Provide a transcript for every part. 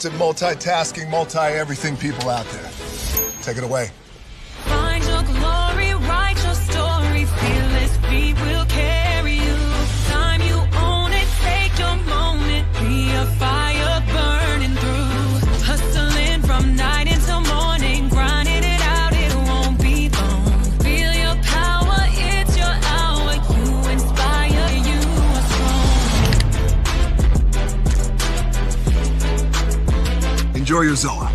talented, multitasking, multi-everything people out there. Take it away. Find your glory, write your story, fearless feet will carry you. Time you own it, take your moment, be a fire burning through. Hustling from night until morning, grinding it out, it won't be long. Feel your power, it's your hour, you inspire, you are strong. Enjoy your Zola.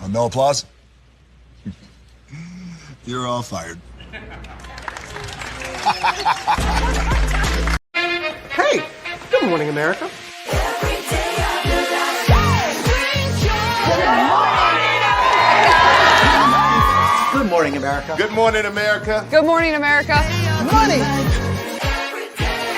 No applause? You're all fired. Hey, good morning, America. Good morning, America. Good morning, America. Good morning, America. Money.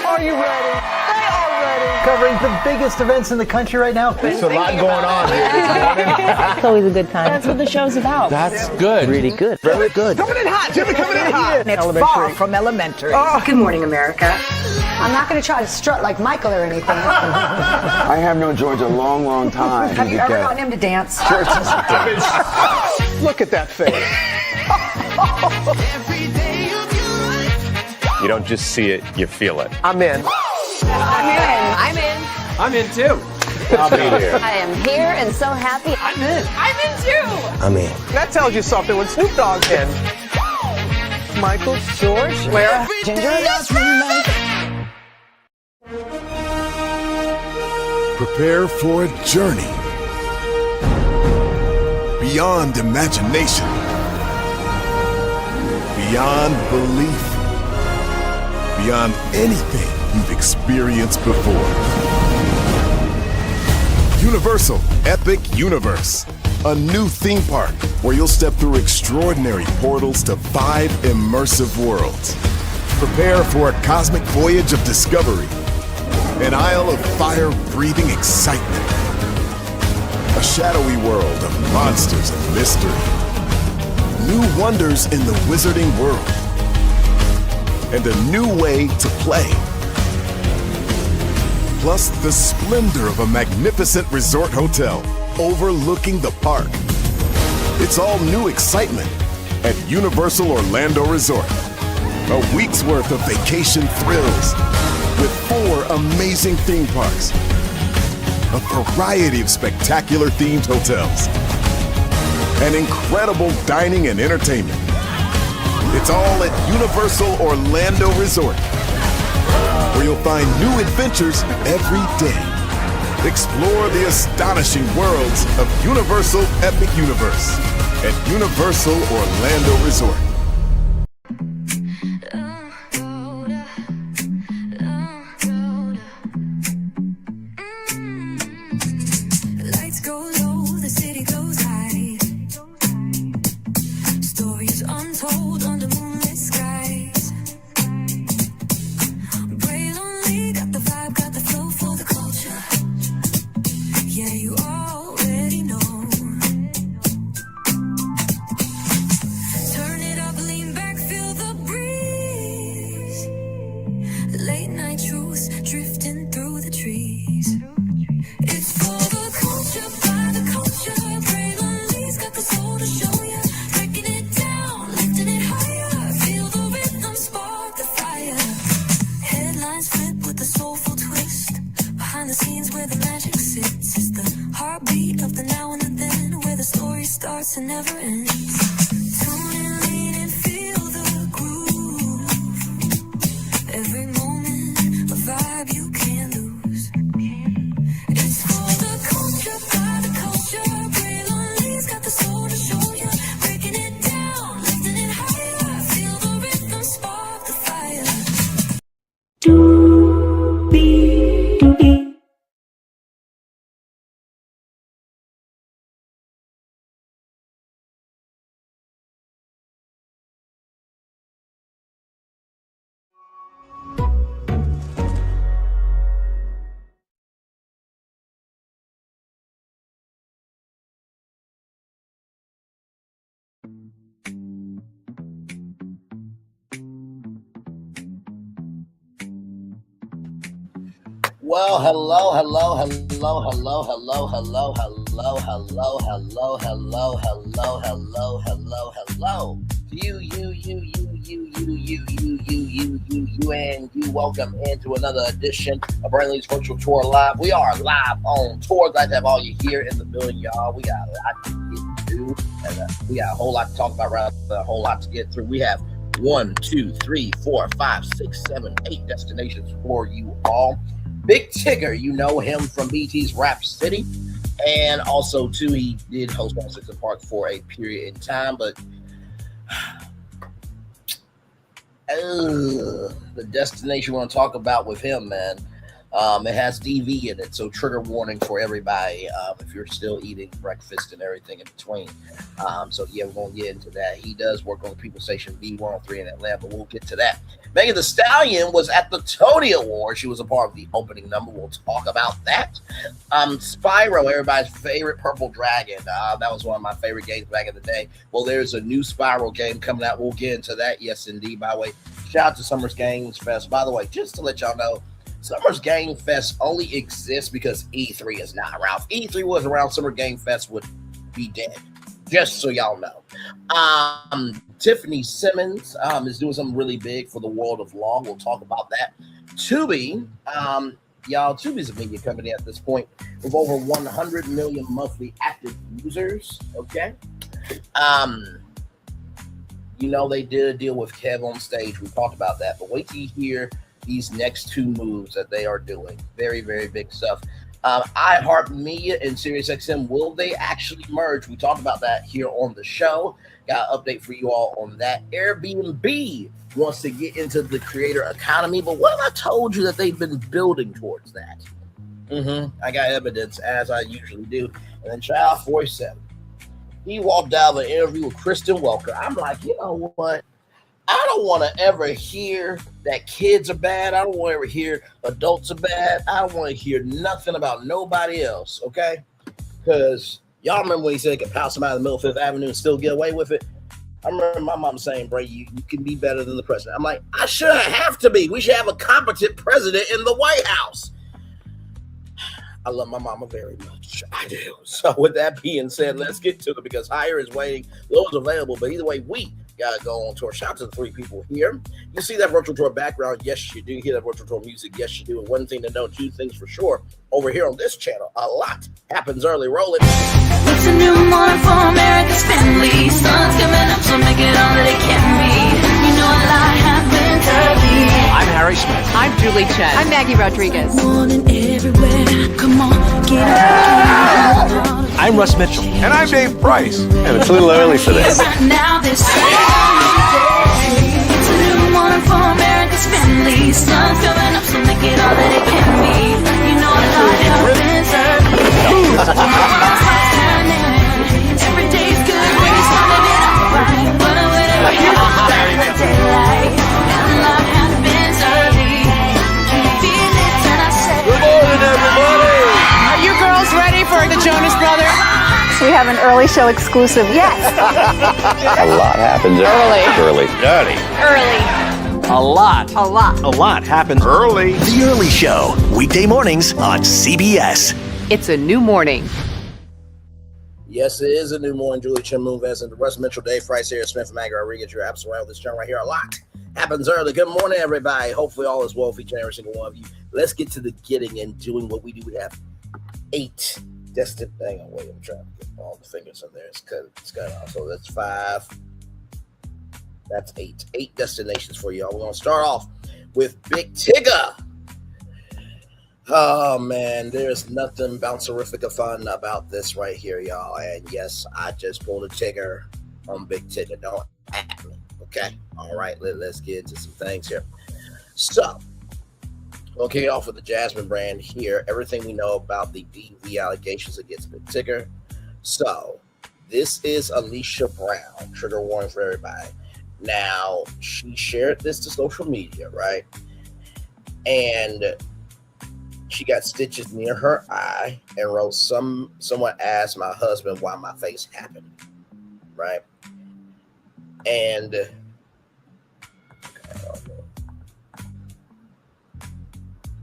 Are you ready? They are ready. Covering the biggest events in the country right now. There's a lot going on here this morning. It's always a good time. That's what the show's about. That's good. Really good. Very good. Coming in hot. Jimmy coming in hot. It's far from elementary. Oh, good morning, America. I'm not going to try to strut like Michael or anything. I have known George a long, long time. Have you ever gotten him to dance? Look at that face. You don't just see it, you feel it. I'm in. I'm in. I'm in too. I'll be there. I am here and so happy. I'm in. I'm in too. I'm in. That tells you something when Snoop Dogg's in. Michael, George, where? Ginger. Prepare for a journey beyond imagination, beyond belief, beyond anything you've experienced before. Universal Epic Universe, a new theme park where you'll step through extraordinary portals to 5 immersive worlds. Prepare for a cosmic voyage of discovery, an isle of fire-breathing excitement, a shadowy world of monsters and mystery, new wonders in the wizarding world, and a new way to play. Plus the splendor of a magnificent resort hotel overlooking the park. It's all new excitement at Universal Orlando Resort. A week's worth of vacation thrills with 4 amazing theme parks, a variety of spectacular themed hotels, and incredible dining and entertainment. It's all at Universal Orlando Resort, where you'll find new adventures every day. Explore the astonishing worlds of Universal Epic Universe at Universal Orlando Resort. Lights go low, the city goes high. Stories untold under moonlit skies. Brave lonely, got the vibe, got the flow for the culture. Yeah, you already know. Turn it up, lean back, feel the breeze. Late night truths drifting through the trees. It's for the culture, by the culture. Brave lonely's got the soul to show ya. Breaking it down, lifting it higher. Feel the rhythm, spark the fire. Headlines flip with a soulful twist. Behind the scenes where the magic sits. It's the heartbeat of the now and the then, where the story starts and never ends. Tune in, lean and feel the groove. Every moment, a vibe you can't lose. It's for the culture, by the culture. Brave lonely's got the soul to show ya. Breaking it down, lifting it higher. Feel the rhythm, spark the fire. Well, hello. You, and you. Welcome into another edition of Brantley's Virtual Tour Live. We are live on tour. Glad to have all you here in the building, y'all. We got a lot to get to, and we got a whole lot to talk about, rather than a whole lot to get through. We have 1, 2, 3, 4, 5, 6, 7, 8 destinations for you all. Big Tigger, you know him from BT's Rap City, and also too, he did host 106 Park for a period in time, but the destination we want to talk about with him, man, it has DV in it, so trigger warning for everybody if you're still eating breakfast and everything in between. So yeah, we're going to get into that. He does work on the People Station B103 in Atlanta, but we'll get to that. Megan Thee Stallion was at the Tony Awards. She was a part of the opening number. We'll talk about that. Spyro, everybody's favorite purple dragon. That was one of my favorite games back in the day. Well, there's a new Spyro game coming out. We'll get into that. Yes, indeed. By the way, shout out to Summer's Games Fest. By the way, just to let y'all know, Summer's Game Fest only exists because E3 is not around. If E3 was around, Summer Game Fest would be dead. Just so y'all know. Tiffany Simmons is doing something really big for the world of law. We'll talk about that. Tubi, y'all, Tubi's a media company at this point with over 100 million monthly active users. Okay. You know, they did a deal with Kev on stage. We talked about that, but wait till you hear these next two moves that they are doing. Very, very big stuff. iHeartMedia and SiriusXM, will they actually merge? We talked about that here on the show. Got an update for you all on that. Airbnb wants to get into the creator economy, but what if I told you that they've been building towards that? I got evidence, as I usually do. And then Child 47. He walked out of an interview with Kristen Welker. I'm like, you know what? I don't want to ever hear that kids are bad. I don't want to ever hear adults are bad. I don't want to hear nothing about nobody else, okay? Because y'all remember when he said he could pound somebody in the middle of Fifth Avenue and still get away with it? I remember my mom saying, Bray, you can be better than the president. I'm like, I shouldn't have to be. We should have a competent president in the White House. I love my mama very much. I do. So with that being said, let's get to it because higher is waiting. Those available. But either way, we got to go on tour. Shout out to the three people here. You see that virtual tour background? Yes, you do. You hear that virtual tour music? Yes, you do. And one thing to know, two things for sure. Over here on this channel, a lot happens early. Roll it. It's a new morning for America's family. Sun's coming up, so make it all that it can be. You know a lot happens early. I'm Harry Smith. I'm Julie Chen. I'm Maggie Rodriguez. Morning everywhere. Come on, get up. I'm Russ Mitchell. And I'm Dave Price. And it's a little early for this. Right now, this it's a new morning for America's family. Sun's coming up, so make it all that it can be. You know a lot happens early. Every day's good when you start to get alright. But whatever you do, the daylight. And a lot happens early. Can you feel it? And I say, Good morning, everybody. Are you girls ready for the Jonas Brothers? We have an early show exclusive. Yes. A lot happens early. A lot happens Early. The Early Show, weekday mornings on CBS. It's a new morning. Yes, it is a new morning. Julie Chen, Moon Vincent, Russ Mitchell, Dave Price here, Smith, and Maggie Rodriguez. You're absolutely right with this channel right here. A lot happens early. Good morning, everybody. Hopefully all is well for each and every single one of you. Let's get to the getting and doing what we do. We have 8 destined. Hang on, wait. I'm trying to get all the fingers in there. It's cut off. So that's 5. That's 8. 8 destinations for y'all. We're going to start off with Big Tigger. Oh, man, there's nothing bouncerific of fun about this right here, y'all. And yes, I just pulled a Tigger on Big Tigger. Don't at me, okay? All right, let's get into some things here. So, we'll kick it off with the Jasmine brand here. Everything we know about the DV allegations against Big Tigger. So, this is Alicia Brown. Trigger warning for everybody. Now, she shared this to social media, right? And she got stitches near her eye and wrote, someone asked my husband why my face happened, right? And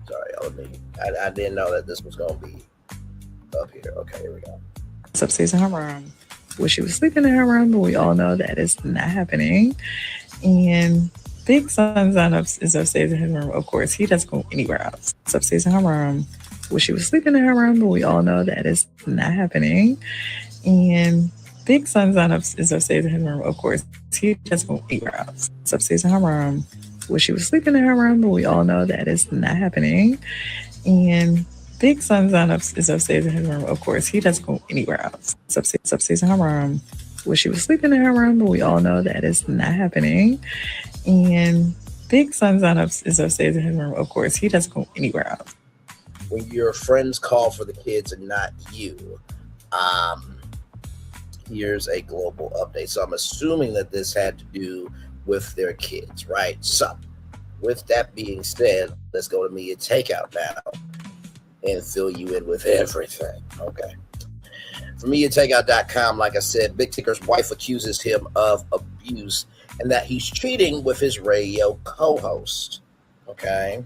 sorry, showing me. I didn't know that this was going to be up here. Okay, here we go. Upstairs in her room. Well, she was sleeping in her room, but we all know that is not happening. And Big Son's is upstairs in his room. Of course, he doesn't go anywhere else. It's upstairs in her room. Well, she was sleeping in her room, but we all know that is not happening. And Big Son's is upstairs in his room. Of course, he doesn't go anywhere else. It's upstairs in her room. Well, she was sleeping in her room, but we all know that is not happening. And Big Son's is upstairs in his room. Of course, he doesn't go anywhere else. It's upstairs in her room. Well, she was sleeping in her room, but we all know that is not happening. And Big Son's is upstairs in his room. Of course, he doesn't go anywhere else. When your friends call for the kids and not you, here's a global update. So I'm assuming that this had to do with their kids, right? So with that being said, let's go to Media Takeout now and fill you in with everything. Okay. For MediaTakeout.com, like I said, Big Tigger's wife accuses him of abuse and that he's cheating with his radio co-host. Okay.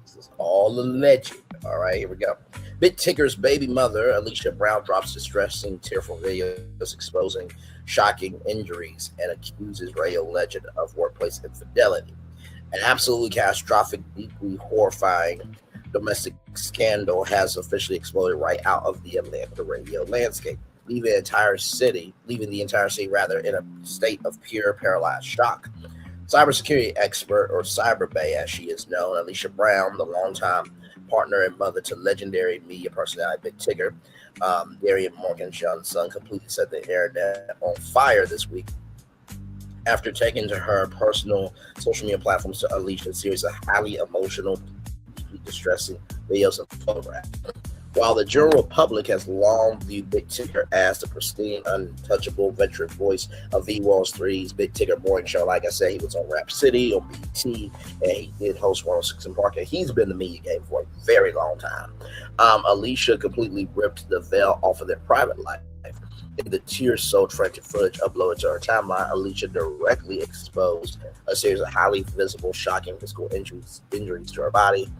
This is all alleged. All right, here we go. Big Tigger's baby mother, Alicia Brown, drops distressing, tearful videos exposing shocking injuries and accuses radio legend of workplace infidelity. An absolutely catastrophic, deeply horrifying domestic scandal has officially exploded right out of the Atlanta radio landscape, leaving the entire city in a state of pure paralyzed shock. Cybersecurity expert, or Cyber Bay as she is known, Alicia Brown, the longtime partner and mother to legendary media personality Big Tigger, Darian Morgan's son, completely set the internet on fire this week after taking to her personal social media platforms to unleash a series of highly emotional, distressing videos and photographs. While the general public has long viewed Big Tigger as the pristine, untouchable, veteran voice of the World's 3's Big Tigger morning show, like I said, he was on Rap City, on BT, and he did host 106 in Park, and he's been in the media game for a very long time. Alicia completely ripped the veil off of their private life. In the tear-soaked frantic footage uploaded to her timeline, Alicia directly exposed a series of highly visible, shocking physical injuries to her body,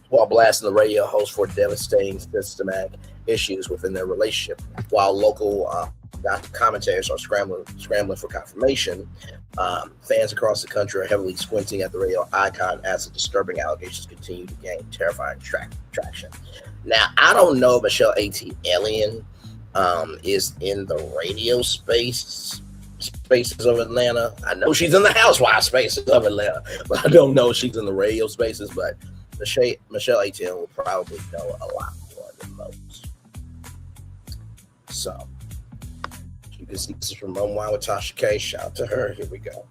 while blasting the radio host for devastating systematic issues within their relationship. While local commentators are scrambling for confirmation, fans across the country are heavily squinting at the radio icon as the disturbing allegations continue to gain terrifying traction. Now, I don't know if Michelle A.T. Alien is in the radio spaces of Atlanta. I know she's in the housewife spaces of Atlanta, but I don't know if she's in the radio spaces. But Michelle A.T. will probably know a lot more than most. So you can see this is from Unwind with Tasha K. Shout out to her. Here we go.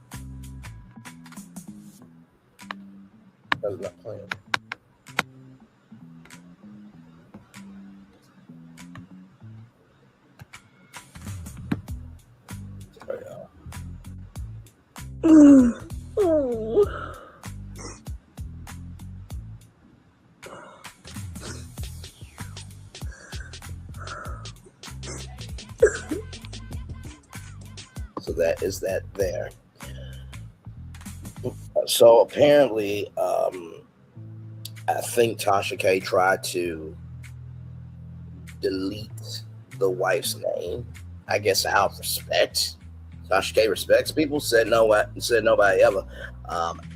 That's not playing. So that is that there. So apparently, I think Tasha K tried to delete the wife's name. I guess out of respect. Tasha K respects people. Said nobody ever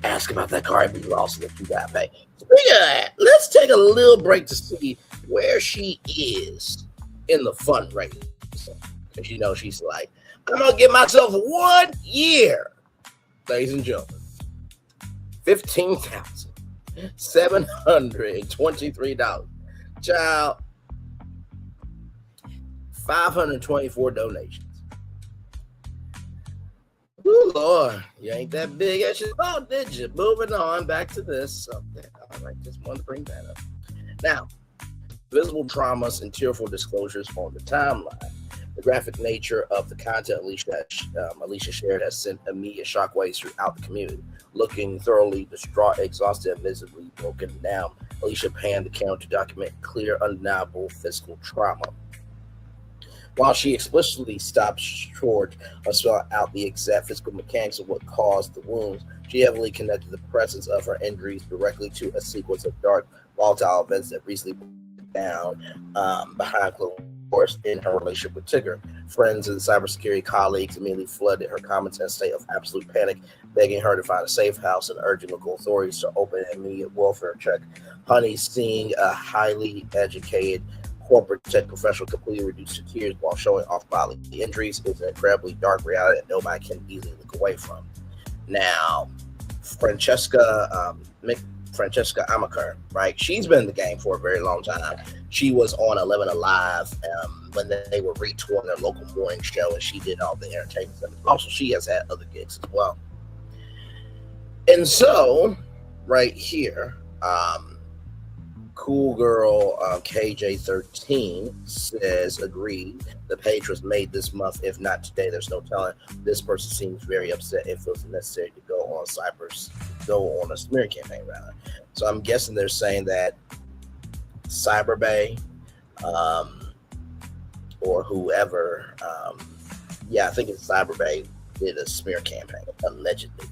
ask about that Cardi B lawsuit that you got paid. Speaking of that, let's take a little break to see where she is in the fundraising. Because you know she's like, I'm gonna give myself 1 year, ladies and gentlemen. $15,723. Child, 524 donations. Ooh, Lord, you ain't that big as you thought, did you? Moving on, back to this. Okay, all right, just wanted to bring that up. Now, visible traumas and tearful disclosures on the timeline. The graphic nature of the content Alicia shared has sent immediate shockwaves throughout the community. Looking thoroughly distraught, exhausted, and visibly broken down, Alicia panned the camera to document clear, undeniable physical trauma. While she explicitly stopped short of spelling out the exact physical mechanics of what caused the wounds, she heavily connected the presence of her injuries directly to a sequence of dark, volatile events that recently went down behind closed doors in her relationship with Tigger. Friends and cybersecurity colleagues immediately flooded her comments in a state of absolute panic, begging her to find a safe house and urging local authorities to open an immediate welfare check. Honey, seeing a highly educated corporate tech professional completely reduced to tears while showing off bodily injuries is an incredibly dark reality that nobody can easily look away from. Now, Francesca Amaker, right? She's been in the game for a very long time. She was on 11 Alive when they were retouring their local morning show, and she did all the entertainment stuff. Also, she has had other gigs as well. And so, right here, Cool Girl KJ13 says, agreed. The page was made this month. If not today, there's no telling. This person seems very upset. It feels necessary to go on a smear campaign, rather. So I'm guessing they're saying that Cyberbay or whoever, I think it's Cyberbay, did a smear campaign, allegedly.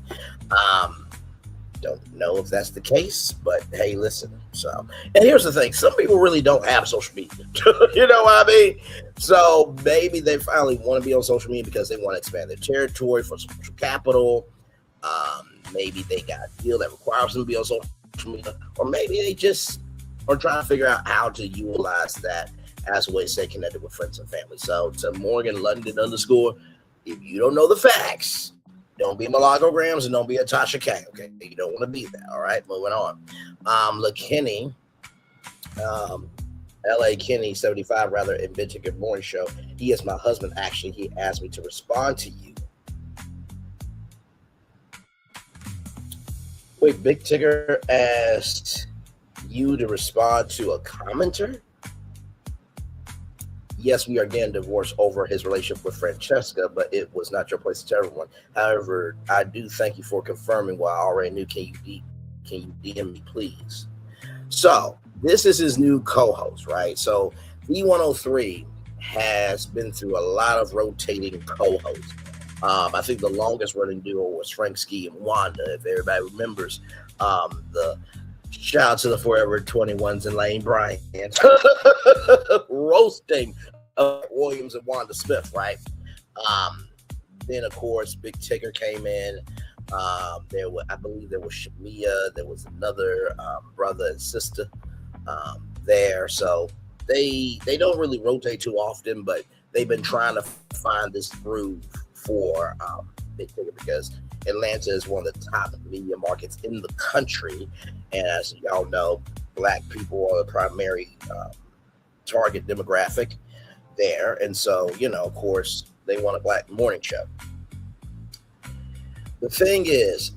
Don't know if that's the case, but hey, listen. So, and here's the thing: some people really don't have social media. You know what I mean? So maybe they finally want to be on social media because they want to expand their territory for social capital. Maybe they got a deal that requires them to be on social media, or maybe they just are trying to figure out how to utilize that as a way to stay connected with friends and family. So to Morgan London _ if you don't know the facts, don't be Milagograms and don't be a Tasha K. Okay, you don't want to be that. All right, moving on. LaKinney, LA Kenny 75 rather in Big Ticket Morning Show. He is my husband. Actually, he asked me to respond to you. Wait, Big Tigger asked you to respond to a commenter? Yes, we are getting divorced over his relationship with Francesca, but it was not your place to tell everyone. However, I do thank you for confirming what I already knew. Can you DM me, please? So this is his new co-host, right? So V103 has been through a lot of rotating co-hosts. I think the longest running duo was Frank Ski and Wanda, if everybody remembers. The shout out to the Forever 21s and Lane Bryant roasting Williams and Wanda Smith, right? Then of course Big Tigger came in. I believe there was Shamia. There was another brother and sister there. So they don't really rotate too often, but they've been trying to find this groove for Big Tigger because Atlanta is one of the top media markets in the country, and as y'all know, Black people are the primary target demographic there, and so of course, they want a Black morning show. The thing is,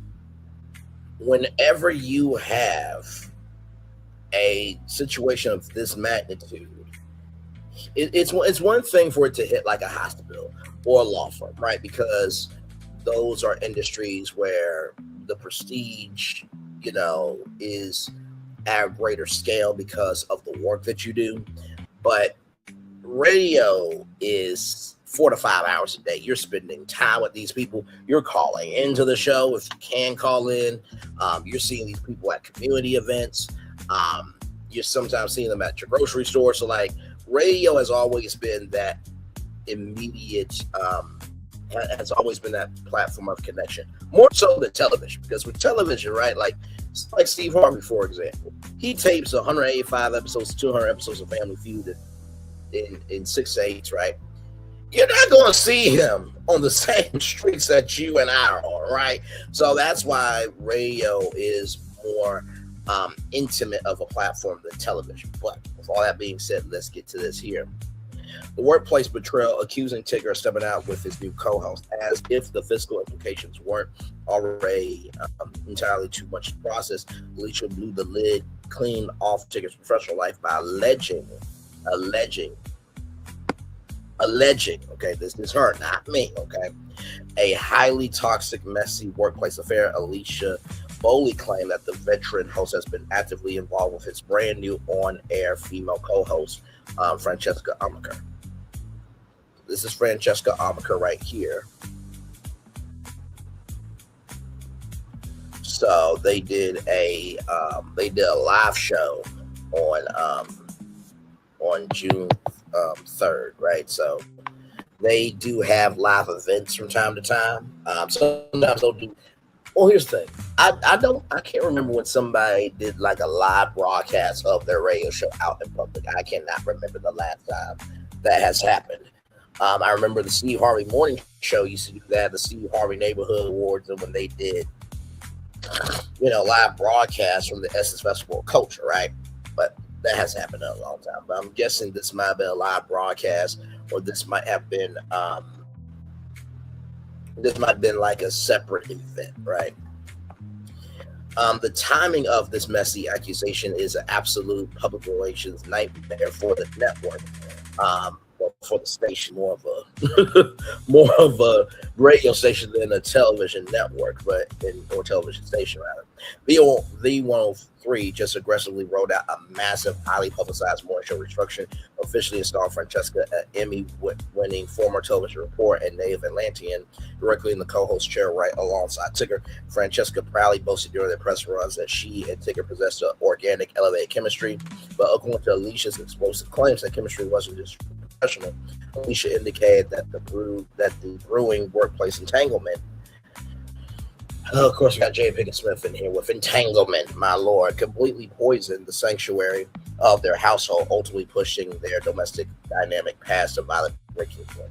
whenever you have a situation of this magnitude, it's one thing for it to hit like a hospital or a law firm, right? Because those are industries where the prestige, is at a greater scale because of the work that you do. But radio is 4 to 5 hours a day. You're spending time with these people. You're calling into the show if you can call in. You're seeing these people at community events. You're sometimes seeing them at your grocery store. So like radio has always been that immediate, has always been that platform of connection, more so than television. Because with television, right, like Steve Harvey, for example, he tapes 185 episodes, 200 episodes of Family Feud in 6 to 8, right? You're not going to see him on the same streets that you and I are on, right? So that's why radio is more intimate of a platform than television. But with all that being said, let's get to this here. The workplace betrayal, accusing Tigger of stepping out with his new co-host, as if the fiscal implications weren't already entirely too much to process. Alicia blew the lid clean off Tigger's professional life by alleging, okay, this is her, not me, okay, a highly toxic, messy workplace affair. Alicia boldly claimed that the veteran host has been actively involved with his brand new on-air female co-host, Francesca Amaker. this is Francesca Amaker right here. So they did a live show on June 3rd, right? So they do have live events from time to time. Sometimes they'll do. Well, here's the thing. I can't remember when somebody did like a live broadcast of their radio show out in public. I cannot remember the last time that has happened. I remember the Steve Harvey Morning Show used to do that, the Steve Harvey Neighborhood Awards, and when they did, live broadcasts from the Essence Festival of Culture, right? But that hasn't happened in a long time. But I'm guessing this might have been a live broadcast, or this might have been like a separate event, right? The timing of this messy accusation is an absolute public relations nightmare for the network, for the station, more of a radio station than a television network, or television station rather. V103 just aggressively rolled out a massive, highly publicized morning show restructuring, officially installed Francesca, an Emmy-winning former television reporter and native Atlantean, directly in the co-host chair right alongside Tigger. Francesca proudly boasted during their press runs that she and Tigger possessed an organic, elevated chemistry, but according to Alicia's explosive claims that chemistry wasn't just professional, Alicia indicated that the brewing workplace entanglement. Of course, we got Jay Pinkett Smith in here with entanglement, my lord, completely poisoned the sanctuary of their household, ultimately pushing their domestic dynamic past a violent breaking point.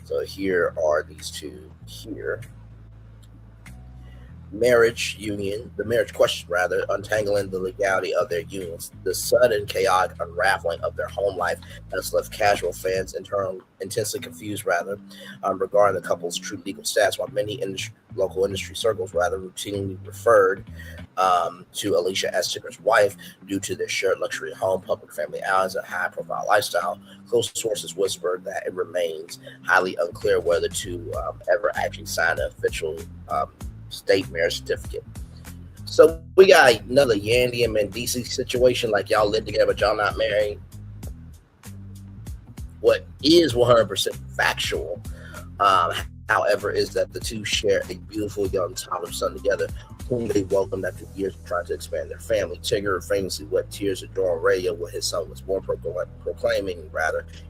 So here are these two here. The marriage question, untangling the legality of their unions. The sudden chaotic unraveling of their home life has left casual fans intensely confused, regarding the couple's true legal status, while many local industry circles, routinely referred to Alicia as Tigger's wife due to their shared luxury home, public family outings, and high-profile lifestyle. Close sources whispered that it remains highly unclear whether to ever actually sign an official state marriage certificate. So we got another Yandy and Mendici situation, like y'all live together but y'all not married. What is 100% factual, however, is that the two share a beautiful young toddler son together, whom they welcomed after years of trying to expand their family. Tigger famously wept tears at dawn radio when his son was born, proclaiming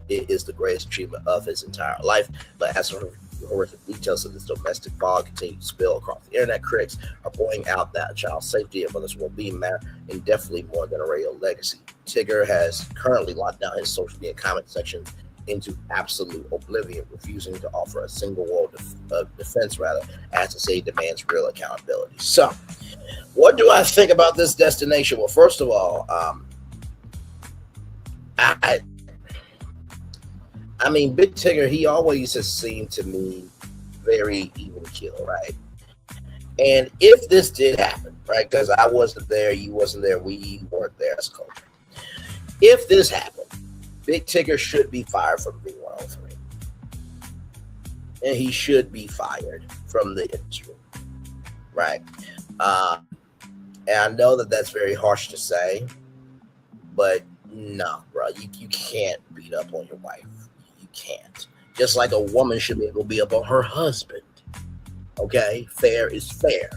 it is the greatest achievement of his entire life. But as for horrific details of this domestic fog continue to spill across the internet, critics are pointing out that child safety and mother's well-being matter indefinitely more than a radio legacy. Tigger has currently locked down his social media comment section into absolute oblivion, refusing to offer a single word of defense, as to say demands real accountability. So, what do I think about this destination? Well, first of all, I mean, Big Tigger, he always has seemed to me very even keel, right? And if this did happen, right, because I wasn't there, you wasn't there, we weren't there as a culture. If this happened, Big Tigger should be fired from V103. And he should be fired from the industry, right? And I know that that's very harsh to say, but no, bro, you can't beat up on your wife. You can't. Just like a woman should be able to beat up on her husband. Okay? Fair is fair.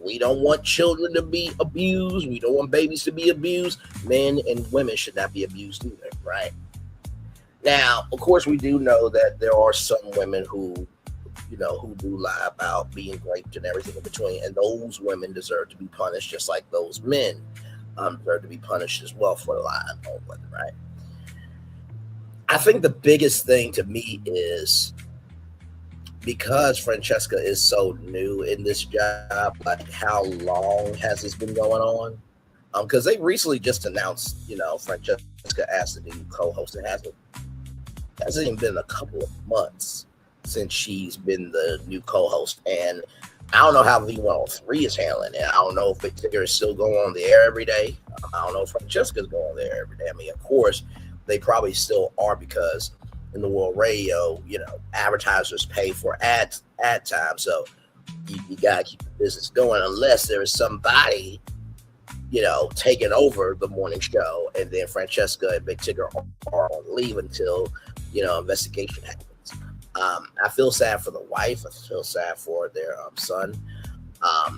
We don't want children to be abused. We don't want babies to be abused. Men and women should not be abused either, right? Now, of course, we do know that there are some women who do lie about being raped and everything in between, and those women deserve to be punished just like those men deserve to be punished as well for lying on women, right? I think the biggest thing to me is, because Francesca is so new in this job, like, how long has this been going on? Because they recently just announced, Francesca as the new co-host. It hasn't even been a couple of months since she's been the new co-host. And I don't know how V103 is handling it. I don't know if Tigger is still going on the air every day. I don't know if Francesca's going on there every day. I mean, of course, they probably still are, because in the world radio, advertisers pay for ad time. So you got to keep the business going, unless there is somebody, taking over the morning show, and then Francesca and Big Tigger are on leave until investigation happens. I feel sad for the wife. I feel sad for their son.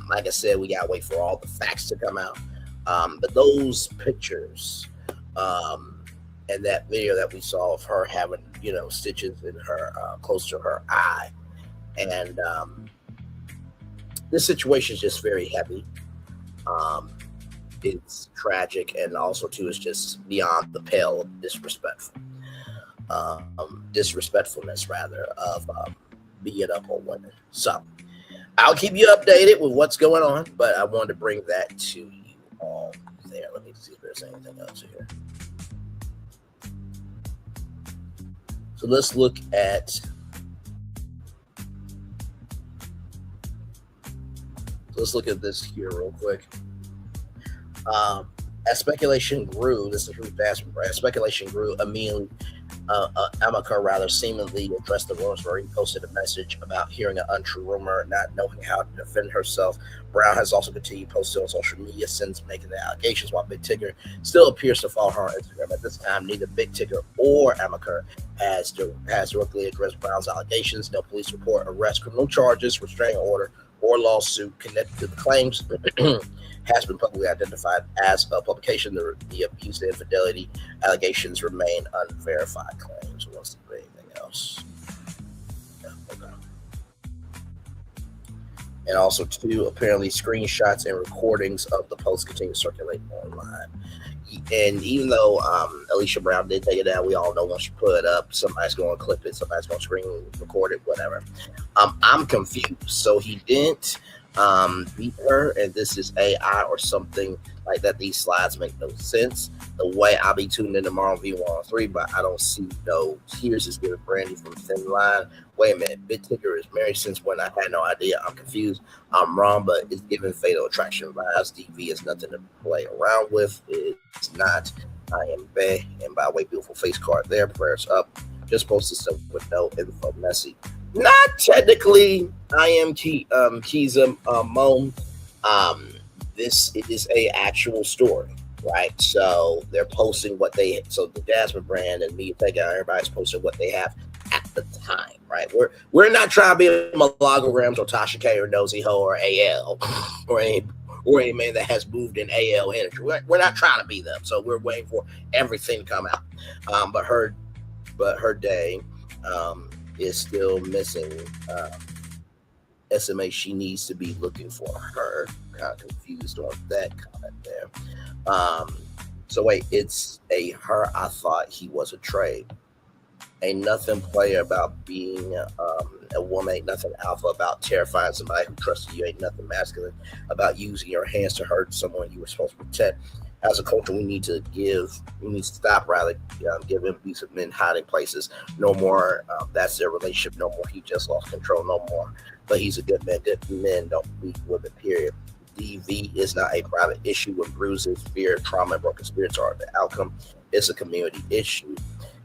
Like I said, we gotta wait for all the facts to come out. But those pictures and that video that we saw of her having, stitches in her close to her eye, and this situation is just very heavy. It's tragic, and also too, it's just beyond the pale of disrespectfulness rather of being up on women. So I'll keep you updated with what's going on, but I wanted to bring that to you all there. Let me see if there's anything else here. So let's look at this here real quick. As speculation grew, this is from Jasmine, right? As speculation grew, Amaka rather seemingly addressed the rumors where he posted a message about hearing an untrue rumor and not knowing how to defend herself. Brown has also continued posting on social media since making the allegations, while Big Tigger still appears to follow her on Instagram. At this time, neither Big Tigger or Amaka has directly addressed Brown's allegations. No police report, arrest, criminal charges, restraining order, or lawsuit connected to the claims has been publicly identified. As a publication, the abuse and infidelity allegations remain unverified claims. What's the anything else? Yeah, okay. And also, too, apparently screenshots and recordings of the post continue to circulate online. And even though Alicia Brown did take it down, we all know once you put it up, somebody's going to clip it, somebody's going to screen record it, whatever. I'm confused. So he didn't beat her, and this is AI or something like that. These slides make no sense. The way I'll be tuning in tomorrow on V103, but I don't see no tears. Is giving Brandy from Thin Line. Wait a minute, Big Tigger is married since when? I had no idea. I'm confused. I'm wrong, but it's giving Fatal Attraction vibes. DV is nothing to play around with. It's not. I am Bay, and by the way, beautiful face card there. Prayers up. Just posted stuff with no info. Messy. Not technically. I am Keeza Moan. This is a actual story, right? So they're posting what so the Jasmine brand and me, everybody's posting what they have at the time, right? We're not trying to be Malogograms or Tasha K or Nosy Ho or AL or any man that has moved in AL energy. We're not trying to be them. So we're waiting for everything to come out. But her day is still missing. SMA, she needs to be looking for her. Kind of confused on that comment there. So wait, it's a her. I thought he was a trade. Ain't nothing player about being a woman. Ain't nothing alpha about terrifying somebody who trusted you. Ain't nothing masculine about using your hands to hurt someone you were supposed to protect. As a culture, we need to stop giving abusive men hiding places. No more. That's their relationship. No more. He just lost control. No more. But he's a good man. Good men don't beat women, period. DV is not a private issue when bruises, fear, trauma, and broken spirits are the outcome. It's a community issue.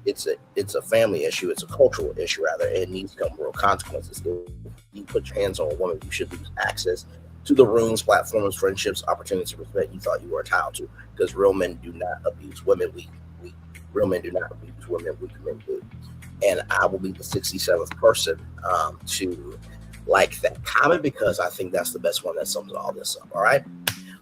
It's a family issue. It's a cultural issue, rather. It needs to come real consequences. If you put your hands on a woman, you should lose access to the rooms, platforms, friendships, opportunities, respect you thought you were entitled to. Because real men do not abuse women. Real men do not abuse women. Weak men do. And I will be the 67th person to like that comment, because I think that's the best one that sums all this up. All right,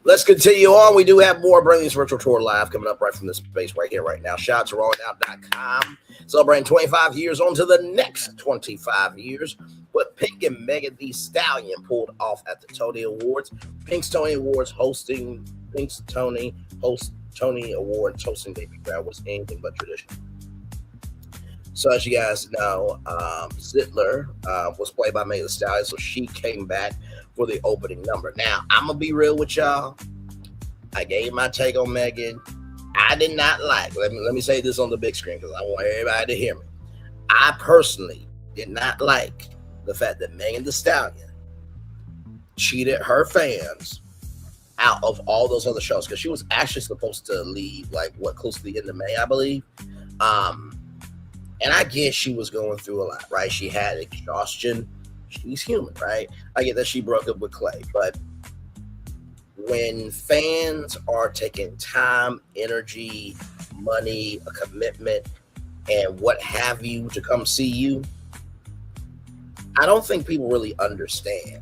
let's continue on. We do have more Brilliance Virtual Tour live coming up right from this space right here, right now. Shout out to rollingout.com, celebrating 25 years on to the next 25 years. What Pink and Megan Thee Stallion pulled off at the Tony Awards. Pink's Tony Awards hosting Pink's Tony Awards hosting Baby Brown was anything but traditional. So as you guys know, Zittler was played by Megan Thee Stallion, so she came back for the opening number. Now, I'm going to be real with y'all. I gave my take on Megan. I did not like, let me say this on the big screen because I want everybody to hear me. I personally did not like the fact that Megan Thee Stallion cheated her fans out of all those other shows, because she was actually supposed to leave close to the end of May, I believe. And I guess she was going through a lot, right? She had exhaustion. She's human, right? I get that she broke up with Clay, but when fans are taking time, energy, money, a commitment, and what have you to come see you, I don't think people really understand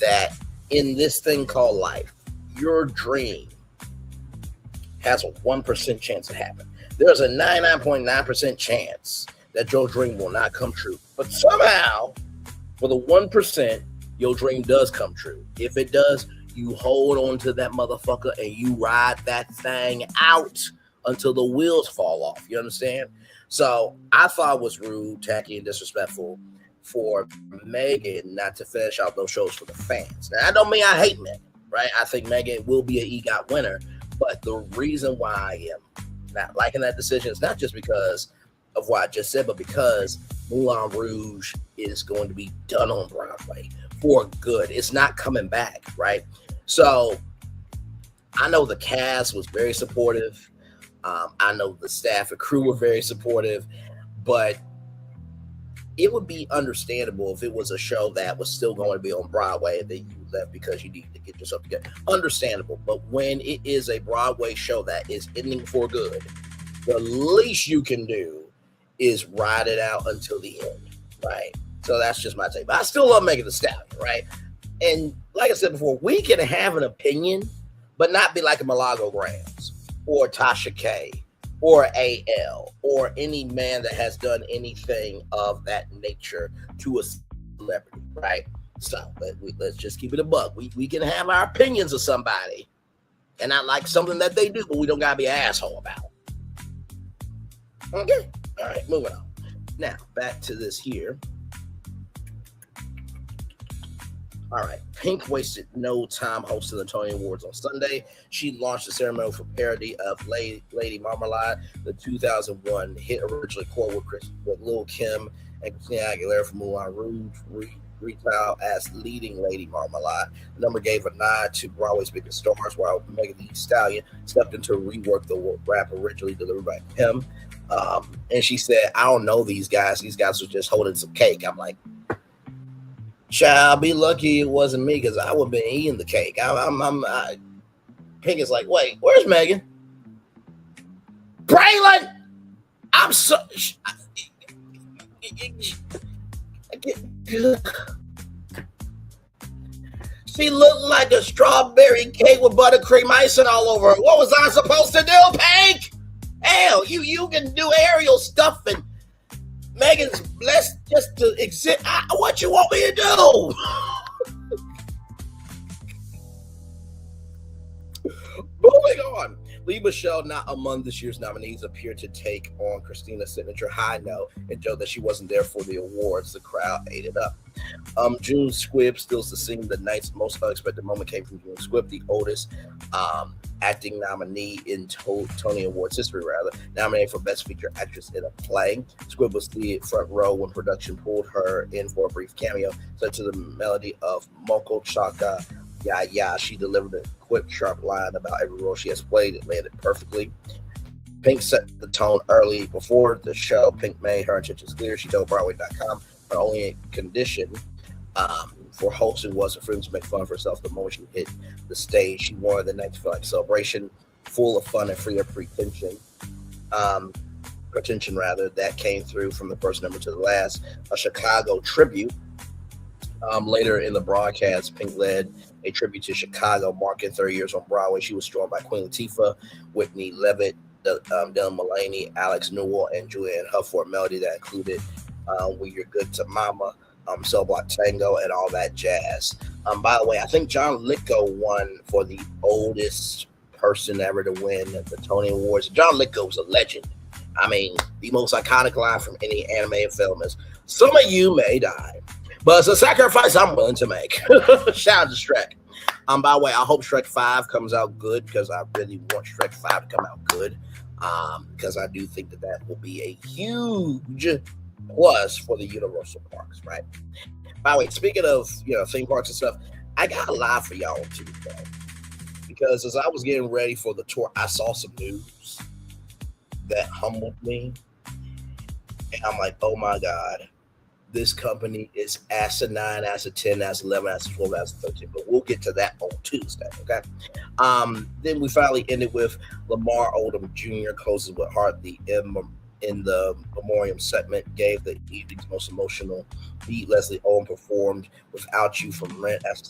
that in this thing called life, your dream has a 1% chance to happen. There's a 99.9% chance that your dream will not come true. But somehow, for the 1%, your dream does come true. If it does, you hold on to that motherfucker and you ride that thing out until the wheels fall off. You understand? So I thought it was rude, tacky, and disrespectful for Megan not to finish out those shows for the fans. Now, I don't mean I hate Megan, right? I think Megan will be an EGOT winner, but the reason why I am not liking that decision is not just because of what I just said, but because Moulin Rouge is going to be done on Broadway for good. It's not coming back, right? So I know the cast was very supportive. I know the staff and crew were very supportive, but it would be understandable if it was a show that was still going to be on Broadway and then you left because you needed to get yourself together. Understandable. But when it is a Broadway show that is ending for good, the least you can do is ride it out until the end, right? So that's just my take. But I still love Megan Thee Stallion, right? And like I said before, we can have an opinion, but not be like a Malago Grams or Tasha K or AL or any man that has done anything of that nature to a celebrity, right? So let's just keep it a buck. We can have our opinions of somebody and not like something that they do, but we don't gotta be an asshole about it. Okay, all right, moving on. Now back to this here. All right, Pink wasted no time hosting the Tony Awards on Sunday. She launched a ceremony for parody of Lady Marmalade, the 2001 hit originally recorded with Lil' Kim and Christina Aguilera from Moulin Rouge, retail as leading Lady Marmalade. The number gave a nod to Broadway's biggest stars, while Megan Thee Stallion stepped in to rework the rap originally delivered by Kim. And she said, I don't know these guys. These guys were just holding some cake. I'm like, child, be lucky it wasn't me because I would have been eating the cake. Pink is like, wait, where's Megan? Braylon! I'm so... She looked like a strawberry cake with buttercream icing all over her. What was I supposed to do, Pink? Hell, you can do aerial stuff and Megan's blessed just to exist. What you want me to do? Moving on. Lee Michelle, not among this year's nominees, appeared to take on Christina's signature high note and showed that she wasn't there for the awards. The crowd ate it up. June Squibb, still to sing the night's most unexpected moment, came from June Squibb, the oldest acting nominee in Tony Awards history, nominated for Best Featured Actress in a Play. Squibb was the front row when production pulled her in for a brief cameo, set to the melody of Moko Chaka. Yeah, she delivered a quick, sharp line about every role she has played. It landed perfectly. Pink set the tone early before the show. Pink made her intentions clear. She told Broadway.com her only condition for hosting was for freedom to make fun of herself the moment she hit the stage. She wanted the night to feel like a celebration, full of fun and free of pretension. Pretension, that came through from the first number to the last. A Chicago tribute. Later in the broadcast, Pink led a tribute to Chicago, marking 30 years on Broadway. She was joined by Queen Latifah, Whitney Levitt, Dylan Mullaney, Alex Newell, and Julianne Hough for a melody that included When You're Good to Mama, Cell Block Tango, and all that jazz. By the way, I think John Lithgow won for the oldest person ever to win the Tony Awards. John Lithgow was a legend. I mean, the most iconic line from any animated film is, "Some of you may die, but it's a sacrifice I'm willing to make." Shout out to Shrek. By the way, I hope Shrek 5 comes out good because I really want Shrek 5 to come out good. Because I do think that will be a huge plus for the Universal parks, right? By the way, speaking of theme parks and stuff, I got a lot for y'all today. Because as I was getting ready for the tour, I saw some news that humbled me. And I'm like, oh my God. This company is asinine, as a 10, as 11, as 12, as 13. But we'll get to that on Tuesday, okay? Then we finally ended with Lamar Odom Jr. closes with Heart, the in the memoriam segment gave the evening's most emotional beat. Leslie Owen performed "Without You" from Rent as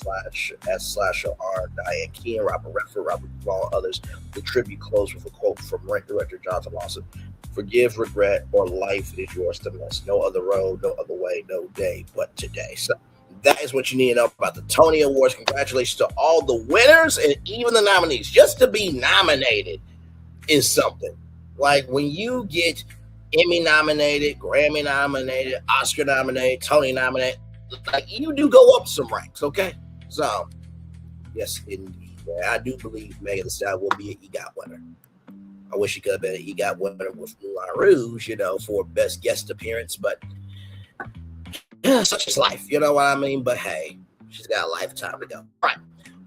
Slasher R, Diane Keane, Robert Redford, Robert Duvall, and others. The tribute closed with a quote from Rent director Jonathan Lawson: "Forgive, regret, or life is yours to miss. No other road, no other way, no day but today." So that is what you need to know about the Tony Awards. Congratulations to all the winners and even the nominees. Just to be nominated is something. Like when you get Emmy nominated, Grammy nominated, Oscar nominated, Tony nominated, like you do go up some ranks, okay? So, yes, indeed. I do believe Megan Thee Stallion will be an EGOT winner. I wish she could have been an EGOT winner with Moulin Rouge, for best guest appearance, but such is life, you know what I mean? But hey, she's got a lifetime to go. All right,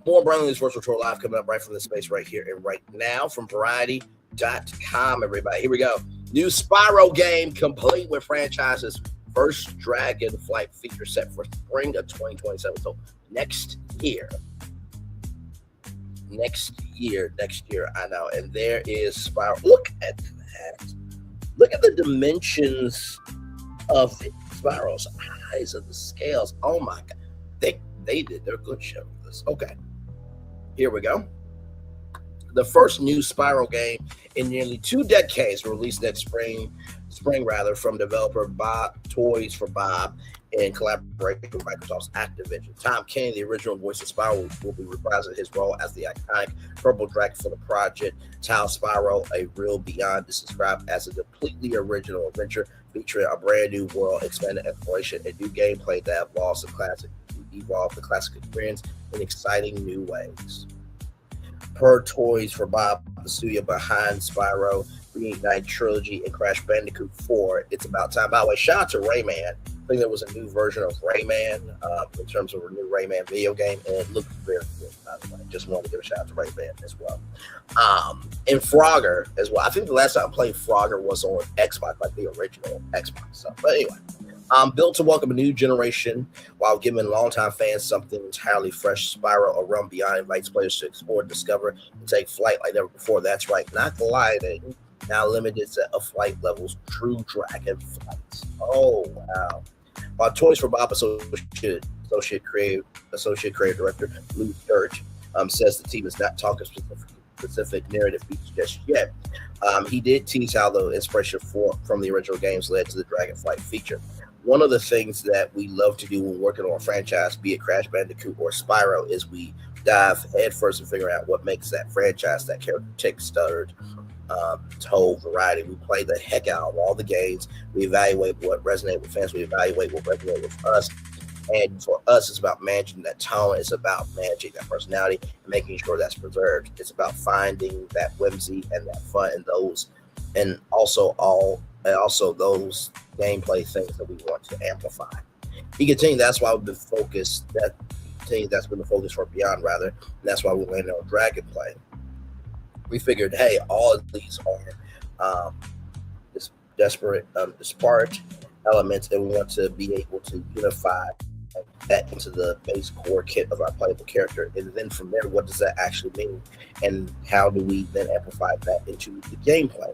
more Brandon News Virtual Tour Live coming up right from the space right here and right now from Variety.com, everybody. Here we go. New Spyro game complete with franchise's first Dragon Flight feature set for spring of 2027. So next year, I know. And there is Spyro. Look at that. Look at the dimensions of it. Spyro's eyes and the scales. Oh my God. They did their good show with this. Okay. Here we go. The first new Spyro game in nearly 2 decades released next spring from developer Toys for Bob in collaboration with Microsoft's Activision. Tom Kenny, the original voice of Spyro, will be reprising his role as the iconic purple dragon for the project. Tile Spyro, a real beyond, is described as a completely original adventure featuring a brand new world, expanded exploration, and new gameplay that evolve the classic experience in exciting new ways. Per Toys for Bob, the studio behind Spyro, Reignite Trilogy, and Crash Bandicoot 4, it's about time. By the way, shout out to Rayman. I think there was a new version of Rayman in terms of a new Rayman video game, and it looked very good, by the way. Just wanted to give a shout out to Rayman as well. And Frogger as well. I think the last time I played Frogger was on Xbox, like the original Xbox. So, but anyway. Built to welcome a new generation while giving longtime fans something entirely fresh, Spyro A Realm Beyond invites players to explore, discover, and take flight like never before. That's right, not gliding, now limited set of flight levels, true dragon flights. Oh, wow. While Toys for Bob Associate Creative Director Lou Dirt says the team is not talking specific narrative features just yet, he did tease how the inspiration from the original games led to the Dragonflight feature. One of the things that we love to do when working on a franchise, be it Crash Bandicoot or Spyro, is we dive headfirst and figure out what makes that franchise, that character tick, stuttered, told, variety. We play the heck out of all the games. We evaluate what resonates with fans. We evaluate what resonates with us. And for us, it's about managing that tone. It's about managing that personality and making sure that's preserved. It's about finding that whimsy and that fun and also those gameplay things that we want to amplify. He continued, that's why we've been focused. That's been the focus for Beyond, rather. And that's why we landed on Dragonplay. We figured, hey, all of these are disparate elements, and we want to be able to unify that into the base core kit of our playable character. And then from there, what does that actually mean? And how do we then amplify that into the gameplay?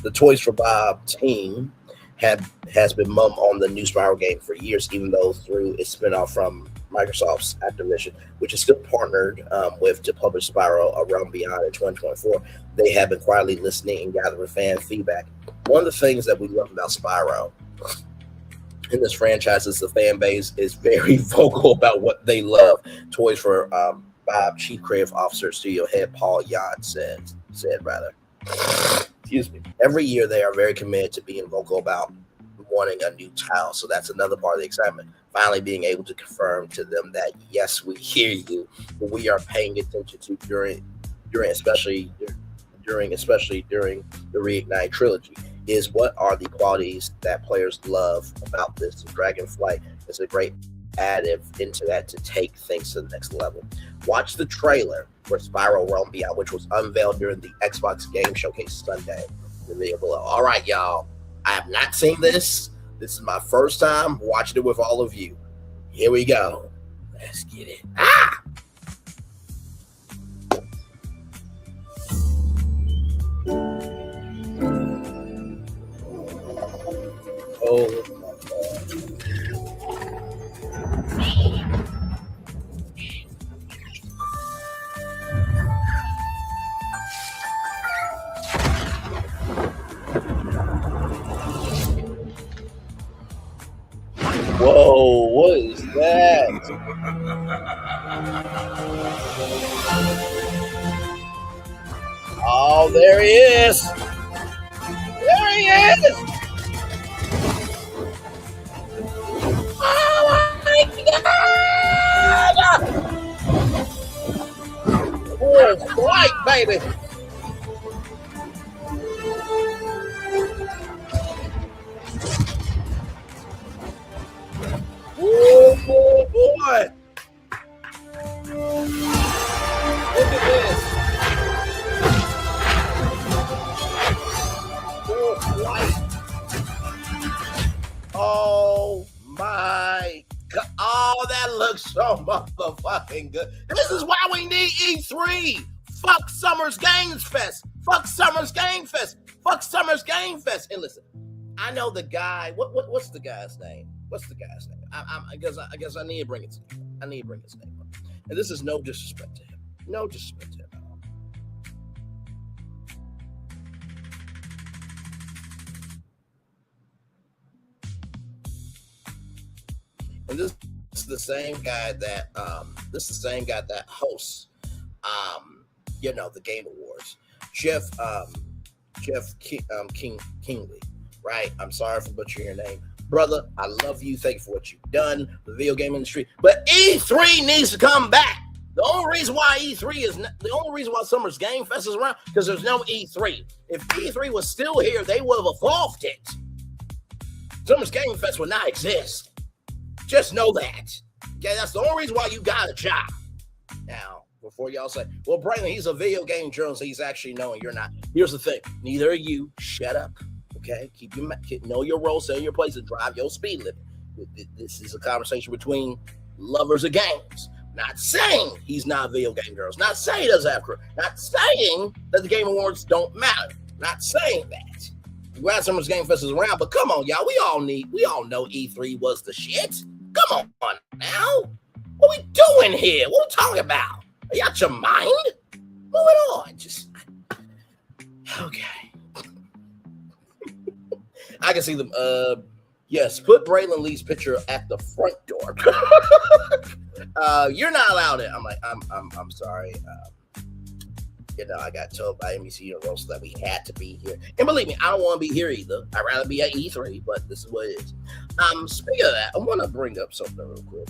The Toys for Bob team has been mum on the new Spyro game for years, even though through its spinoff from Microsoft's Activision, which is still partnered with to publish Spyro A Realm Beyond in 2024. They have been quietly listening and gathering fan feedback. One of the things that we love about Spyro in this franchise is the fan base is very vocal about what they love. Toys for Bob Chief Creative Officer Studio Head Paul Yan said, excuse me. Every year they are very committed to being vocal about wanting a new tile. So that's another part of the excitement. Finally being able to confirm to them that yes, we hear you, but we are paying attention to especially during the Reignite trilogy, is what are the qualities that players love about this. Dragonflight is a great additive into that to take things to the next level. Watch the trailer for Spyro Realm Beyond, which was unveiled during the Xbox Game Showcase Sunday. The video below. All right, y'all. I have not seen this. This is my first time watching it with all of you. Here we go. Let's get it. Whoa, what is that? Oh, there he is. There he is. Oh my God! Oh, flight, baby. Oh, boy. Look at this. Oh, flight. Oh, my God. Oh, that looks so motherfucking good. This is why we need E3. Fuck Summer's Games Fest. Fuck Summer's Game Fest. Fuck Summer's Game Fest. And listen, I know the guy. What's the guy's name? What's the guy's name? I guess I need to bring it. I need to bring his name up. And this is no disrespect to him. No disrespect to him at all. And this is the same guy that hosts the Game Awards. Jeff Kingley, right? I'm sorry for butchering your name. Brother, I love you. Thank you for what you've done for the video game industry. But E3 needs to come back. The only reason why Summer's Game Fest is around, because there's no E3. If E3 was still here, they would have evolved it. Summer's Game Fest would not exist. Just know that. Okay, that's the only reason why you got a job. Now, before y'all say, well, Brandon, he's a video game journalist. He's actually knowing you're not. Here's the thing. Neither are you. Shut up. Okay, know your role, stay in your place, and drive your speed limit. This is a conversation between lovers of games. Not saying he's not a video game girl. Not saying he doesn't have career. Not saying that the Game Awards don't matter. Not saying that. Glad Summer's Game Fest is around, but come on, y'all. We all know E3 was the shit. Come on now. What we doing here? What we talking about? Are you out your mind? Moving on. Okay. I can see them. Yes, put Braylon Lee's picture at the front door. You're not allowed it. I'm like, I'm sorry. I got told by NBC Universal that we had to be here. And believe me, I don't want to be here either. I'd rather be at E3, but this is what it is. Speaking of that, I want to bring up something real quick.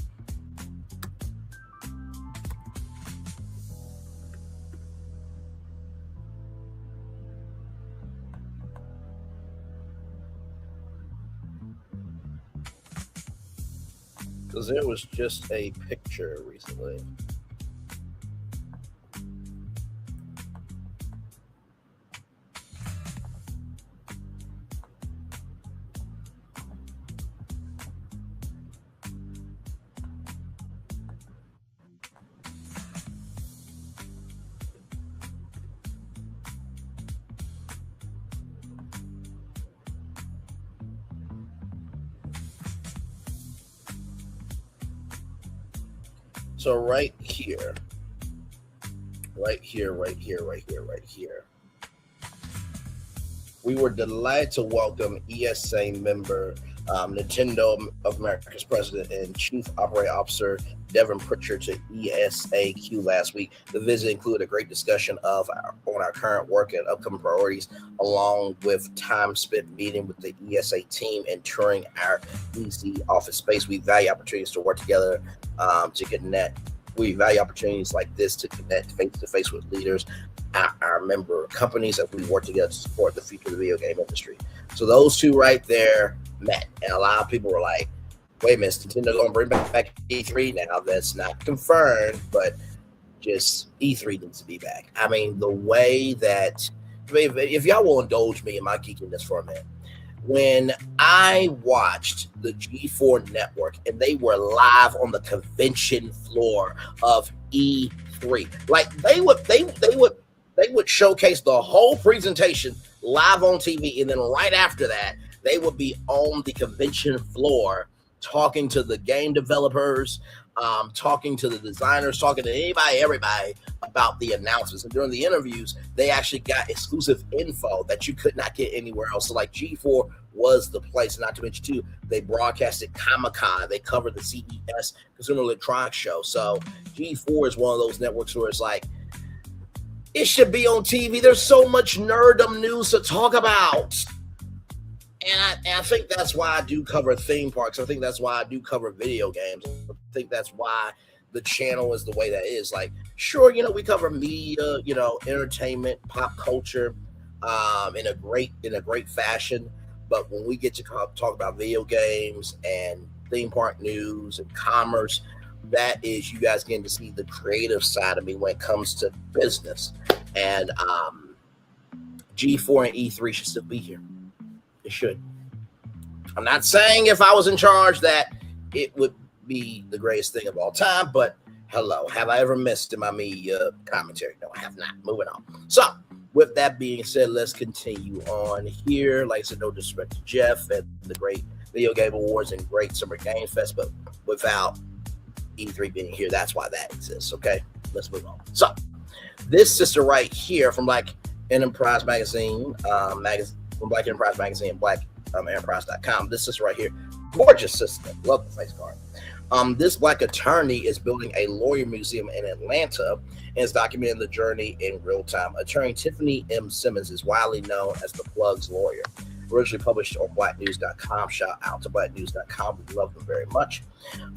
Because there was just a picture recently. So right here. We were delighted to welcome ESA member, Nintendo of America's president and chief operating officer, Devin Pritchard, to ESAQ last week. The visit included a great discussion on our current work and upcoming priorities, along with time spent meeting with the ESA team and touring our DC office space. We value opportunities to work together to connect. We value opportunities like this to connect face-to-face with leaders, our member companies, as we work together to support the future of the video game industry. So those two right there met, and a lot of people were like, wait a minute, Nintendo going to bring back E3 now? That's not confirmed, but just E3 needs to be back. I mean, the way that, if y'all will indulge me in my geekiness for a minute, when I watched the G4 network and they were live on the convention floor of E3, like they would showcase the whole presentation live on TV, and then right after that, they would be on the convention floor talking to the game developers, talking to the designers, talking to everybody about the announcements. And during the interviews, they actually got exclusive info that you could not get anywhere else. So like G4 was the place, not to mention too, they broadcasted Comic-Con, they covered the CES Consumer Electronics Show. So G4 is one of those networks where it's like, it should be on TV. There's so much nerdom news to talk about. And I think that's why I do cover theme parks. I think that's why I do cover video games. I think that's why the channel is the way that is. Like, sure, we cover media, entertainment, pop culture, in a great fashion. But when we get to talk about video games and theme park news and commerce, that is you guys getting to see the creative side of me when it comes to business. And G4 and E3 should still be here. It should. I'm not saying if I was in charge that it would be the greatest thing of all time, but hello, have I ever missed in my media commentary? No, I have not. Moving on. So, with that being said, let's continue on here. Like I said, no disrespect to Jeff and the great Video Game Awards and great Summer Game Fest, but without E3 being here, that's why that exists. Okay, let's move on. So, this sister right here from Black Enterprise Magazine, from Black Enterprise Magazine, BlackEnterprise.com. This sister right here, gorgeous sister. Love the face card. This Black attorney is building a lawyer museum in Atlanta and is documenting the journey in real time. Attorney Tiffany Simmons is widely known as the Plug's lawyer. Originally published on blacknews.com. Shout out to blacknews.com. We love them very much.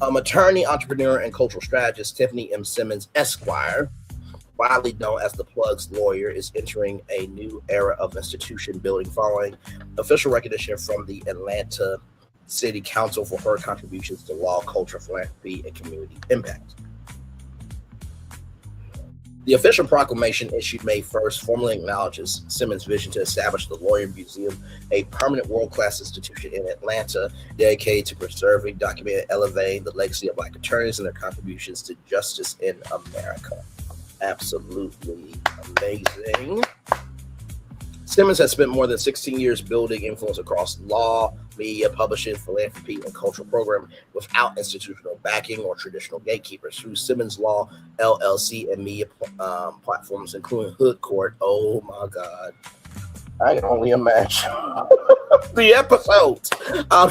Attorney, entrepreneur, and cultural strategist Tiffany Simmons, Esquire, widely known as the Plug's lawyer, is entering a new era of institution building following official recognition from the Atlanta City Council for her contributions to law, culture, philanthropy, and community impact. The official proclamation issued May 1st formally acknowledges Simmons' vision to establish the Lawyer Museum, a permanent world-class institution in Atlanta dedicated to preserving, documenting, and elevating the legacy of Black attorneys and their contributions to justice in America. Absolutely amazing. Simmons has spent more than 16 years building influence across law, media, publishing, philanthropy, and cultural programming without institutional backing or traditional gatekeepers. Through Simmons Law, LLC, and media platforms, including Hood Court. Oh my God. I can only imagine the episodes.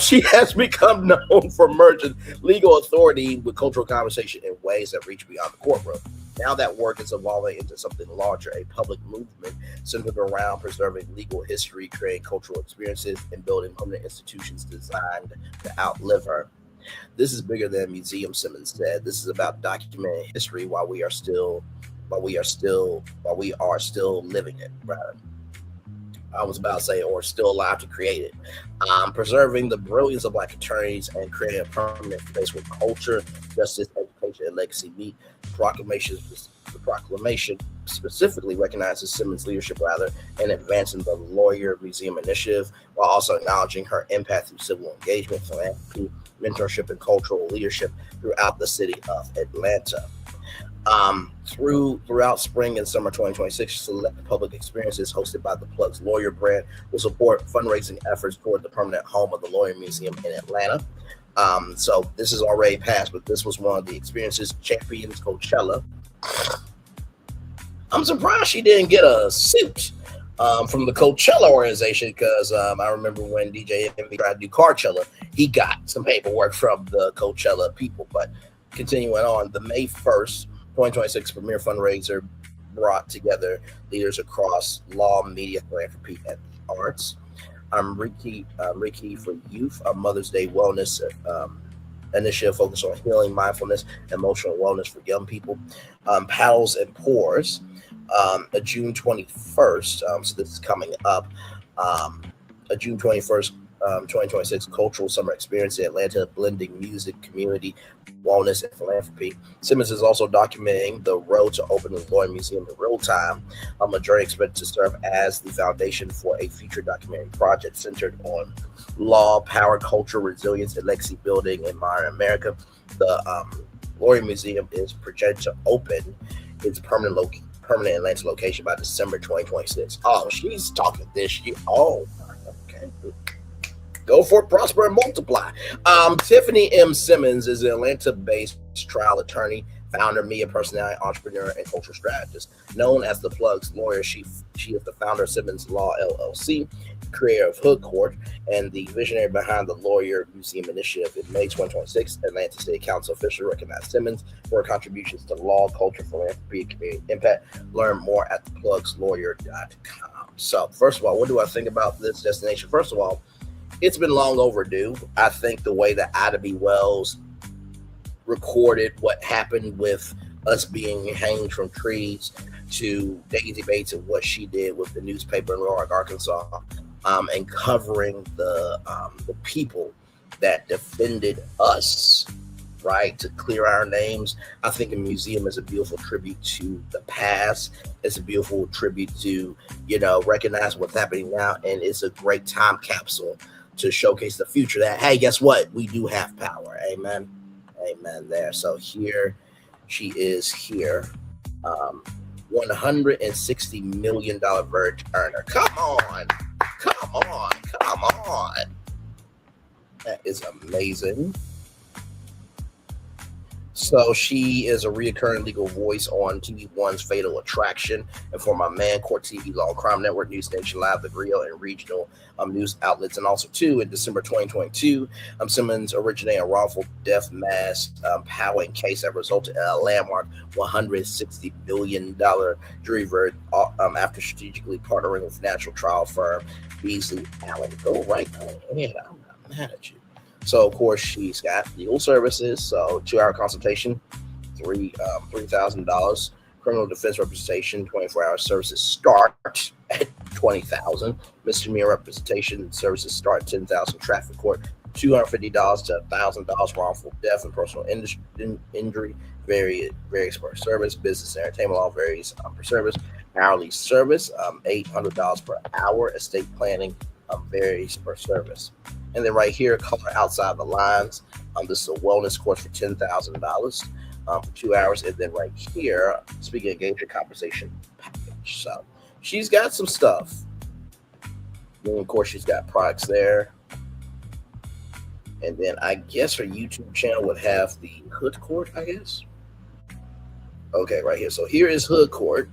She has become known for merging legal authority with cultural conversation in ways that reach beyond the courtroom. Now that work is evolving into something larger, a public movement centered around preserving legal history, creating cultural experiences, and building permanent institutions designed to outlive her. This is bigger than a museum, Simmons said. This is about documenting history while we are still living it, rather. I was about to say, or still alive to create it. Preserving the brilliance of Black attorneys and creating a permanent space where culture, justice, education, and legacy meet. The proclamation specifically recognizes Simmons' leadership, in advancing the Lawyer Museum initiative, while also acknowledging her impact through civil engagement, philanthropy, mentorship, and cultural leadership throughout the city of Atlanta. Throughout spring and summer 2026, select public experiences hosted by the Plug's Lawyer brand will support fundraising efforts toward the permanent home of the Lawyer Museum in Atlanta. So this is already passed, but this was one of the experiences. Champions Coachella. I'm surprised she didn't get a suit from the Coachella organization, because I remember when DJ Envy tried to do Coachella, he got some paperwork from the Coachella people. But continuing on, the May 1st, 2026 premier fundraiser brought together leaders across law, media, philanthropy, and the arts. Ricky for Youth, a Mother's Day wellness initiative focused on healing, mindfulness, emotional wellness for young people. Paddles and Pours, June 21st, so this is coming up, a June 21st, 2026 cultural summer experience in Atlanta, blending music, community, wellness, and philanthropy. Simmons is also documenting the road to open the Lawyer Museum in real time, a journey expected to serve as the foundation for a future documentary project centered on law, power, culture, resilience, and legacy building in modern America. The Lawyer Museum is projected to open its permanent Atlanta location by December 2026. Oh, she's talking this year. Oh, okay. Go for it, prosper, and multiply. Tiffany Simmons is an Atlanta-based trial attorney, founder, media personality, entrepreneur, and cultural strategist. Known as the Plugs lawyer, she is the founder of Simmons Law LLC, creator of Hood Court, and the visionary behind the Lawyer Museum Initiative. In May 2026, Atlanta State Council officially recognized Simmons for her contributions to law, culture, philanthropy, and community impact. Learn more at theplugslawyer.com. So, first of all, what do I think about this destination? First of all, it's been long overdue. I think the way that Ida B. Wells recorded what happened with us being hanged from trees to Daisy Bates and what she did with the newspaper in Little Rock, Arkansas, and covering the people that defended us, right, to clear our names. I think a museum is a beautiful tribute to the past. It's a beautiful tribute to, recognize what's happening now, and it's a great time capsule to showcase the future that, hey, guess what? We do have power. Amen. Amen there. So here she is here. $160 million verge earner. Come on. That is amazing. So she is a reoccurring legal voice on TV One's Fatal Attraction, and for my man, Court TV, Law Crime Network, News Nation Live, the Rio, and regional news outlets. And also, too, in December 2022, Simmons originated a wrongful death mass powering case that resulted in a landmark $160 billion jury verdict after strategically partnering with national trial firm Beasley Allen. Go right ahead. I'm not mad at you. So, of course, she's got legal services. So, 2-hour consultation, $3,000. Criminal defense representation, 24-hour services start at $20,000. Misdemeanor representation services start at $10,000. Traffic court, $250 to $1,000. Wrongful death and personal injury varies per service. Business and entertainment law varies per service. Hourly service, $800 per hour. Estate planning varies per service. And then right here, color outside the lines. This is a wellness course for $10,000 for 2 hours. And then right here, speaking engagement compensation package. So she's got some stuff. And of course, she's got products there. And then I guess her YouTube channel would have the Hood Court, I guess. Okay, right here. So here is Hood Court.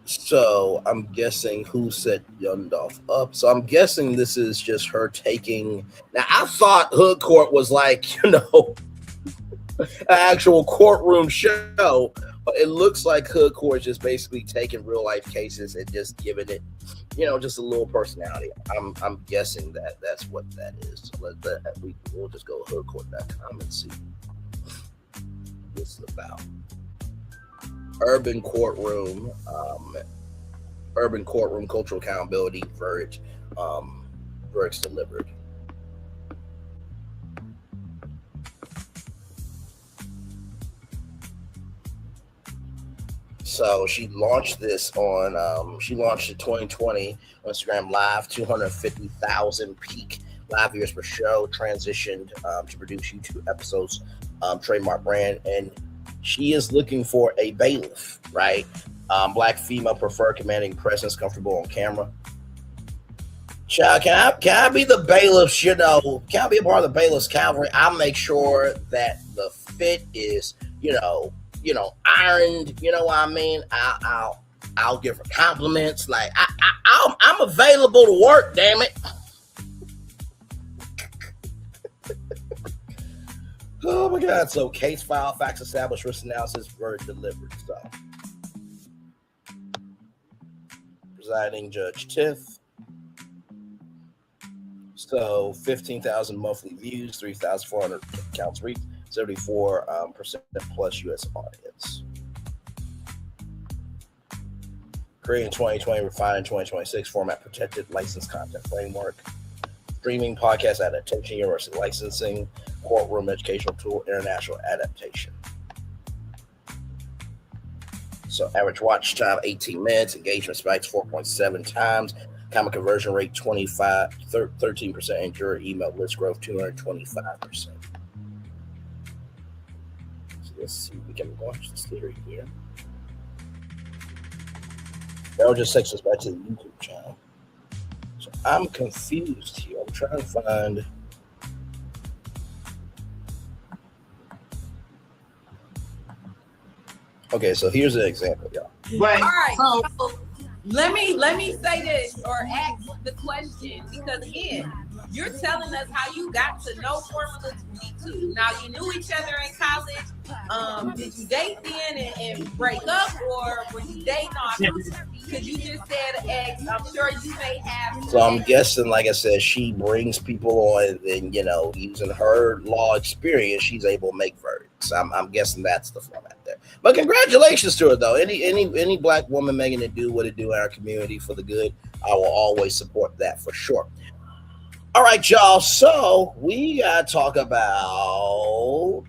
So I'm guessing who set Yundolf up. So I'm guessing this is just her taking. Now I thought Hood Court was like, an actual courtroom show, but it looks like Hood Court is just basically taking real life cases and just giving it, just a little personality. I'm guessing that that's what that is. So we'll just go to hoodcourt.com and see what this is about. Urban courtroom cultural accountability verdicts delivered. So she launched this on she launched it 2020 on Instagram Live, 250,000 peak live viewers per show, transitioned to produce YouTube episodes, trademark brand, and she is looking for a bailiff, right? Black female, prefer commanding presence, comfortable on camera. Child, can I be the bailiffs? Can I be a part of the bailiffs cavalry? I'll make sure that the fit is, ironed. You know what I mean? I'll give her compliments. Like I'm available to work. Damn it. Oh my God. So case file, facts established, risk analysis, verdict delivered. So presiding Judge Tiff. So 15,000 monthly views, 3,400 accounts reached, 74% plus U.S. audience. Creating 2020, refining 2026, format protected, licensed content framework. Streaming, podcast adaptation, university licensing, courtroom educational tool, international adaptation. So average watch time, 18 minutes. Engagement spikes 4.7 times. Comment conversion rate 13%, and your email list growth 225%. So let's see if we can watch this theory here. That'll just takes us back to the YouTube channel. So I'm confused here. I'm trying to find. Okay, so here's an example, y'all. Right. All right. So let me say this or ask the question, because again, you're telling us how you got to know Formula 22. Now, you knew each other in college. Did you date then and break up, or were you dating off? Because you just said ex. I'm sure you may have. So I'm guessing, like I said, she brings people on, and using her law experience, she's able to make verdicts. I'm guessing that's the format there. But congratulations to her, though. Any black woman making it do what it do in our community for the good, I will always support that for sure. All right, y'all. So we gotta talk about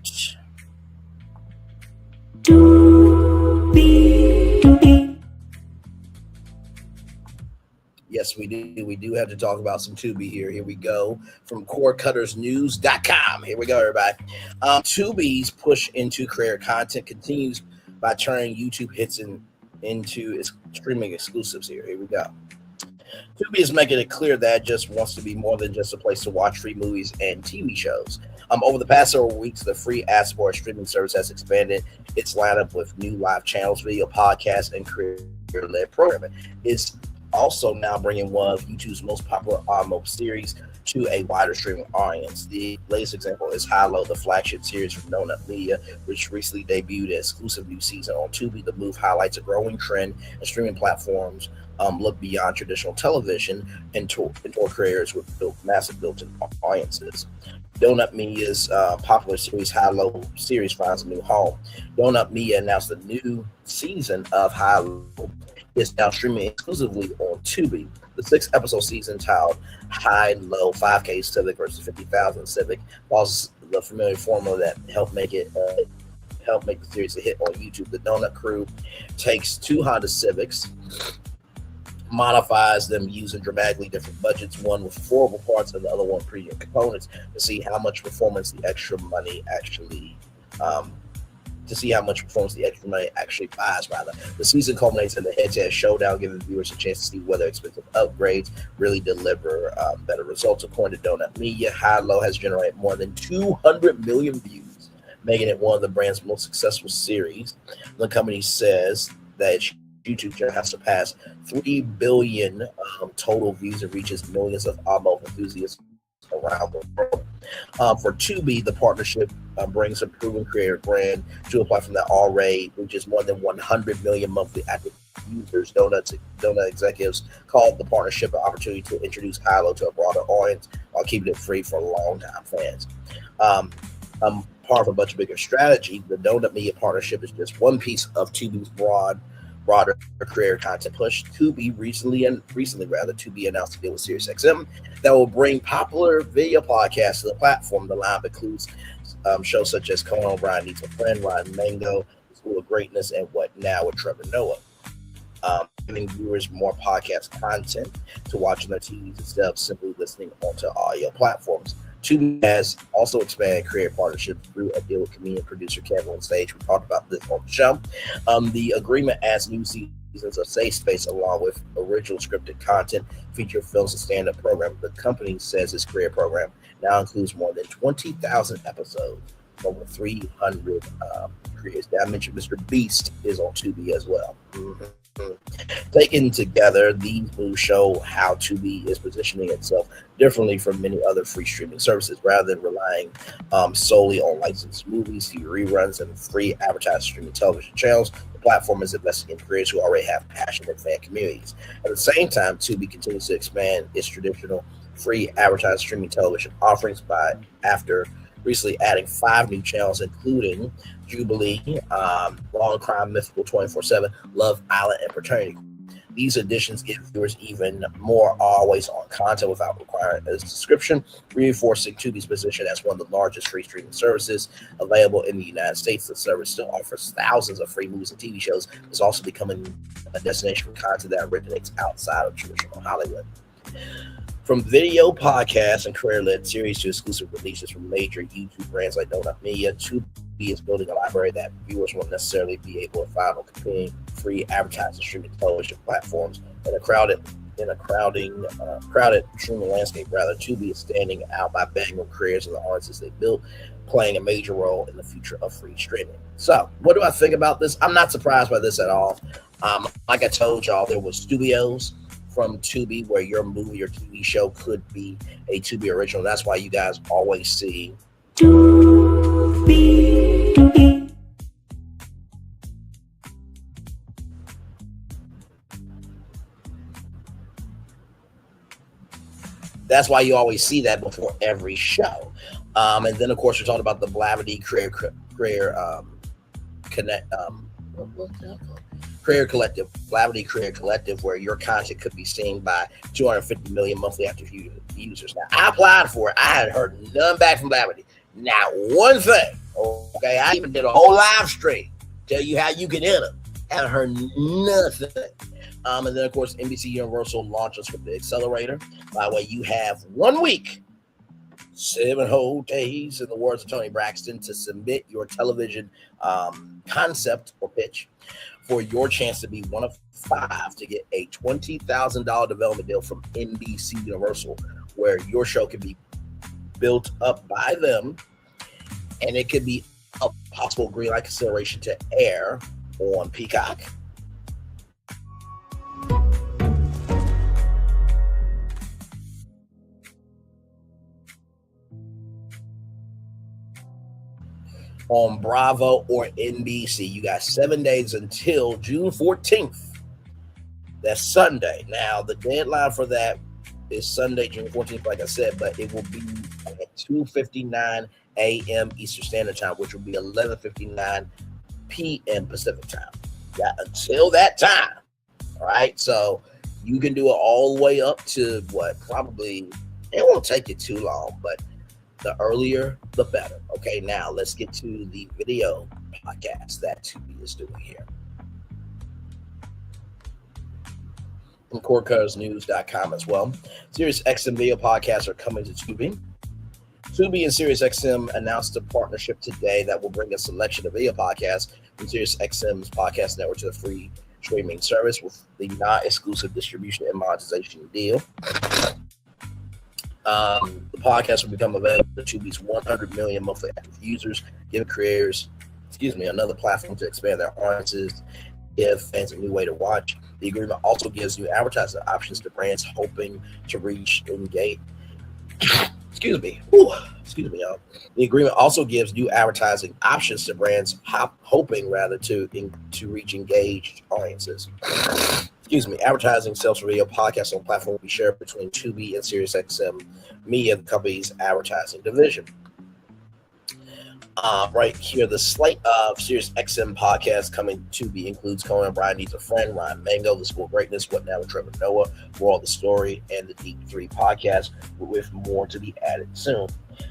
Yes, we do. We do have to talk about some Tubi here. Here we go from CoreCuttersNews.com. Here we go, everybody. Tubi's push into creator content continues by turning YouTube hits into streaming exclusives here. Here we go. Tubi is making it clear that it just wants to be more than just a place to watch free movies and TV shows. Over the past several weeks, the free ad-supported streaming service has expanded its lineup with new live channels, video podcasts, and creator-led programming. It's also now bringing one of YouTube's most popular automotive series to a wider streaming audience. The latest example is High Low, the flagship series from Donut Media, which recently debuted an exclusive new season on Tubi. The move highlights a growing trend in streaming platforms look beyond traditional television and toward creators with massive built-in audiences. Donut Media's popular series High Low series finds a new home. Donut Media announced the new season of High Low is now streaming exclusively on Tubi. The 6-episode season titled High Low 5K Civic versus 50,000 Civic follows the familiar formula that helped make the series a hit on YouTube. The Donut crew takes two Honda Civics, modifies them using dramatically different budgets, one with affordable parts and the other one premium components, to see how much performance the extra money actually buys. The season culminates in the head-to-head showdown, giving viewers a chance to see whether expensive upgrades really deliver better results. According to Donut Media, High Low has generated more than 200 million views, making it one of the brand's most successful series. The company says that its YouTube channel has surpassed 3 billion total views and reaches millions of automotive enthusiasts around the world. For Tubi, the partnership brings a proven creator brand to a platform that already reaches more than 100 million monthly active users. Donut executives called the partnership an opportunity to introduce High Low to a broader audience while keeping it free for longtime fans. Part of a much bigger strategy, the Donut Media partnership is just one piece of Tubi's broader creator content push. Tubi recently announced a deal with SiriusXM that will bring popular video podcasts to the platform. The lineup includes shows such as Conan O'Brien Needs a Friend, Ryan Mango, School of Greatness, and What Now with Trevor Noah. Giving viewers more podcast content to watch on their TVs instead of simply listening onto audio platforms. Tubi has also expanded creator partnerships through a deal with comedian producer Kevin on Stage. We talked about this on the show. The agreement adds new seasons of Safe Space along with original scripted content, feature films, and stand-up program. The company says its creator program now includes more than 20,000 episodes, over 300 creators. I mentioned Mr. Beast is on Tubi as well. Taken together, these moves show how Tubi is positioning itself differently from many other free streaming services. Rather than relying solely on licensed movies, reruns, and free advertised streaming television channels, the platform is investing in creators who already have passionate fan communities. At the same time, Tubi continues to expand its traditional free advertised streaming television offerings after recently adding 5 new channels, including Jubilee, Law and Crime, Mythical 24/7, Love Island, and Paternity. These additions give viewers even more always-on content without requiring a subscription, reinforcing Tubi's position as one of the largest free streaming services available in the United States. The service still offers thousands of free movies and TV shows. It's also becoming a destination for content that originates outside of traditional Hollywood. From video, podcasts, and career-led series to exclusive releases from major YouTube brands like Donut Media, Tubi is building a library that viewers won't necessarily be able to find on competing free advertising streaming television platforms. In a crowded streaming landscape, Tubi is standing out by betting on creators and the artists they built, playing a major role in the future of free streaming. So, what do I think about this? I'm not surprised by this at all. Like I told y'all, there was studios from Tubi where your movie or TV show could be a Tubi original. That's why you guys always see Tubi. That's why you always see that before every show. And then, of course, we're talking about the Blavity Creator Collective, Blavity Creator Collective, where your content could be seen by 250 million monthly active users. Now, I applied for it. I had heard none back from Blavity. Not one thing. Okay, I even did a whole live stream tell you how you can enter. I haven't heard nothing. And then, of course, NBC Universal launches with the Accelerator. By the way, you have 1 week, 7 whole days, in the words of Tony Braxton, to submit your television concept or pitch for your chance to be one of 5 to get a $20,000 development deal from NBC Universal, where your show can be built up by them, and it could be a possible green light consideration to air on Peacock. On Bravo or NBC. You got 7 days until June 14th. That's Sunday. Now, the deadline for that is Sunday, June 14th, like I said, but it will be at 2:59 a.m. Eastern Standard Time, which will be 11:59 p.m. Pacific Time. Got until that time. All right, so you can do it all the way up to probably, it won't take you too long, but the earlier, the better. Okay, now let's get to the video podcast that Tubi is doing here. From CordCuttersNews.com as well. SiriusXM video podcasts are coming to Tubi. Tubi and SiriusXM announced a partnership today that will bring a selection of video podcasts from SiriusXM's podcast network to the free streaming service with the non-exclusive distribution and monetization deal. The podcast will become available to Tubi's 100 million monthly active users, giving creators, another platform to expand their audiences, give fans a new way to watch. The agreement also gives new advertising options to brands hoping to reach engage. Excuse me, y'all. The agreement also gives new advertising options to brands hoping to reach engaged audiences. Advertising sales for video podcasts on platform will be shared between Tubi and SiriusXM Media, the company's advertising division. Right here, the slate of SiriusXM podcasts coming to Tubi includes Conan O'Brien Needs a Friend, Ryan Mango, The School of Greatness, What Now with Trevor Noah, Moral of the Story, and the Deep 3 podcast, with more to be added soon.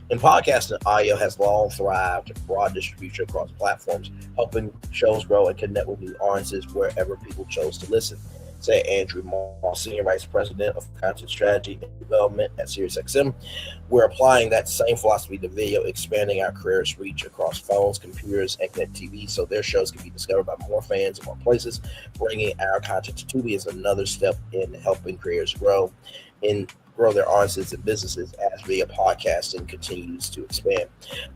In podcasting, audio has long thrived with broad distribution across platforms, helping shows grow and connect with new audiences wherever people chose to listen. Say Andrew Moss, Senior Vice President of Content Strategy and Development at SiriusXM. We're applying that same philosophy to video, expanding our careers' reach across phones, computers, and connect TV so their shows can be discovered by more fans in more places. Bringing our content to Tubi is another step in helping creators grow their audiences and businesses as video podcasting continues to expand.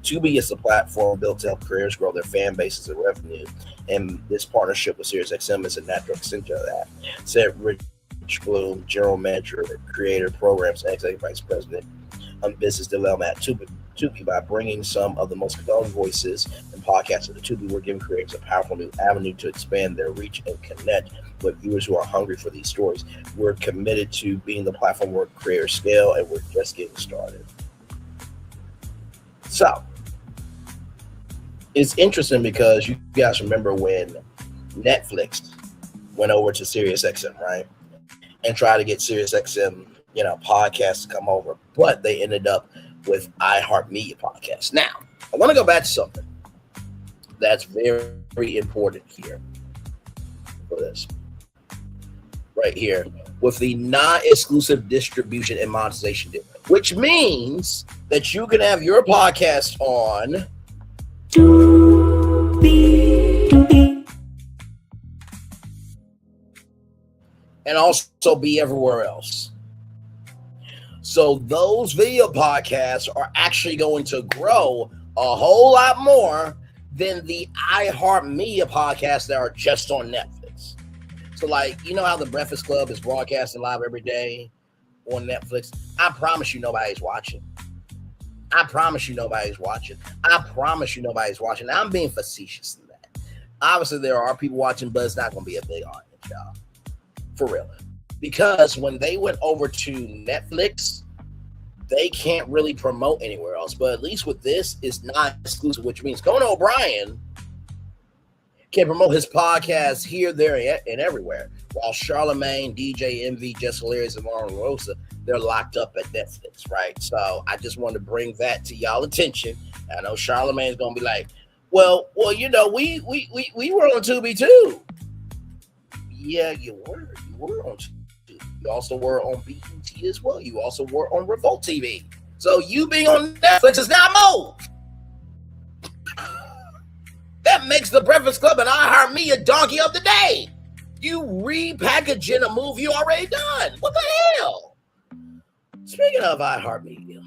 Tubi is the platform built to help creators grow their fan bases and revenue, and this partnership with SiriusXM is a natural extension of that, said Rich Bloom, General Manager, Creator Programs, and Executive Vice President of Business Development at Tubi. By bringing some of the most compelling voices and podcasts to the Tubi, we're giving creators a powerful new avenue to expand their reach and connect with viewers who are hungry for these stories. We're committed to being the platform where creators scale, and we're just getting started. So, it's interesting because you guys remember when Netflix went over to SiriusXM, right? And tried to get SiriusXM, podcasts to come over. But they ended up with iHeartMedia Podcasts. Now, I want to go back to something that's very, very important here for this. Right here. With the non-exclusive distribution and monetization deal, which means that you can have your podcast on Tubi and also be everywhere else. So those video podcasts are actually going to grow a whole lot more than the iHeartMedia podcasts that are just on Netflix. So, how the Breakfast Club is broadcasting live every day on Netflix? I promise you nobody's watching. I promise you nobody's watching. Now, I'm being facetious in that. Obviously, there are people watching, but it's not going to be a big audience, y'all. For real. Because when they went over to Netflix, they can't really promote anywhere else. But at least with this, it's not exclusive, which means Conan O'Brien can promote his podcast here, there, and everywhere. While Charlamagne, DJ Envy, Jess Hilarious, and Lauren Rosa, they're locked up at Netflix, right? So I just wanted to bring that to y'all attention. I know Charlamagne's gonna be like, well, we were on Tubi too. Yeah, you were on Tubi. You also were on BET as well. You also were on Revolt TV. So you being on Netflix is now a move. That makes the Breakfast Club and iHeartMedia donkey of the day. You repackaging a move you already done. What the hell? Speaking of iHeartMedia,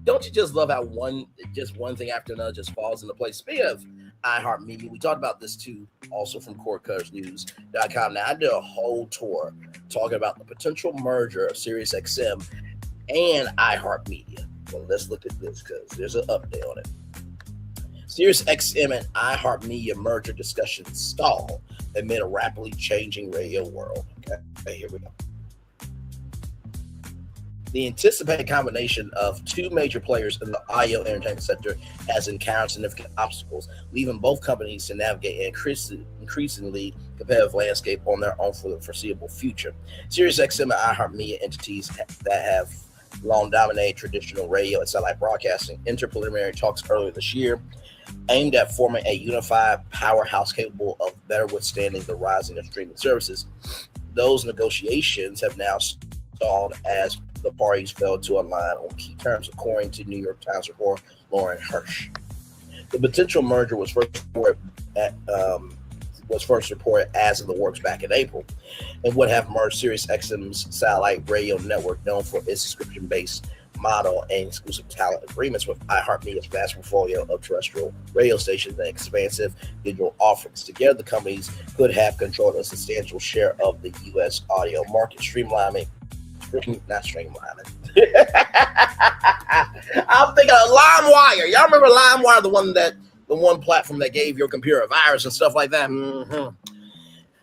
don't you just love how one thing after another just falls into place? Speaking of iHeartMedia, we talked about this too, also from CoreCuttersNews.com. Now, I did a whole tour talking about the potential merger of SiriusXM and iHeartMedia. Well, let's look at this because there's an update on it. SiriusXM and iHeartMedia merger discussions stall amid a rapidly changing radio world. Okay, here we go. The anticipated combination of two major players in the audio entertainment sector has encountered significant obstacles, leaving both companies to navigate an increasingly competitive landscape on their own for the foreseeable future. SiriusXM and iHeartMedia entities that have long dominated traditional radio and satellite broadcasting entered preliminary talks earlier this year, aimed at forming a unified powerhouse capable of better withstanding the rising of streaming services. Those negotiations have now stalled as the parties failed to align on key terms, according to New York Times reporter Lauren Hirsch. The potential merger was first reported as in the works back in April, and would have merged SiriusXM's satellite radio network, known for its subscription-based model and exclusive talent agreements, with iHeartMedia's vast portfolio of terrestrial radio stations and expansive digital offerings. Together, the companies could have controlled a substantial share of the U.S. audio market, streamlining. I'm thinking of LimeWire. Y'all remember LimeWire, the one platform that gave your computer a virus and stuff like that? Mm-hmm.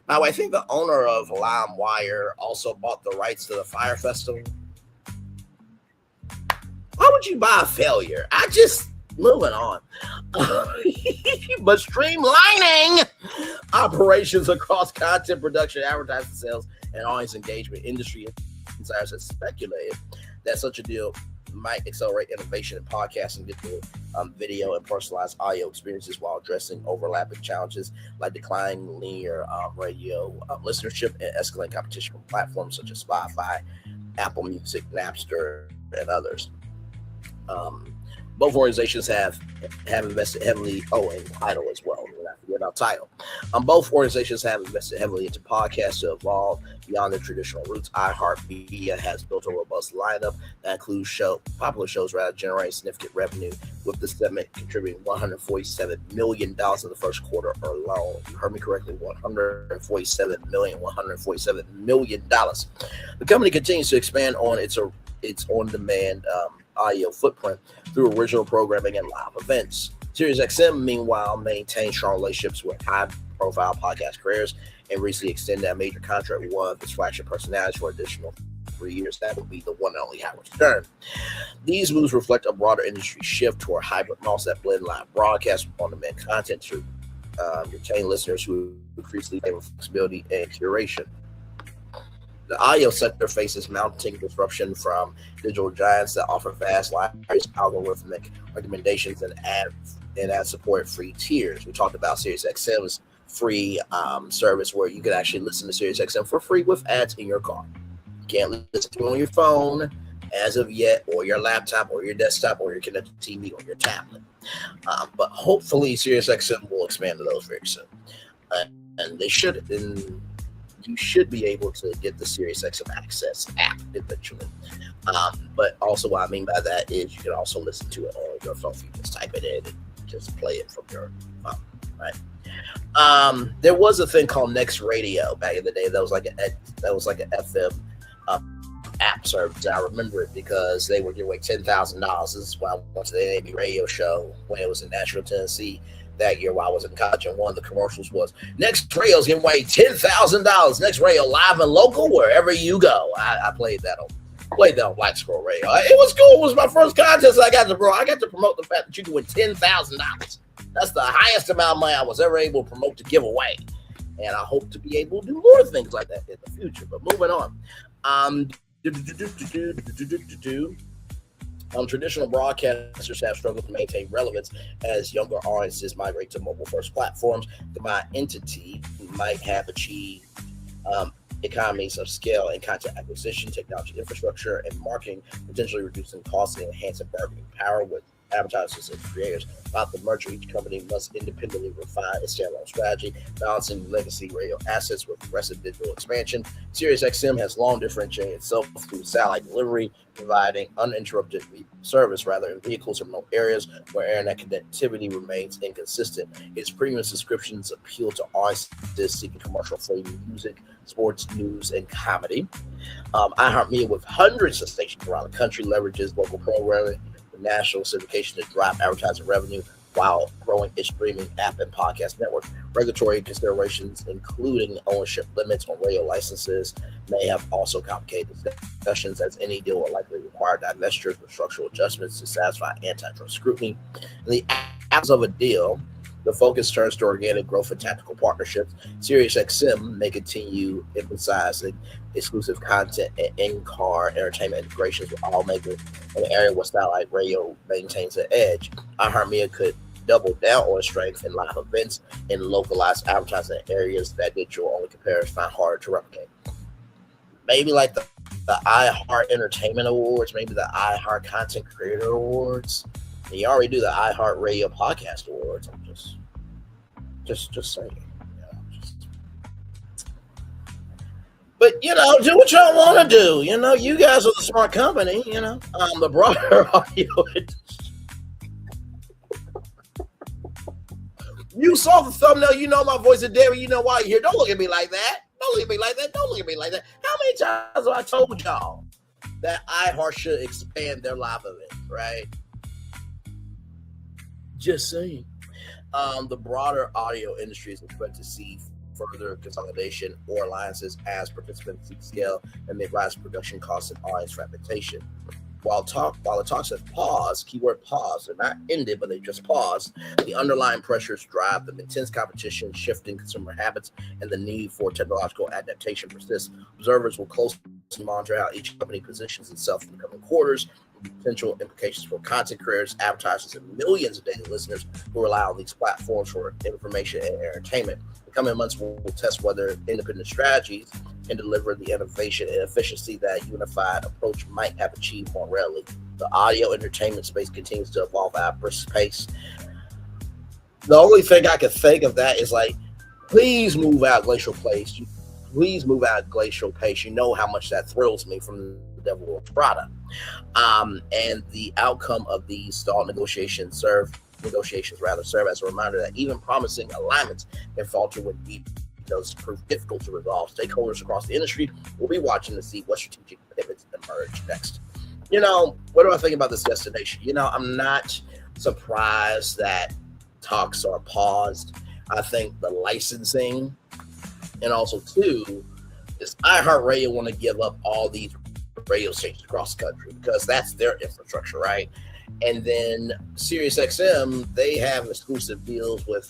Now, I think the owner of LimeWire also bought the rights to the Fire Festival. Why would you buy a failure? Moving on. But streamlining operations across content production, advertising, sales, and audience engagement, industry insiders have speculated that such a deal might accelerate innovation in podcasting, digital video, and personalized audio experiences while addressing overlapping challenges like declining linear radio listenership and escalating competition from platforms such as Spotify, Apple Music, Napster, and others. Both organizations have invested heavily. And Tidal as well. Not forget about Tidal. Both organizations have invested heavily into podcasts to evolve beyond their traditional roots. iHeartMedia has built a robust lineup that includes popular shows that generate significant revenue, with the segment contributing $147 million in the first quarter alone. You heard me correctly, $147 million. The company continues to expand on its on-demand audio footprint through original programming and live events. SiriusXM, meanwhile, maintains strong relationships with high-profile podcast creators and recently extended a major contract with one of its flagship personalities for an additional 3 years. That would be the one and only Howard Stern. These moves reflect a broader industry shift toward hybrid models that blend live broadcast on-demand content to retain listeners who increasingly favor flexibility and curation. The audio sector faces mounting disruption from digital giants that offer fast libraries, algorithmic recommendations, and ad support free tiers. We talked about SiriusXM's free service where you can actually listen to SiriusXM for free with ads in your car. You can't listen to it on your phone as of yet, or your laptop, or your desktop, or your connected TV, or your tablet. But hopefully SiriusXM will expand to those very soon. And they should. And you should be able to get the SiriusXM Access app eventually. But also what I mean by that is you can also listen to it on your phone. You just type it in and just play it from your phone, right? There was a thing called Next Radio back in the day that was like an FM app service. I remember it because they were giving away $10,000. This is when I went to the NAB radio show when it was in Nashville, Tennessee. That year while I was in college, and one of the commercials was Next Radio's giving away $10,000. Next Radio, live and local wherever you go. I played that on Black Squirrel Radio. It was cool. It was my first contest I got to promote the fact that you can win $10,000. That's the highest amount of money I was ever able to promote to give away, and I hope to be able to do more things like that in the future. But moving on, traditional broadcasters have struggled to maintain relevance as younger audiences migrate to mobile-first platforms. The combined entity might have achieved economies of scale in content acquisition, technology infrastructure, and marketing, potentially reducing costs and enhancing bargaining power with advertisers and creators. About the merger, each company must independently refine its standalone strategy, balancing legacy radio assets with aggressive digital expansion. SiriusXM has long differentiated itself through satellite delivery, providing uninterrupted service in vehicles or remote areas where internet connectivity remains inconsistent. Its premium subscriptions appeal to audiences seeking commercial-free music, sports, news, and comedy. iHeartMedia, with hundreds of stations around the country, leverages local programming, national syndication to drive advertising revenue while growing its streaming app and podcast network. Regulatory considerations, including ownership limits on radio licenses, may have also complicated discussions, as any deal will likely require divestitures with structural adjustments to satisfy antitrust scrutiny. In the absence of a deal, the focus turns to organic growth and tactical partnerships. SiriusXM may continue emphasizing exclusive content and in-car entertainment integrations with all makers in an area where satellite radio maintains an edge. iHeartMedia could double down on strength in live events and localized advertising in areas that digital-only competitors find harder to replicate. Maybe like the iHeart Entertainment Awards, maybe the iHeart Content Creator Awards. And you already do the iHeart Radio Podcast Awards. I'm just saying. But, do what y'all want to do. You guys are the smart company, the broader audio industry. You saw the thumbnail. You know my voice is Derry. You know why you're here. Don't look at me like that. Don't look at me like that. Don't look at me like that. How many times have I told y'all that iHeart should expand their live event, right? Just saying. The broader audio industry is expected to see further consolidation or alliances as participants seek scale and may rise production costs and audience fragmentation. While the talks have paused, keyword pause, they're not ended, but they just paused, the underlying pressures drive them. Intense competition, shifting consumer habits, and the need for technological adaptation persists. Observers will closely monitor how each company positions itself in the coming quarters, potential implications for content creators, advertisers, and millions of daily listeners who rely on these platforms for information and entertainment. The coming months will test whether independent strategies can deliver the innovation and efficiency that a unified approach might have achieved more readily. The audio entertainment space continues to evolve at a brisk pace. The only thing I can think of that is please move out glacial pace. Please move out glacial pace. You know how much that thrills me from the Devil Wears Prada. And the outcome of these stalled negotiations serve as a reminder that even promising alignments can falter when details prove difficult to resolve. Stakeholders across the industry will be watching to see what strategic pivots emerge next. What do I think about this destination? I'm not surprised that talks are paused. I think the licensing, and also too, is iHeartRadio want to give up all these radio stations across the country because that's their infrastructure, right? And then SiriusXM, they have exclusive deals with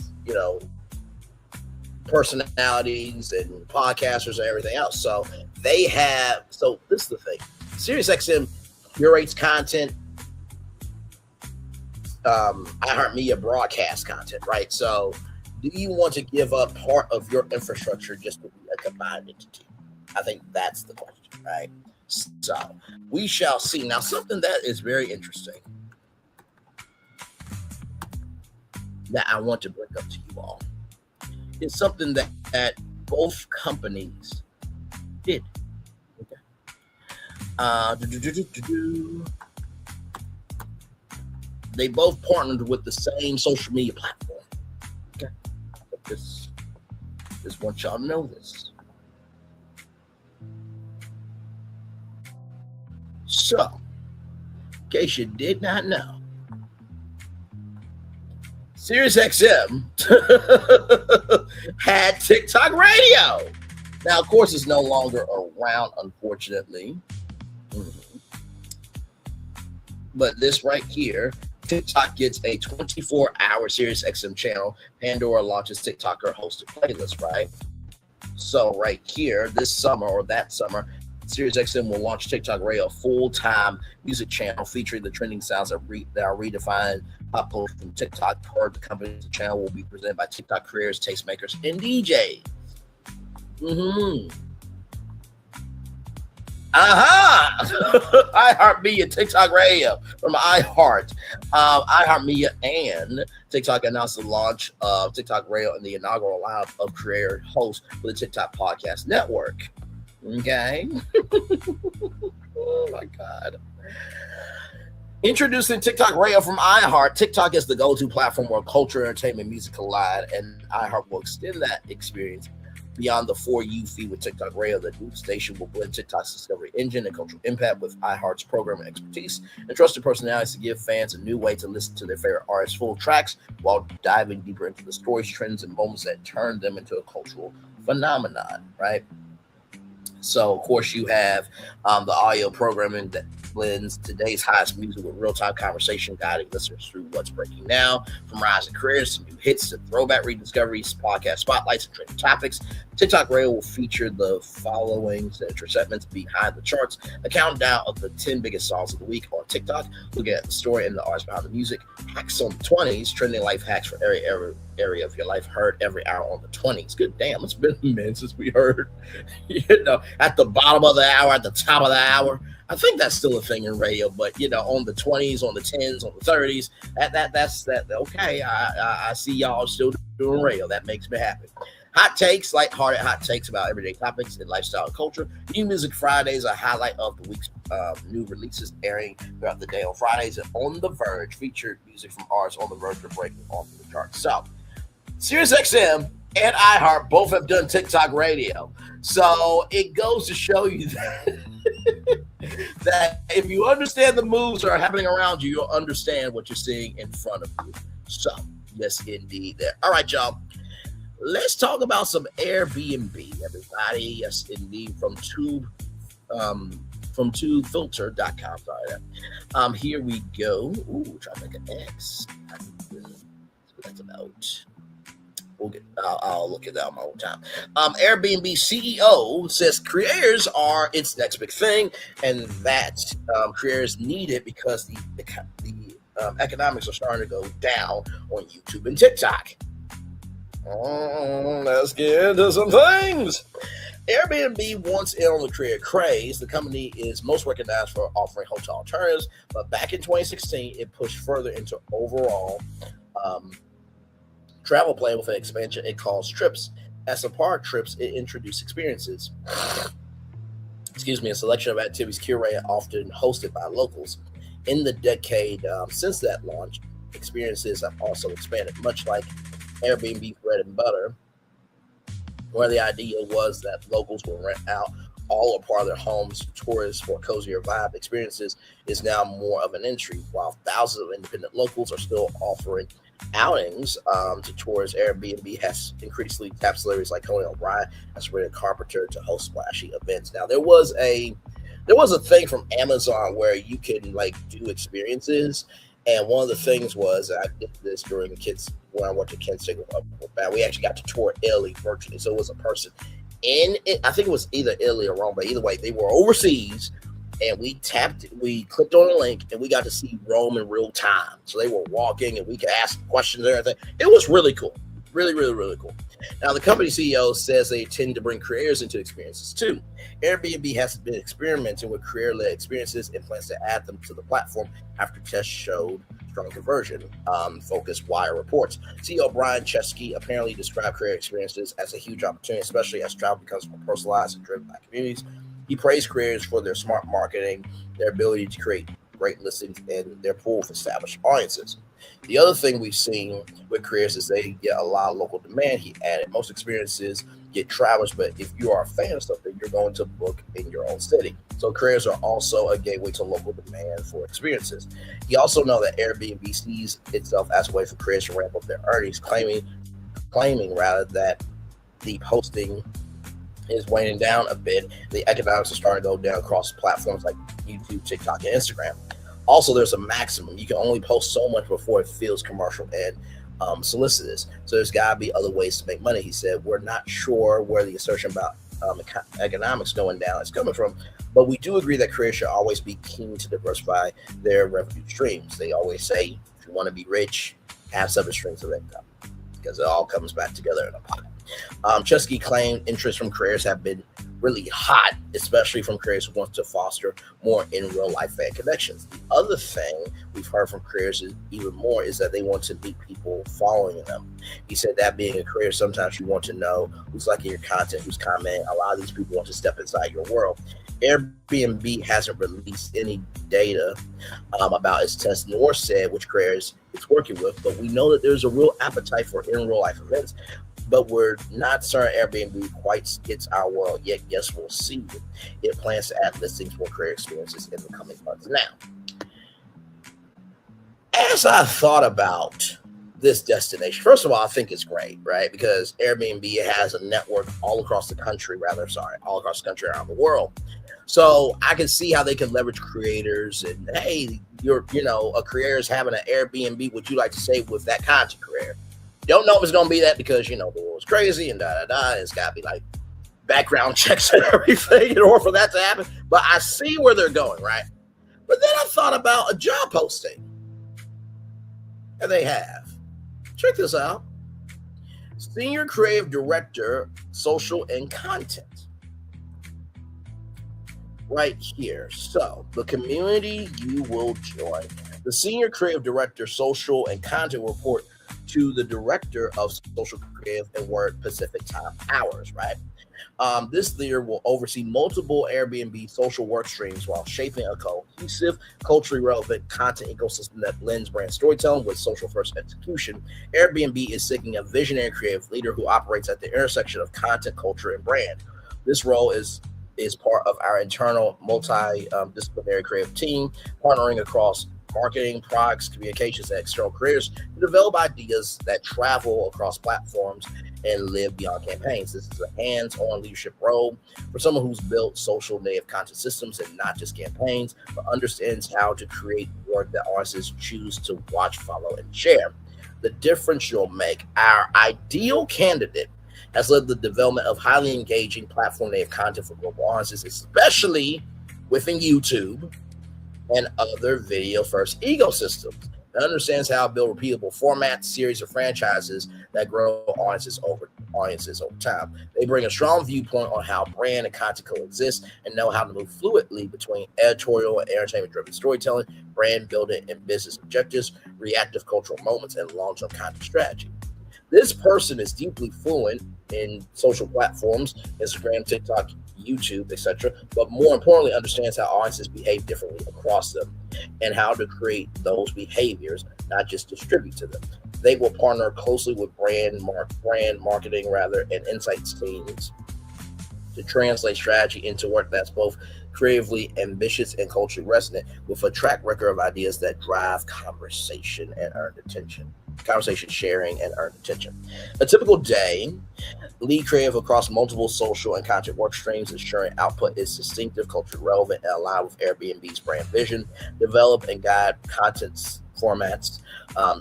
personalities and podcasters and everything else. So they have, so this is the thing. SiriusXM curates content, iHeartMedia broadcast content, right? So do you want to give up part of your infrastructure just to be a combined entity? I think that's the question, right? So we shall see. Now, something that is very interesting that I want to bring up to you all is something that both companies did. Okay. They both partnered with the same social media platform. Okay. Just want y'all to know this. So, in case you did not know, SiriusXM had TikTok Radio. Now, of course, it's no longer around, unfortunately. But this right here, TikTok gets a 24-hour SiriusXM channel. Pandora launches TikToker hosted playlist, right? So right here, this summer or that summer, SiriusXM will launch TikTok Radio, a full-time music channel featuring the trending sounds that are redefined pop culture from TikTok. Per the company's channel will be presented by TikTok creators, tastemakers, and DJs. iHeartMedia, TikTok Radio from iHeart. iHeartMedia and TikTok announced the launch of TikTok Radio and the inaugural lineup of creator hosts for the TikTok Podcast Network. Okay. Oh my God. Introducing TikTok Radio from iHeart. TikTok is the go-to platform where culture, entertainment, music collide, and iHeart will extend that experience beyond the For You feed with TikTok Radio. The new station will blend TikTok's discovery engine and cultural impact with iHeart's programming expertise and trusted personalities to give fans a new way to listen to their favorite artists' full tracks while diving deeper into the stories, trends, and moments that turn them into a cultural phenomenon, right? So, of course, you have the audio programming that blends today's hottest music with real-time conversation, guiding listeners through what's breaking now, from rising careers to new hits to throwback rediscoveries, podcast spotlights, and trending topics. TikTok Radio will feature the following segments: Behind the Charts, a countdown of the 10 biggest songs of the week on TikTok, looking at the story and the artists behind the music. Hacks on the 20s, trending life hacks for every area of your life, heard every hour on the 20s. Good damn, it's been a minute since we heard, at the bottom of the hour, at the top of the hour. I think that's still a thing in radio, but on the 20s, on the 10s, on the 30s, that's okay. I see y'all still doing radio. That makes me happy. Hot takes, lighthearted hot takes about everyday topics and lifestyle and culture. New Music Fridays, a highlight of the week's new releases airing throughout the day on Fridays. And On the Verge, featured music from artists on the verge of breaking onto the charts. So, SiriusXM and iHeart both have done TikTok Radio. So it goes to show you that if you understand the moves that are happening around you, you'll understand what you're seeing in front of you. So, yes, indeed. There. All right, y'all. Let's talk about some Airbnb, everybody. Yes, indeed. From tubefilter.com. Sorry. Here we go. Ooh, try to make an X. That's about. I'll look at that on my own time. Airbnb CEO says creators are its next big thing, and that creators need it because the economics are starting to go down on YouTube and TikTok. Let's get into some things. Airbnb wants in on the creator craze. The company is most recognized for offering hotel alternatives, but back in 2016, it pushed further into overall travel plan with an expansion it calls Trips. As a part of Trips, it introduced experiences. A selection of activities curated, often hosted by locals. In the decade since that launch, experiences have also expanded, much like Airbnb bread and butter, where the idea was that locals will rent out all or part of their homes to tourists for a cozier vibe. Experiences is now more of an entry. While thousands of independent locals are still offering outings to tourists, Airbnb has increasingly tapped celebrities like Conan O'Brien and Sabrina Carpenter to host splashy events. Now, there was a thing from Amazon where you can do experiences, and one of the things was, I did this during the kids' when I went to Kent State, we actually got to tour Italy virtually. So it was a person in it. I think it was either Italy or Rome, but either way, they were overseas. And we clicked on a link, and we got to see Rome in real time. So they were walking, and we could ask questions and everything. It was really cool. Really, really, really cool. Now, the company CEO says they tend to bring creators into experiences, too. Airbnb has been experimenting with creator-led experiences and plans to add them to the platform after tests showed strong conversion, Focus Wire reports. CEO Brian Chesky apparently described creator experiences as a huge opportunity, especially as travel becomes more personalized and driven by communities. He praised creators for their smart marketing, their ability to create great listings, and their pool of established audiences. The other thing we've seen with creators is they get a lot of local demand. He added most experiences get travelers, but if you are a fan of something, you're going to book in your own city. So creators are also a gateway to local demand for experiences. He also knows that Airbnb sees itself as a way for creators to ramp up their earnings, claiming rather that the hosting is waning down a bit. The economics are starting to go down across platforms like YouTube, TikTok, and Instagram. Also, there's a maximum. You can only post so much before it feels commercial and solicitous. So there's got to be other ways to make money. He said, we're not sure where the assertion about economics going down is coming from, but we do agree that creators should always be keen to diversify their revenue streams. They always say, if you want to be rich, have separate streams of income, because it all comes back together in a pot. Chesky claimed interest from creators have been really hot, especially from creators who want to foster more in real life fan connections. The other thing we've heard from creators is even more is that they want to meet people following them. He said that being a creator, sometimes you want to know who's liking your content, who's commenting. A lot of these people want to step inside your world. Airbnb hasn't released any data about its test, nor said which creators it's working with, but we know that there's a real appetite for in real life events. But we're not certain Airbnb quite gets our world yet. Yes, we'll see. It plans to add listings for creator experiences in the coming months. Now, as I thought about this destination, first of all, I think it's great, right? Because Airbnb has a network all across the country, all across the country, around the world. So I can see how they can leverage creators and, hey, a creator is having an Airbnb. Would you like to stay with that content creator? Don't know if it's going to be that because, the world's crazy and it's got to be like background checks and everything in order for that to happen. But I see where they're going, right? But then I thought about a job posting. And they have. Check this out. Senior Creative Director, Social and Content. Right here. So, the community you will join. The Senior Creative Director, Social and Content report to the Director of Social Creative and Work Pacific Time Hours, right? This leader will oversee multiple Airbnb social work streams while shaping a cohesive, culturally relevant content ecosystem that blends brand storytelling with social-first execution. Airbnb is seeking a visionary creative leader who operates at the intersection of content, culture, and brand. This role is part of our internal multidisciplinary creative team, partnering across marketing, products, communications, and external creators to develop ideas that travel across platforms and live beyond campaigns. This is a hands-on leadership role for someone who's built social native content systems and not just campaigns, but understands how to create work that audiences choose to watch, follow, and share. The difference you'll make. Our ideal candidate has led the development of highly engaging platform native content for global audiences, especially within YouTube and other video-first ecosystems. It understands how to build repeatable formats, series, or franchises that grow audiences over time. They bring a strong viewpoint on how brand and content coexist and know how to move fluidly between editorial and entertainment-driven storytelling, brand building and business objectives, reactive cultural moments, and long-term content strategy. This person is deeply fluent in social platforms, Instagram, TikTok, YouTube, etc., but more importantly, understands how audiences behave differently across them and how to create those behaviors, not just distribute to them. They will partner closely with brand marketing and insights teams to translate strategy into work that's both creatively ambitious and culturally resonant, with a track record of ideas that drive conversation sharing and earned attention. A typical day, lead creative across multiple social and content work streams, ensuring output is distinctive, culturally relevant, and aligned with Airbnb's brand vision. Develop and guide content formats,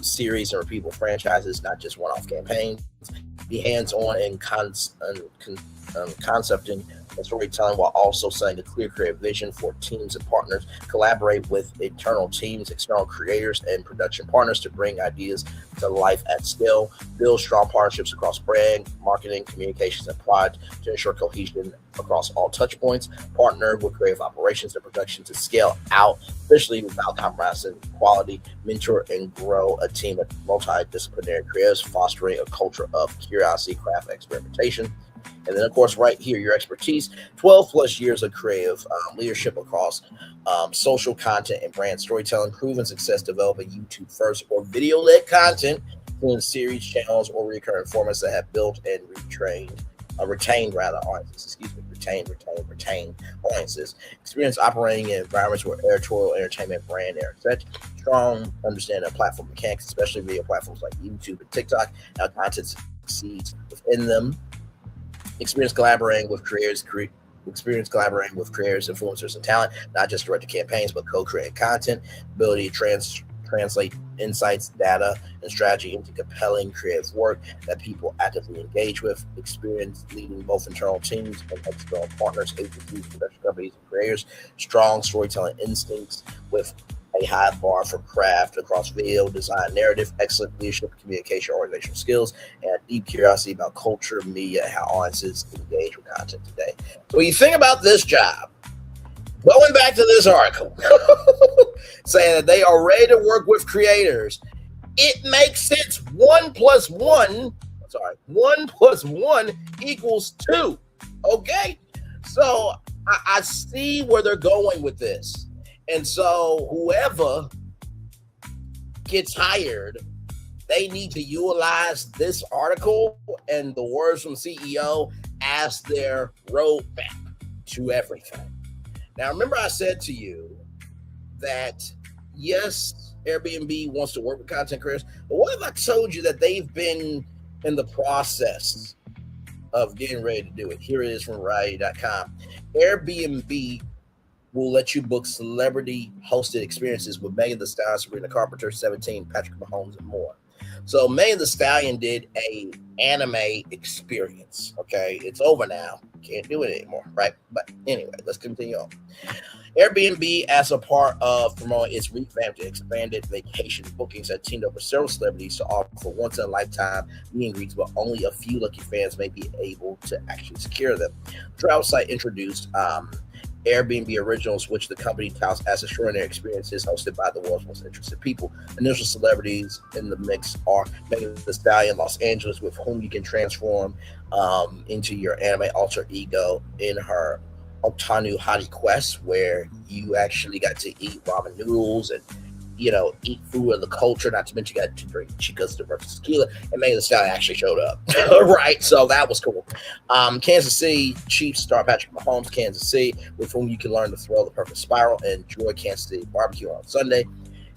series, and repeatable franchises, not just one-off campaigns. Be hands-on and concepting and storytelling while also setting a clear creative vision for teams and partners. Collaborate with internal teams, external creators, and production partners to bring ideas to life at scale. Build strong partnerships across brand, marketing, communications, and product to ensure cohesion across all touch points. Partner with creative operations and production to scale out, especially without compromising quality. Mentor and grow a team of multidisciplinary creatives, fostering a culture of curiosity, craft, experimentation. And then, of course, right here, your expertise, 12 plus years of creative leadership across social content and brand storytelling, proven success developing YouTube first or video-led content, including series, channels, or recurring formats that have built and retained audiences. Experience operating in environments where editorial, entertainment, brand, and strong understanding of platform mechanics, especially video platforms like YouTube and TikTok, how content succeeds within them. Experience collaborating with creators, influencers, and talent, not just directed campaigns, but co-creating content. Ability to translate insights, data, and strategy into compelling creative work that people actively engage with. Experience leading both internal teams and external partners, agencies, production companies, and creators. Strong storytelling instincts with a high bar for craft across video, design, narrative, excellent leadership, communication, organizational skills, and a deep curiosity about culture, media, and how audiences engage with content today. So when you think about this job, going back to this article, saying that they are ready to work with creators, it makes sense. 1 + 1 equals 2. Okay? So I see where they're going with this. And so whoever gets hired, they need to utilize this article and the words from CEO as their roadmap to everything. Now, remember I said to you that, yes, Airbnb wants to work with content creators, but what if I told you that they've been in the process of getting ready to do it? Here it is from Variety.com. Airbnb will let you book celebrity-hosted experiences with Megan Thee Stallion, Sabrina Carpenter, 17, Patrick Mahomes, and more. So Megan Thee Stallion did a anime experience. Okay, it's over now. Can't do it anymore, right? But anyway, let's continue on. Airbnb, as a part of promoting its revamped and expanded vacation bookings, has teamed up with several celebrities to offer once-in-a-lifetime meet and greets, but only a few lucky fans may be able to actually secure them. The travel site introduced Airbnb Originals, which the company touts as extraordinary experiences hosted by the world's most interested people. Initial celebrities in the mix are Megan Thee Stallion, Los Angeles, with whom you can transform into your anime alter ego in her Otanu Hottie Quest, where you actually got to eat ramen noodles and, eat food of the culture, not to mention you got to drink chicas versus tequila, and Megan Thee Stallion actually showed up. Right, so that was cool. Kansas City Chiefs star Patrick Mahomes, Kansas City, with whom you can learn to throw the perfect spiral and enjoy Kansas City barbecue on Sunday.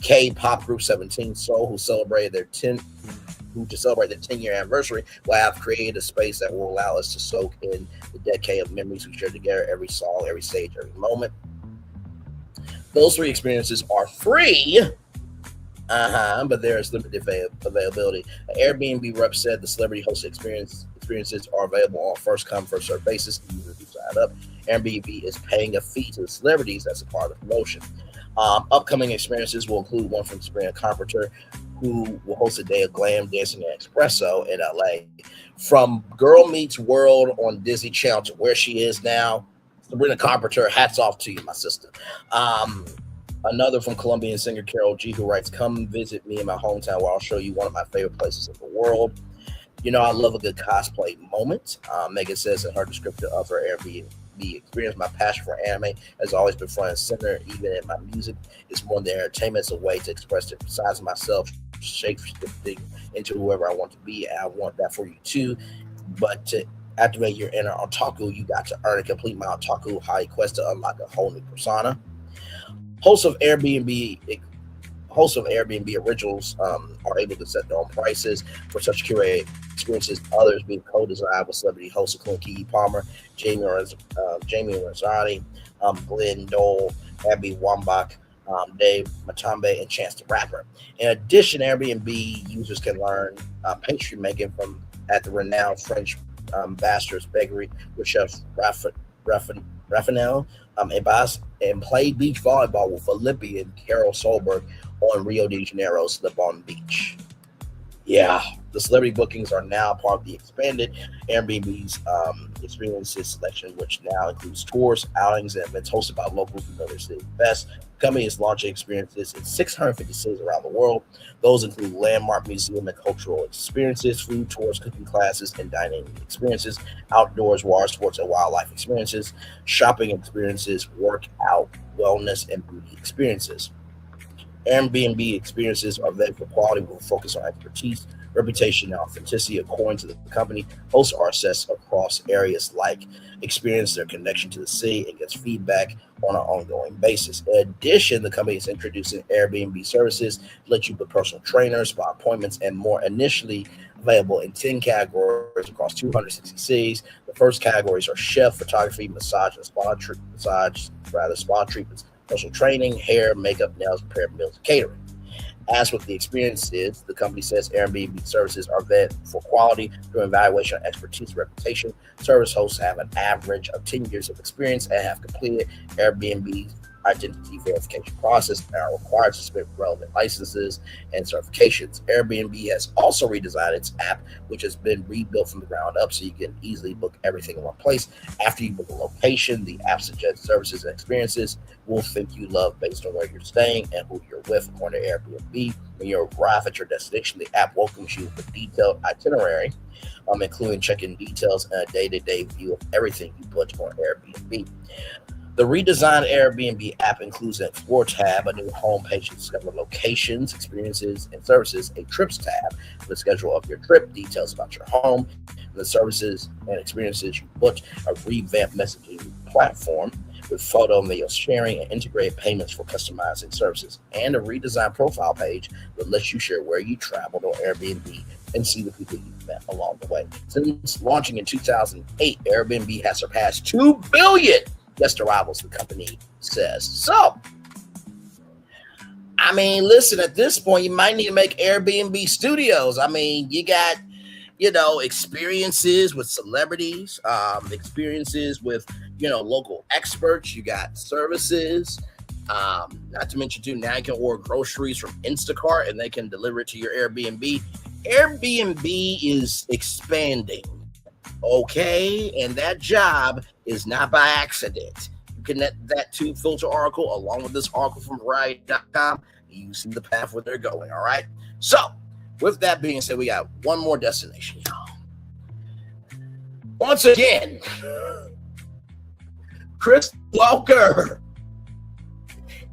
K-pop group 17 Soul, who celebrate their 10-year anniversary, will have created a space that will allow us to soak in the decade of memories we share together, every song, every stage, every moment. Those 3 experiences are free, but there is limited availability. An Airbnb rep said the celebrity-hosted experiences are available on a first-come, first-served basis. Users who sign up. Airbnb is paying a fee to the celebrities as a part of the promotion. Upcoming experiences will include one from Sabrina Carpenter, who will host a day of glam dancing and espresso in LA. From Girl Meets World on Disney Channel to where she is now, Sabrina Carpenter, hats off to you, my sister. Another from Colombian singer Carol G, who writes, "Come visit me in my hometown where I'll show you one of my favorite places in the world." I love a good cosplay moment. Megan says in her description of her Airbnb experience, "My passion for anime has always been front and center, even in my music. It's more than entertainment. It's a way to express different sides of myself, shape-shifting into whoever I want to be. And I want that for you too. But to activate your inner otaku, you got to earn and complete my otaku high quest to unlock a whole new persona." Hosts of Airbnb Originals are able to set their own prices for such curated experiences. Others being co-designed with celebrity hosts including Keke Palmer, Jamie Rosati, Glenn Dole, Abby Wambach, Dave Matambe, and Chance the Rapper. In addition, Airbnb users can learn pastry making at the renowned French Bastards Bakery with Chef Raphael Ebas, and play beach volleyball with Olympian Carol Solberg on Rio de Janeiro's Slip On Beach. Yeah, the celebrity bookings are now part of the expanded Airbnb's experiences selection, which now includes tours, outings, and events hosted by locals from other cities. Best company is launching experiences in 650 cities around the world. Those include landmark museum and cultural experiences, food tours, cooking classes, and dining experiences, outdoors, water sports, and wildlife experiences, shopping experiences, workout, wellness, and beauty experiences. Airbnb experiences are vetted for quality with a focus on expertise, reputation, and authenticity. According to the company, hosts are assessed across areas like experience, their connection to the city, and gets feedback on an ongoing basis. In addition, the company is introducing Airbnb services to let you book personal trainers, by appointments, and more. Initially available in 10 categories across 260 cities. The first categories are chef, photography, massage, and spa treatments, personal training, hair, makeup, nails, prepared meals, and catering. As with the experiences, the company says Airbnb services are vetted for quality through evaluation of expertise and reputation. Service hosts have an average of 10 years of experience and have completed Airbnb's identity verification process and are required to submit relevant licenses and certifications. Airbnb has also redesigned its app, which has been rebuilt from the ground up so you can easily book everything in one place. After you book a location, the app suggests services and experiences will think you love based on where you're staying and who you're with. According to Airbnb, when you arrive at your destination, the app welcomes you with a detailed itinerary, including check-in details and a day-to-day view of everything you booked on Airbnb. The redesigned Airbnb app includes an Explore tab, a new homepage to discover locations, experiences, and services, a Trips tab for the schedule of your trip, details about your home, and the services and experiences you booked, a revamped messaging platform with photo and video sharing and integrated payments for customizing services, and a redesigned profile page that lets you share where you traveled on Airbnb and see the people you met along the way. Since launching in 2008, Airbnb has surpassed 2 billion guest arrivals, the company says. So, I mean, listen, at this point, you might need to make Airbnb studios. I mean, you got, experiences with celebrities, experiences with, local experts. You got services. Not to mention, too, now you can order groceries from Instacart and they can deliver it to your Airbnb. Airbnb is expanding. Okay, and that job is not by accident. You connect that to Filter article along with this article from Variety.com. You see the path where they're going, all right? So, with that being said, we got one more destination, y'all. Once again, Chris Walker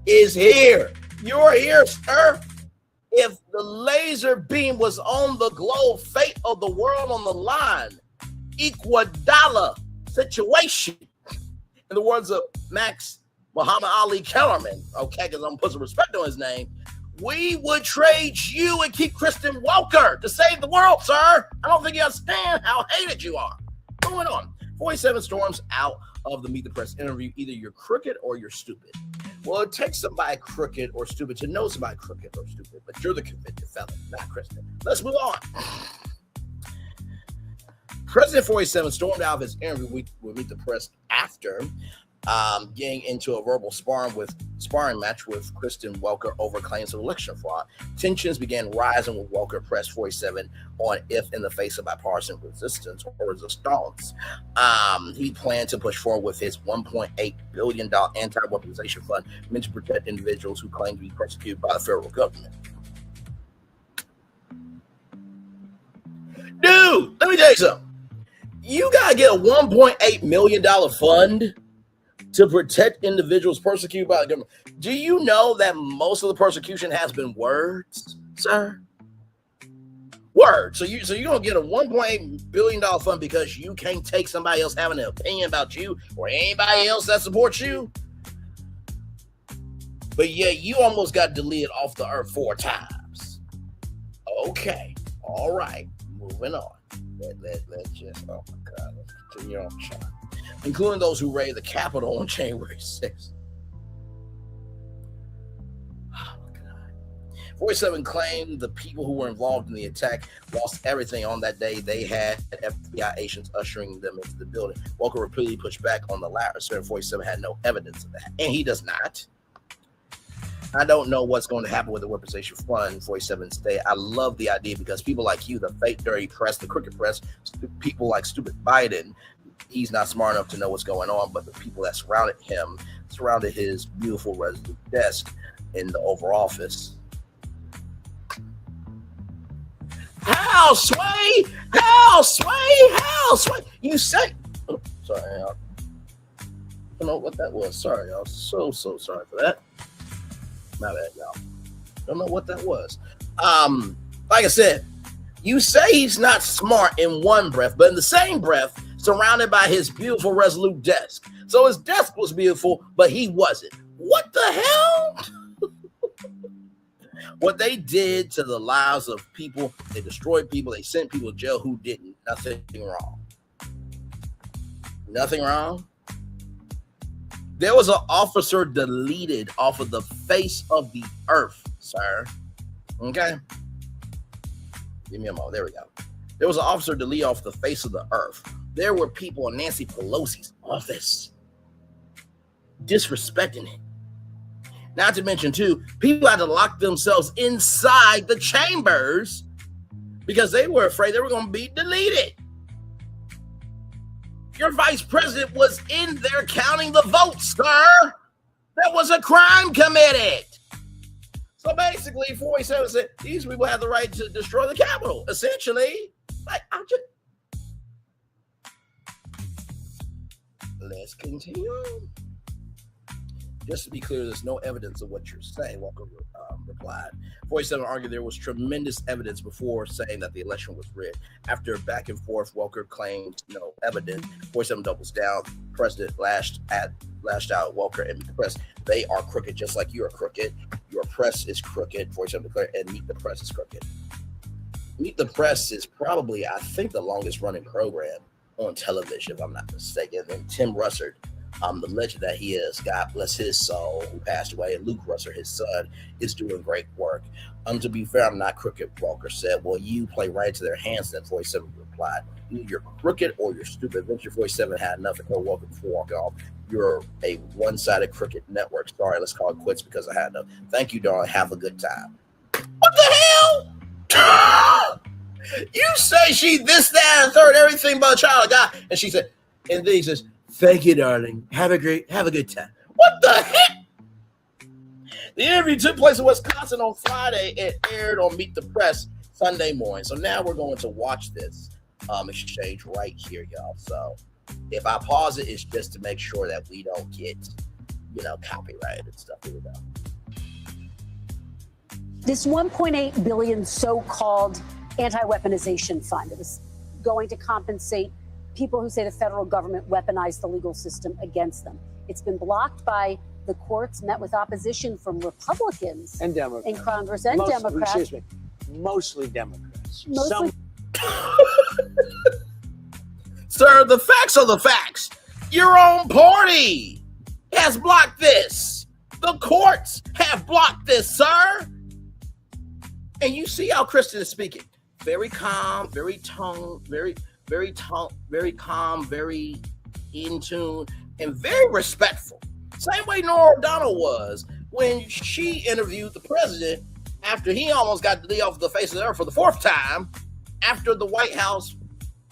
is here. You're here, sir. If the laser beam was on the globe, fate of the world on the line, Equadala situation, in the words of Max Muhammad Ali Kellerman, okay, because I'm going to put some respect on his name, we would trade you and keep Kristen Walker to save the world, sir. I don't think you understand how hated you are. Moving on. 47 storms out of the Meet the Press interview. Either you're crooked or you're stupid. Well, it takes somebody crooked or stupid to know somebody crooked or stupid, but you're the convicted felon, not Kristen. Let's move on. President 47 stormed out of his interview with Meet the Press after getting into a verbal sparring match with Kristen Welker over claims of election fraud. Tensions began rising with Welker pressed 47 on if in the face of bipartisan resistance or resistance, he planned to push forward with his $1.8 billion anti-weaponization fund meant to protect individuals who claim to be persecuted by the federal government. Dude, let me tell you something. You gotta get a $1.8 million fund to protect individuals persecuted by the government. Do you know that most of the persecution has been words, sir? Words. So you're gonna get a $1.8 billion fund because you can't take somebody else having an opinion about you or anybody else that supports you? But yeah, you almost got deleted off the earth 4 times. Okay. All right. Moving on. Let's just, oh my God, let's continue on, Sean. Including those who raided the Capitol on January 6th. 47 claimed the people who were involved in the attack lost everything on that day. They had FBI agents ushering them into the building. Walker repeatedly pushed back on the latter, saying 47 had no evidence of that. And he does not. I don't know what's going to happen with the weaponization fund 47 state. I love the idea because people like you, the fake dirty press, the crooked press, people like stupid Biden, he's not smart enough to know what's going on, but the people that surrounded him, surrounded his beautiful resident desk in the Oval Office. How sway? How sway? How sway? You say, oh, sorry, y'all. I don't know what that was. Sorry, y'all. So sorry for that. My bad, y'all. Don't know what that was. Like I said, you say he's not smart in one breath, but in the same breath, surrounded by his beautiful resolute desk. So his desk was beautiful, but he wasn't. What the hell? What they did to the lives of people, they destroyed people, they sent people to jail who didn't. Nothing wrong. Nothing wrong. There was an officer deleted off of the face of the earth, sir. Okay? Give me a moment. There we go. There was an officer deleted off the face of the earth. There were people in Nancy Pelosi's office disrespecting it. Not to mention, too, people had to lock themselves inside the chambers because they were afraid they were going to be deleted. Your vice president was in there counting the votes, sir. There was a crime committed. So basically, 47 said these people have the right to destroy the Capitol. Essentially, let's continue. Just to be clear, there's no evidence of what you're saying, Walker replied. 47 argued there was tremendous evidence before saying that the election was rigged. After back and forth, Walker claimed no evidence. 47 doubles down. President lashed out at Walker and the press. They are crooked just like you are crooked. Your press is crooked, 47 declared, and Meet the Press is crooked. Meet the Press is probably, I think, the longest running program on television, if I'm not mistaken. And Tim Russert, the legend that he is, God bless his soul, who passed away, and Luke Russert, his son, is doing great work. To be fair, I'm not crooked, Walker said. Well, you play right into their hands, then 47 replied. Either you're crooked or you're stupid. Venture 47 had enough to go Walker before walking off. You're a one-sided crooked network. Sorry, let's call it quits because I had enough. Thank you, darling. Have a good time. What the hell? You say she this, that, and third, everything but a child of God. And she said, and then he says, thank you, darling. Have a good time. What the heck? The interview took place in Wisconsin on Friday. It aired on Meet the Press Sunday morning. So now we're going to watch this exchange right here, y'all. So if I pause it, it's just to make sure that we don't get, copyrighted and stuff. Here we go. This $1.8 billion so-called anti-weaponization fund, it was going to compensate people who say the federal government weaponized the legal system against them. It's been blocked by the courts, met with opposition from Republicans and Democrats in Congress and Democrats. Excuse me, mostly Democrats. Sir, the facts are the facts. Your own party has blocked this. The courts have blocked this, sir. And you see how Kristen is speaking. Very calm, very calm, very in tune, and very respectful. Same way Norah O'Donnell was when she interviewed the president after he almost got deleted off the face of the earth for the fourth time after the White House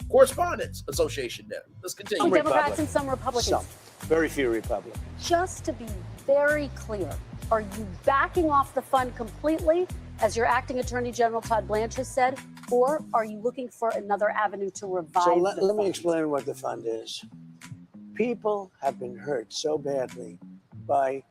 Correspondents Association dinner. Let's continue. Some Democrats and some Republicans. Some. Very few Republicans. Just to be very clear, are you backing off the fund completely, as your acting Attorney General Todd Blanche has said, or are you looking for another avenue to revive So the let me fund? explain what the fund is. People have been hurt so badly by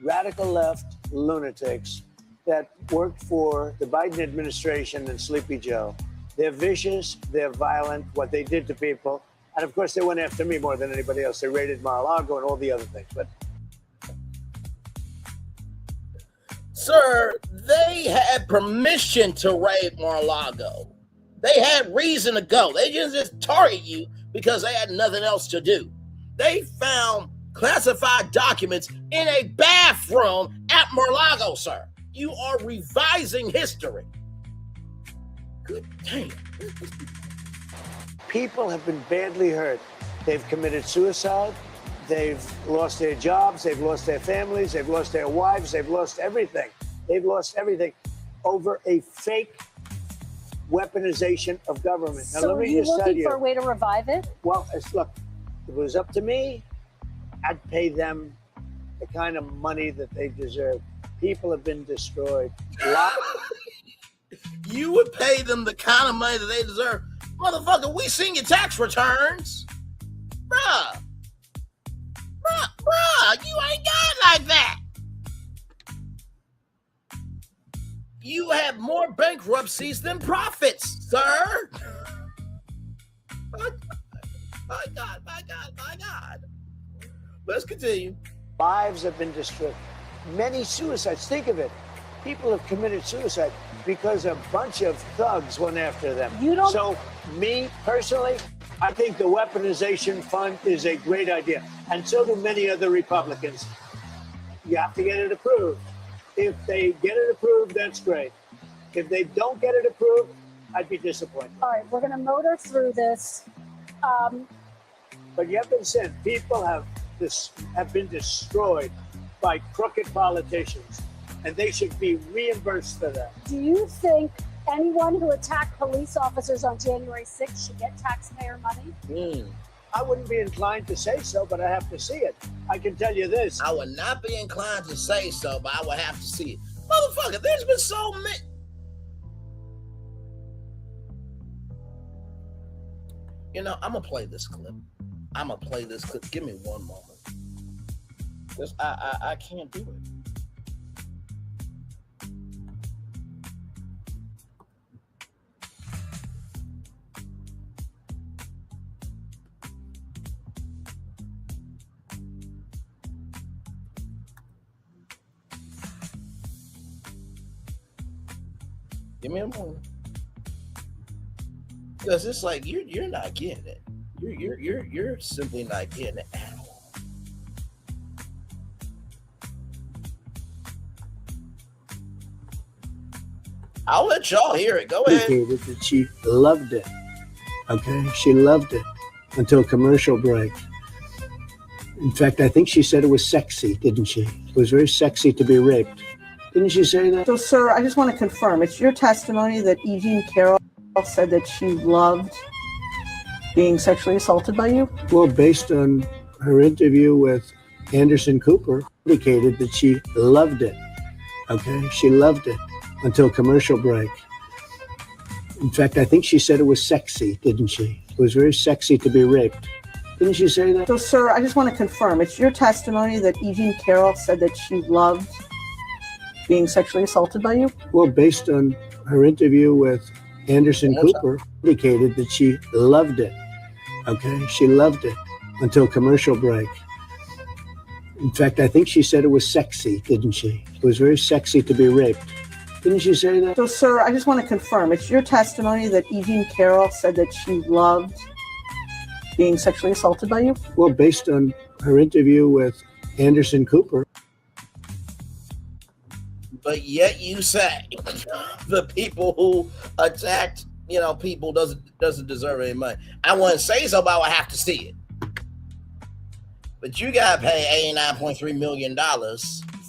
radical left lunatics that worked for the Biden administration and Sleepy Joe. They're vicious, they're violent, what they did to people. And of course, they went after me more than anybody else. They raided Mar-a-Lago and all the other things. But sir, they had permission to raid Mar-a-Lago. They had reason to go. They didn't just target you because they had nothing else to do. They found classified documents in a bathroom at Mar-a-Lago, sir. You are revising history. Good damn. People have been badly hurt. They've committed suicide. They've lost their jobs. They've lost their families. They've lost their wives. They've lost everything. They've lost everything over a fake weaponization of government. Now, So let are me you just tell looking you. for a way to revive it? Well, look, if it was up to me, I'd pay them the kind of money that they deserve. People have been destroyed. You would pay them the kind of money that they deserve. Motherfucker, we seen your tax returns. Bruh, you ain't got it like that. You have more bankruptcies than profits, sir. My God. Let's continue. Lives have been destroyed. Many suicides. Think of it. People have committed suicide because a bunch of thugs went after them. So, me personally, I think the weaponization fund is a great idea. And so do many other Republicans. You have to get it approved. If they get it approved, that's great. If they don't get it approved, I'd be disappointed. All right, we're going to motor through this. But you have to say, people have been destroyed by crooked politicians, and they should be reimbursed for that. Do you think anyone who attacked police officers on January 6th should get taxpayer money? I wouldn't be inclined to say so, but I have to see it. I can tell you this. I would not be inclined to say so, but I would have to see it. Motherfucker, there's been so many. You know, I'm going to play this clip. Give me one moment. Because I can't do it. Give me a moment. Because it's like you're not getting it. You're simply not getting it at all. I'll let y'all hear it. Go ahead. Indicated that she loved it. Okay, she loved it until commercial break. In fact, I think she said it was sexy, didn't she? It was very sexy to be raped. Didn't she say that? So, sir, I just want to confirm. It's your testimony that E. Jean Carroll said that she loved being sexually assaulted by you? Well, based on her interview with Anderson Cooper, indicated that she loved it. Okay, she loved it until commercial break. In fact, I think she said it was sexy, didn't she? It was very sexy to be raped. Didn't she say that? So, sir, I just want to confirm. It's your testimony that E. Jean Carroll said that she loved being sexually assaulted by you? Well, based on her interview with Anderson Cooper, indicated that she loved it. Okay, she loved it until commercial break. In fact, I think she said it was sexy, didn't she? It was very sexy to be raped. Didn't she say that? So, sir, I just want to confirm. It's your testimony that E. Jean Carroll said that she loved being sexually assaulted by you? Well, based on her interview with Anderson Cooper. But yet you say the people who attacked, people doesn't deserve any money. I wouldn't say so, but I would have to see it. But you gotta pay $89.3 million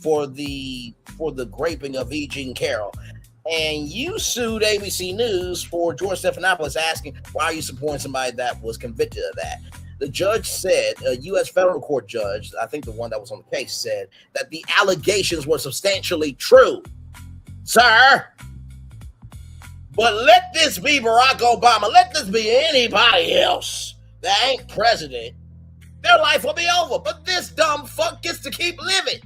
for the graping of E. Jean Carroll. And you sued ABC News for George Stephanopoulos asking, why are you supporting somebody that was convicted of that? The judge said, a U.S. federal court judge, I think the one that was on the case, said that the allegations were substantially true. Sir, but let this be Barack Obama, let this be anybody else that ain't president, their life will be over. But this dumb fuck gets to keep living.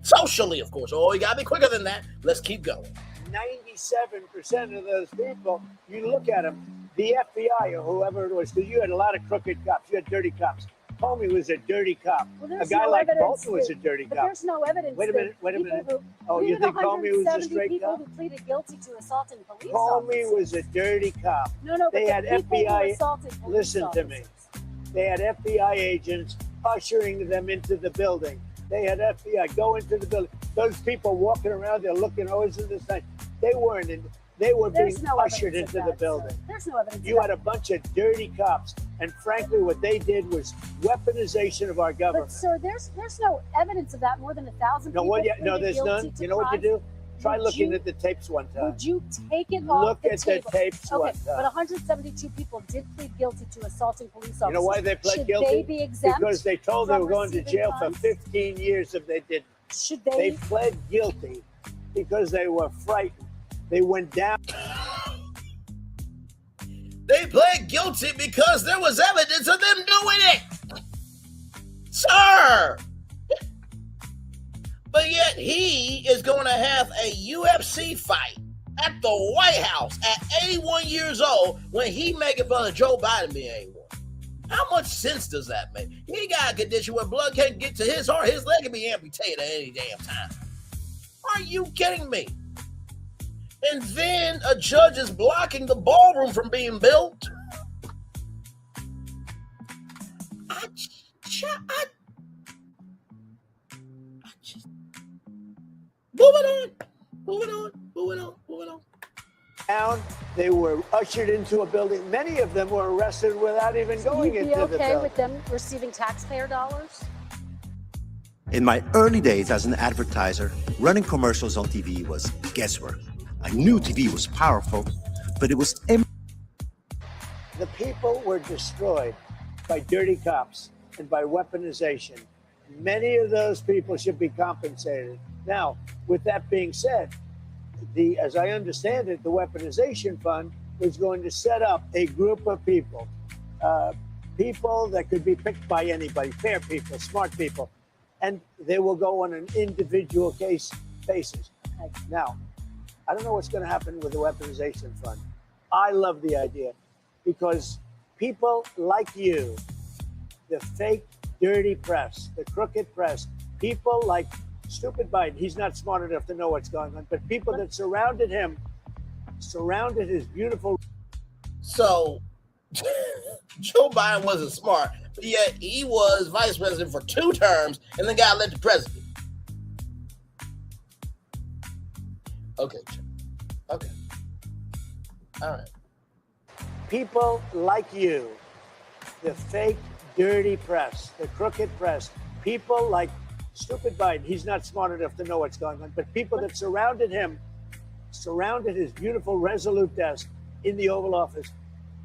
Socially, of course. Oh, you gotta be quicker than that. Let's keep going. 97% of those people, you look at them, the FBI or whoever it was, because you had a lot of crooked cops, you had dirty cops. Comey was a dirty cop. Well, a guy like Bolton was a dirty but cop. There's no evidence. Wait a minute. Oh, you think Comey was a straight people cop? who pleaded guilty to assaulting police Comey officers. was a dirty cop. No, they but had the people who FBI. assaulted police Listen to me. They had FBI agents ushering them into the building. They had FBI go into the building. Those people walking around, they're looking always in the sun. They weren't in. They were being ushered into the building. There's no evidence. You had a bunch of dirty cops, and frankly, what they did was weaponization of our government. But sir, there's no evidence of that. More than 1,000 people. No, there's none. You know what to do? Try looking at the tapes one time. Would you take it off the table? Look at the tapes one time. But 172 people did plead guilty to assaulting police officers. You know why they pled guilty? Should they be exempt? Because they told they were going to jail for 15 years if they didn't. Should they? They pled guilty because they were frightened. They went down. They pled guilty because there was evidence of them doing it. Sir! But yet he is going to have a UFC fight at the White House at 81 years old when he making fun of Joe Biden being 81. How much sense does that make? He got a condition where blood can't get to his heart. His leg can be amputated at any damn time. Are you kidding me? And then a judge is blocking the ballroom from being built. Moving on. Down, they were ushered into a building. Many of them were arrested without even going into the building. You'd be okay with them receiving taxpayer dollars? In my early days as an advertiser, running commercials on TV was guesswork. I knew TV was powerful, but it was The people were destroyed by dirty cops and by weaponization. Many of those people should be compensated. Now, with that being said, as I understand it, the weaponization fund was going to set up a group of people, people that could be picked by anybody, fair people, smart people, and they will go on an individual case basis. Now, I don't know what's going to happen with the weaponization fund. I love the idea because people like you, the fake, dirty press, the crooked press, people like stupid Biden, he's not smart enough to know what's going on, but people that surrounded him, surrounded his beautiful. So, Joe Biden wasn't smart, but yet he was vice president for 2 terms and then got elected president. Okay. All right. People like you, the fake, dirty press, the crooked press, people like stupid Biden, he's not smart enough to know what's going on, but people that surrounded him, surrounded his beautiful Resolute desk in the Oval Office.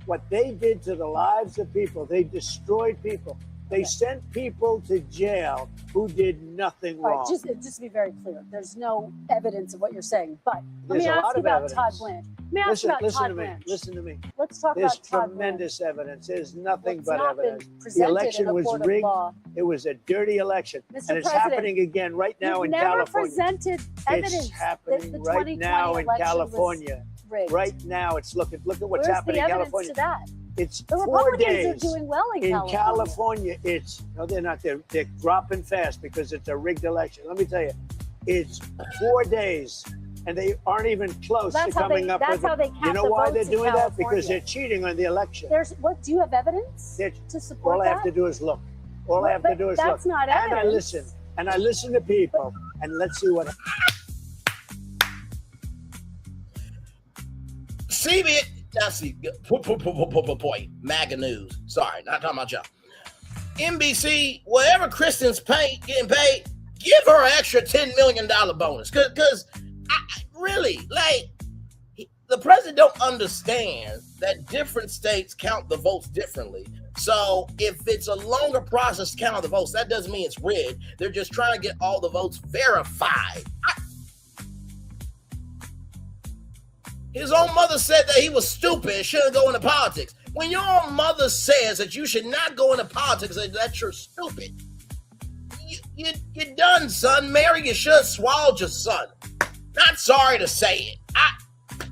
What they did to the lives of people, they destroyed people. They sent people to jail who did nothing wrong. All right, just to be very clear, there's no evidence of what you're saying, but let There's me a ask lot you of about evidence. Todd Blanche. Let me ask you about Listen Todd to me. Blanche. Listen to me. Let's talk There's about Todd tremendous evidence. There's nothing It's but not been evidence. The presented in election a was court of rigged. law. It was a dirty election. Mr. And it's President, happening again right now You've in never California. presented evidence It's that happening the right 2020 now in election California. was rigged. Right now, look at what's Where's happening the in evidence California. to that? It's The 4 Republicans days. are doing well in California. No, they're not. They're dropping fast because it's a rigged election. Let me tell you, it's 4 days, and they aren't even close to coming up with it. You know why they're doing that? Because they're cheating on the election. Do you have evidence to support All I have to do is look. All I have to do is look. That's not And I evidence. listen. And I listen to people. And let's see what. CBS. That's the point. MAGA news. Sorry, not talking about y'all. NBC, whatever Kristen's getting paid, give her an extra $10 million bonus. Because really, the president don't understand that different states count the votes differently. So if it's a longer process to count the votes, that doesn't mean it's rigged. They're just trying to get all the votes verified. His own mother said that he was stupid and shouldn't go into politics. When your own mother says that you should not go into politics and that you're stupid, you're done, son. Mary, you should have swallowed your son. Not sorry to say it.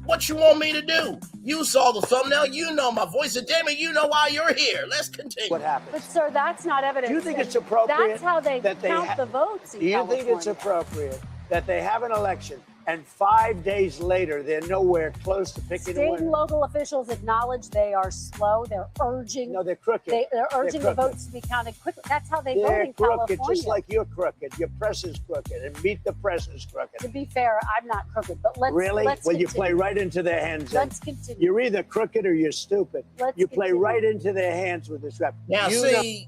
What you want me to do? You saw the thumbnail. You know my voice. And damn it, you know why you're here. Let's continue. What happened? But sir, that's not evidence. Do you think it's appropriate? That's how they count the votes in Do you California. think it's appropriate that they have an election And 5 days later, they're nowhere close to picking a State winner. and local officials acknowledge they are slow. They're urging. No, they're crooked. They're urging the crooked. votes to be counted quickly. That's how they vote They're in crooked, California. just like you're crooked. Your press is crooked, and Meet the Press is crooked. To be fair, I'm not crooked, but let's Really? Let's Well, you continue. play right into their hands. Let's continue. You're either crooked or you're stupid. You play continue. right into their hands with this rap. Now, You see,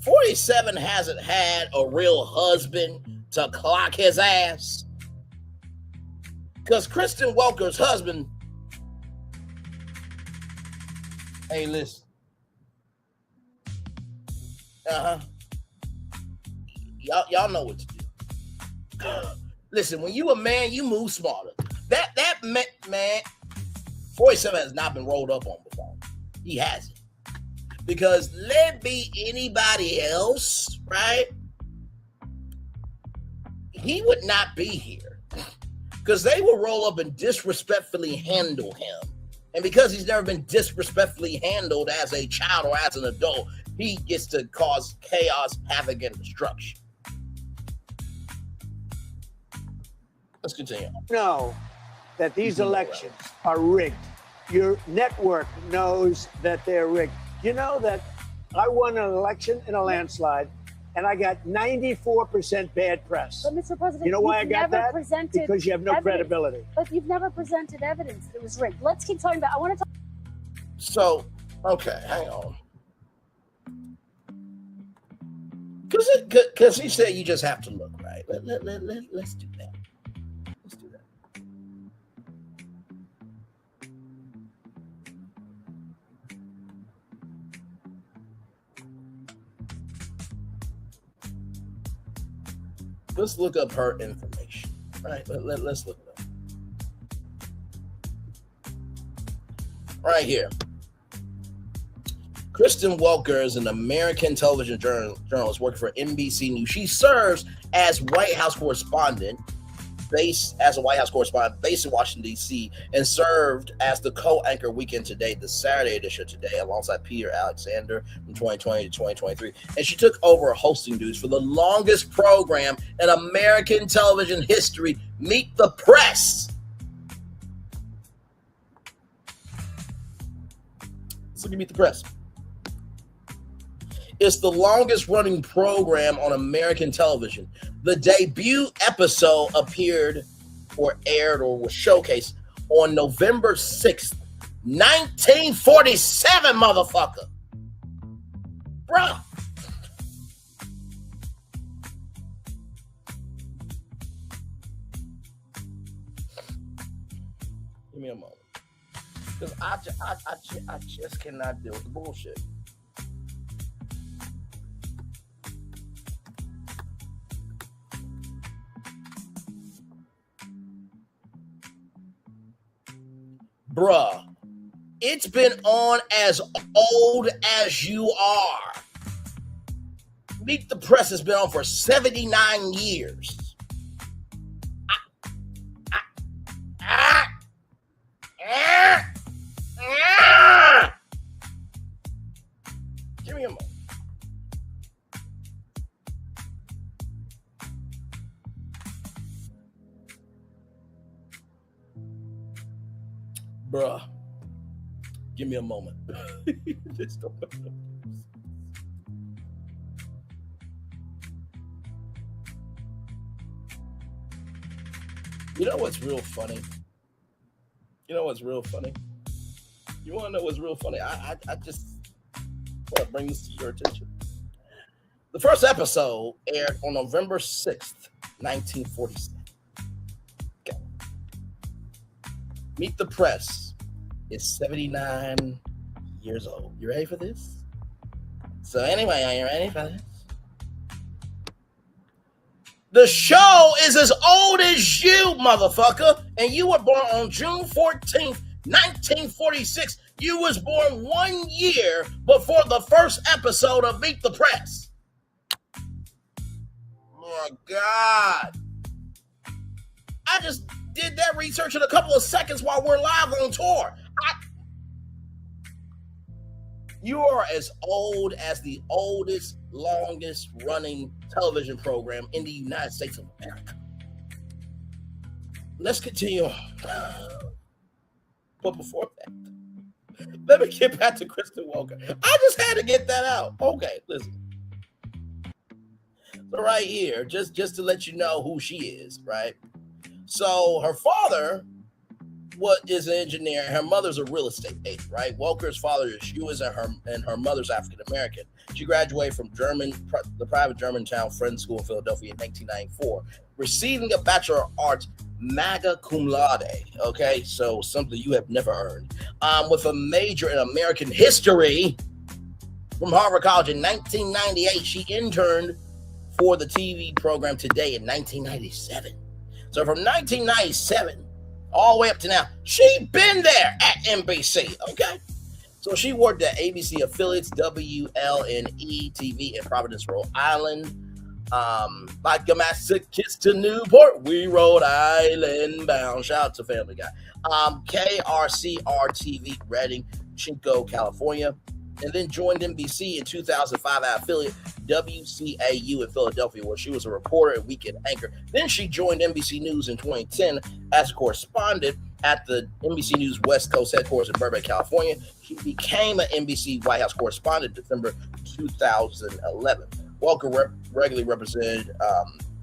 47 hasn't had a real husband to clock his ass. Because Kristen Welker's husband, hey, listen. Y'all know what to do. Listen, when you a man, you move smarter. That man, 47 has not been rolled up on before. He hasn't. Because let be anybody else, right? He would not be here. Because they will roll up and disrespectfully handle him. And because he's never been disrespectfully handled as a child or as an adult, he gets to cause chaos, havoc, and destruction. Let's continue. know that these elections are rigged. Your network knows that they're rigged. You know that I won an election in a landslide, and I got 94% bad press. But Mr. President, you know why I you've got never that? presented Because you have no evidence. credibility. But you've never presented evidence that was rigged. Let's keep talking about. I want to talk. So, okay, hang on. Because he said you just have to look, right? Let's do that. Let's do that. Let's look up her information, right? Let's look it up. Right here. Kristen Welker is an American television journalist working for NBC News. She serves as White House correspondent, based in Washington, D.C., and served as the co-anchor Weekend Today, the Saturday edition Today, alongside Peter Alexander from 2020 to 2023. And she took over hosting duties for the longest program in American television history, Meet the Press. Let's look at Meet the Press. It's the longest running program on American television. The debut episode appeared or aired or was showcased on November 6th, 1947, motherfucker. Bruh. Give me a moment. Because I just cannot deal with the bullshit. Bruh, it's been on as old as you are. Meet the Press has been on for 79 years. Give me a moment. Bruh, give me a moment. Just don't. You know what's real funny? You want to know what's real funny? I just want to bring this to your attention. The first episode aired on November 6th, 1947. Okay. Meet the Press is 79 years old. You ready for this? So anyway, are you ready for this? The show is as old as you, motherfucker, and you were born on June 14th, 1946. You was born 1 year before the first episode of Meet the Press. Oh, my God. I just did that research in a couple of seconds while we're live on tour. You are as old as the oldest, longest running television program in the United States of America. let's continue on. But before that, let me get back to Kristen Welker. I just had to get that out. Okay, listen. So right here, just to let you know who she is, right? So her father is an engineer. Her mother's a real estate agent, right? Welker's father is Jewish and her mother's African American. She graduated from the private Germantown Friends School in Philadelphia in 1994, receiving a Bachelor of Arts magna cum laude. Okay, so something you have never earned. With a major in American history from Harvard College in 1998. She interned for the TV program Today in 1997. So from 1997 all the way up to now, she been there at NBC, okay? So she worked at ABC affiliates WLNE TV in Providence, Rhode Island. Like a massive kiss to Newport, we Rhode Island bound. Shout out to Family Guy. KRCR TV, Redding, Chinco, California. And then joined NBC in 2005 at affiliate WCAU in Philadelphia, where she was a reporter and weekend anchor. Then she joined NBC News in 2010 as a correspondent at the NBC News West Coast headquarters in Burbank, California. She became an NBC White House correspondent in December 2011. Welker regularly represented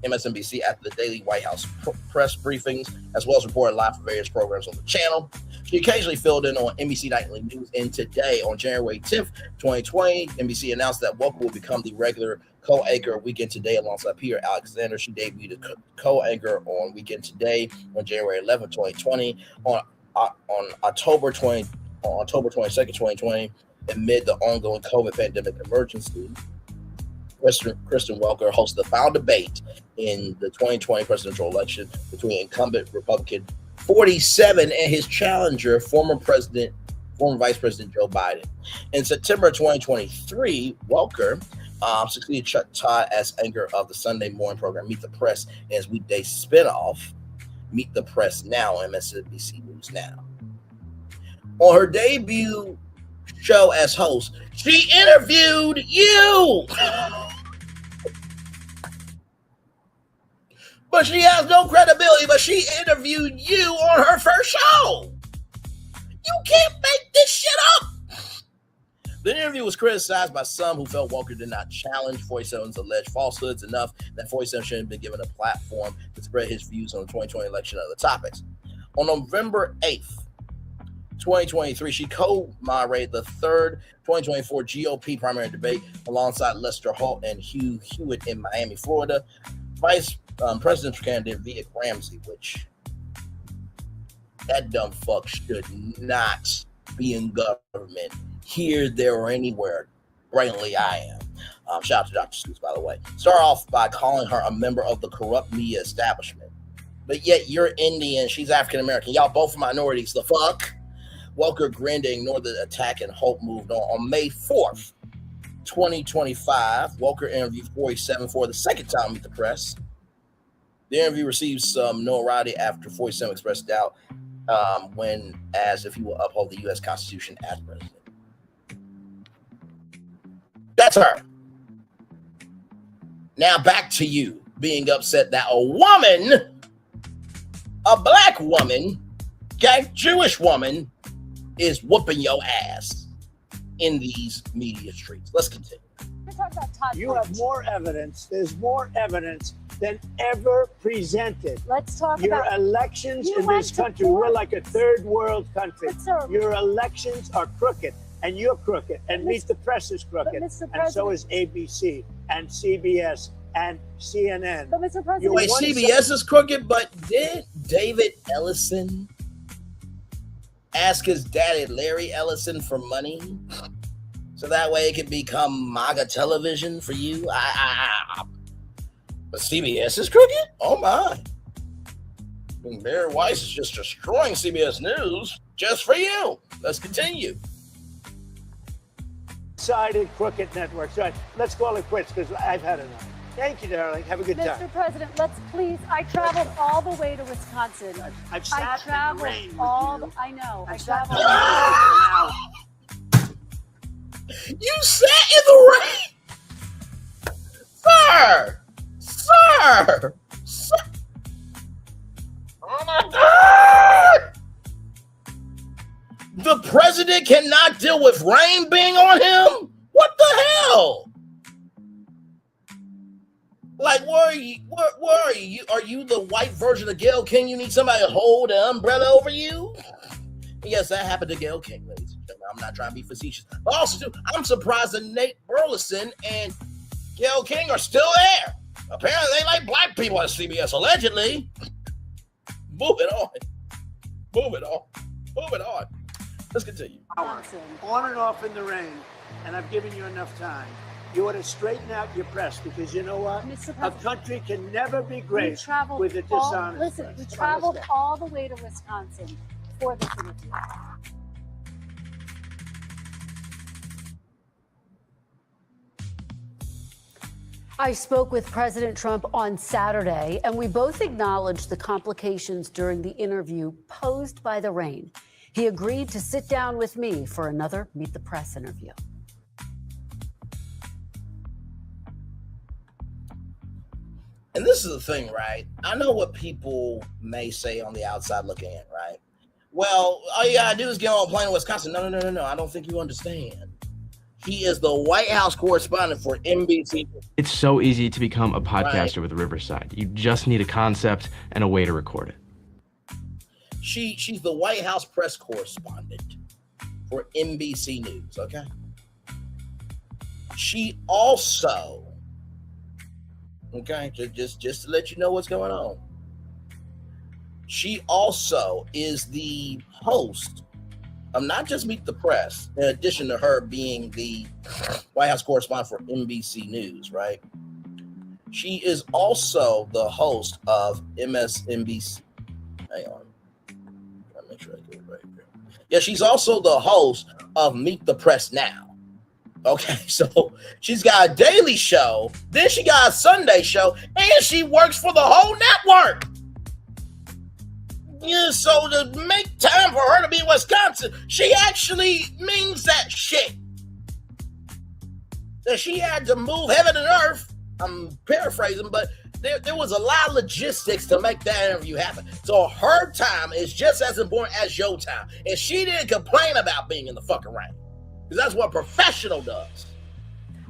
MSNBC at the daily White House press briefings, as well as reported live for various programs on the channel. She occasionally filled in on NBC Nightly News. And today, on January 10th, 2020, NBC announced that Welker will become the regular co-anchor of Weekend Today alongside Peter Alexander. She debuted a co-anchor on Weekend Today on January 11th, 2020. On October 22nd, 2020, amid the ongoing COVID pandemic emergency, Kristen Welker hosted the final debate in the 2020 presidential election between incumbent Republican 47 and his challenger, former Vice President Joe Biden. In September 2023, Welker succeeded Chuck Todd as anchor of the Sunday morning program Meet the Press and his weekday spinoff, Meet the Press Now on MSNBC News Now. On her debut show as host, she interviewed you. But she has no credibility, but she interviewed you on her first show. You can't make this shit up. The interview was criticized by some who felt Welker did not challenge 47's alleged falsehoods enough that 47 shouldn't have been given a platform to spread his views on the 2020 election and other topics. On November 8th, 2023, she co-moderated the third 2024 GOP primary debate alongside Lester Holt and Hugh Hewitt in Miami, Florida. Vice presidential candidate Vic Ramsey, which that dumb fuck should not be in government here, there, or anywhere. Brainly, I am. Shout out to Dr. Seuss, by the way. Start off by calling her a member of the corrupt media establishment. But yet you're Indian, she's African American. Y'all both minorities. The fuck? Welker grinned and ignored the attack, and Hope moved on. On May 4th, 2025, Welker interviewed 47 for the second time with the press. The interview received some notoriety after 47 expressed doubt when asked if he will uphold the U.S. Constitution as president. That's her. Now back to you being upset that a woman, a black woman, okay, Jewish woman, is whooping your ass in these media streets. Let's continue. You have more evidence. There's more evidence than ever presented. Let's talk your about elections in this country. We're like a third world country. Your elections are crooked, and you're crooked, and Meet the Press is crooked, and so is ABC and CBS and CNN. But Mr. President, wait, CBS is crooked, but did David Ellison ask his daddy Larry Ellison for money so that way it could become MAGA television for you? But CBS is crooked? Oh my. I mean, Barry Weiss is just destroying CBS News just for you. Let's continue. Sided crooked networks. All right, let's call it quits because I've had enough. Thank you, darling. Have a good time. Mr. President, let's please. I traveled all the way to Wisconsin. I've sat in the rain with you. I know. I sat traveled. You sat in the rain, sir. Oh my God! The president cannot deal with rain being on him? What the hell? Like, where are you? Where are you? Are you the white version of Gayle King? You need somebody to hold an umbrella over you? Yes, that happened to Gayle King, ladies and gentlemen. I'm not trying to be facetious. But also, too, I'm surprised that Nate Burleson and Gayle King are still there. Apparently, they like black people at CBS, allegedly. Moving on. Moving on. Moving on. Let's continue. On and off in the rain, and I've given you enough time. You ought to straighten out your press, because you know what? A country can never be great with a dishonest Listen, we traveled all the way to Wisconsin for this interview. I spoke with President Trump on Saturday, and we both acknowledged the complications during the interview posed by the rain. He agreed to sit down with me for another Meet the Press interview. And this is the thing, right? I know what people may say on the outside looking in, right? Well, all you gotta do is get on a plane to Wisconsin. No. I don't think you understand. He is the White House correspondent for NBC. It's so easy to become a podcaster with Riverside. You just need a concept and a way to record it. She's the White House press correspondent for NBC News, okay? She also, okay, just to let you know what's going on, she also is the host of not just Meet the Press, in addition to her being the White House correspondent for NBC News, right? She is also the host of MSNBC. Hang on. I'll make sure I get it right here. Yeah, she's also the host of Meet the Press Now. Okay, so she's got a daily show, then she got a Sunday show, and she works for the whole network. Yeah, so to make time for her to be in Wisconsin, she actually means that shit. That she had to move heaven and earth. I'm paraphrasing, but there was a lot of logistics to make that interview happen. So her time is just as important as your time. And she didn't complain about being in the fucking rain. Because that's what a professional does.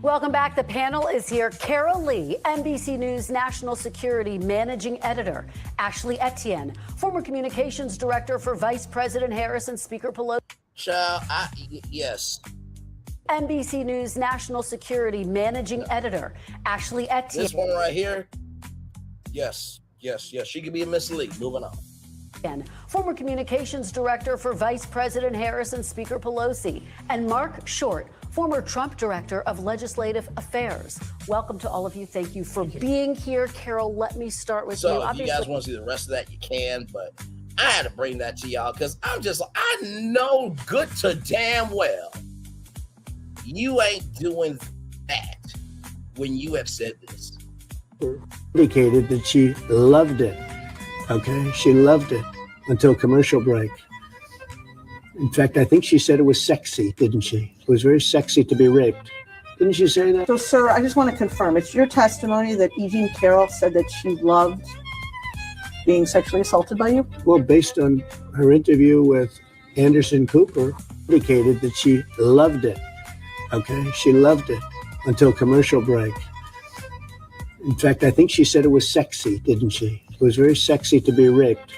Welcome back. The panel is here. Carol Lee, NBC News National Security Managing Editor. Ashley Etienne, former Communications Director for Vice President Harris and Speaker Pelosi. Yes. NBC News National Security Managing Editor. Ashley Etienne. This one right here. Yes. She could be a Miss Lee. Moving on. Former Communications Director for Vice President Harris and Speaker Pelosi. And Mark Short, former Trump Director of Legislative Affairs. Welcome to all of you. Thank you for being here. Carol, let me start with you. So if you guys want to see the rest of that, you can, but I had to bring that to y'all because I know good to damn well you ain't doing that when you have said this. Indicated that she loved it. Okay, she loved it until commercial break. In fact, I think she said it was sexy, didn't she? It was very sexy to be raped. Didn't she say that? So, sir, I just want to confirm. It's your testimony that E. Jean Carroll said that she loved being sexually assaulted by you? Well, based on her interview with Anderson Cooper, indicated that she loved it. Okay, she loved it until commercial break. In fact, I think she said it was sexy, didn't she? It was very sexy to be raped.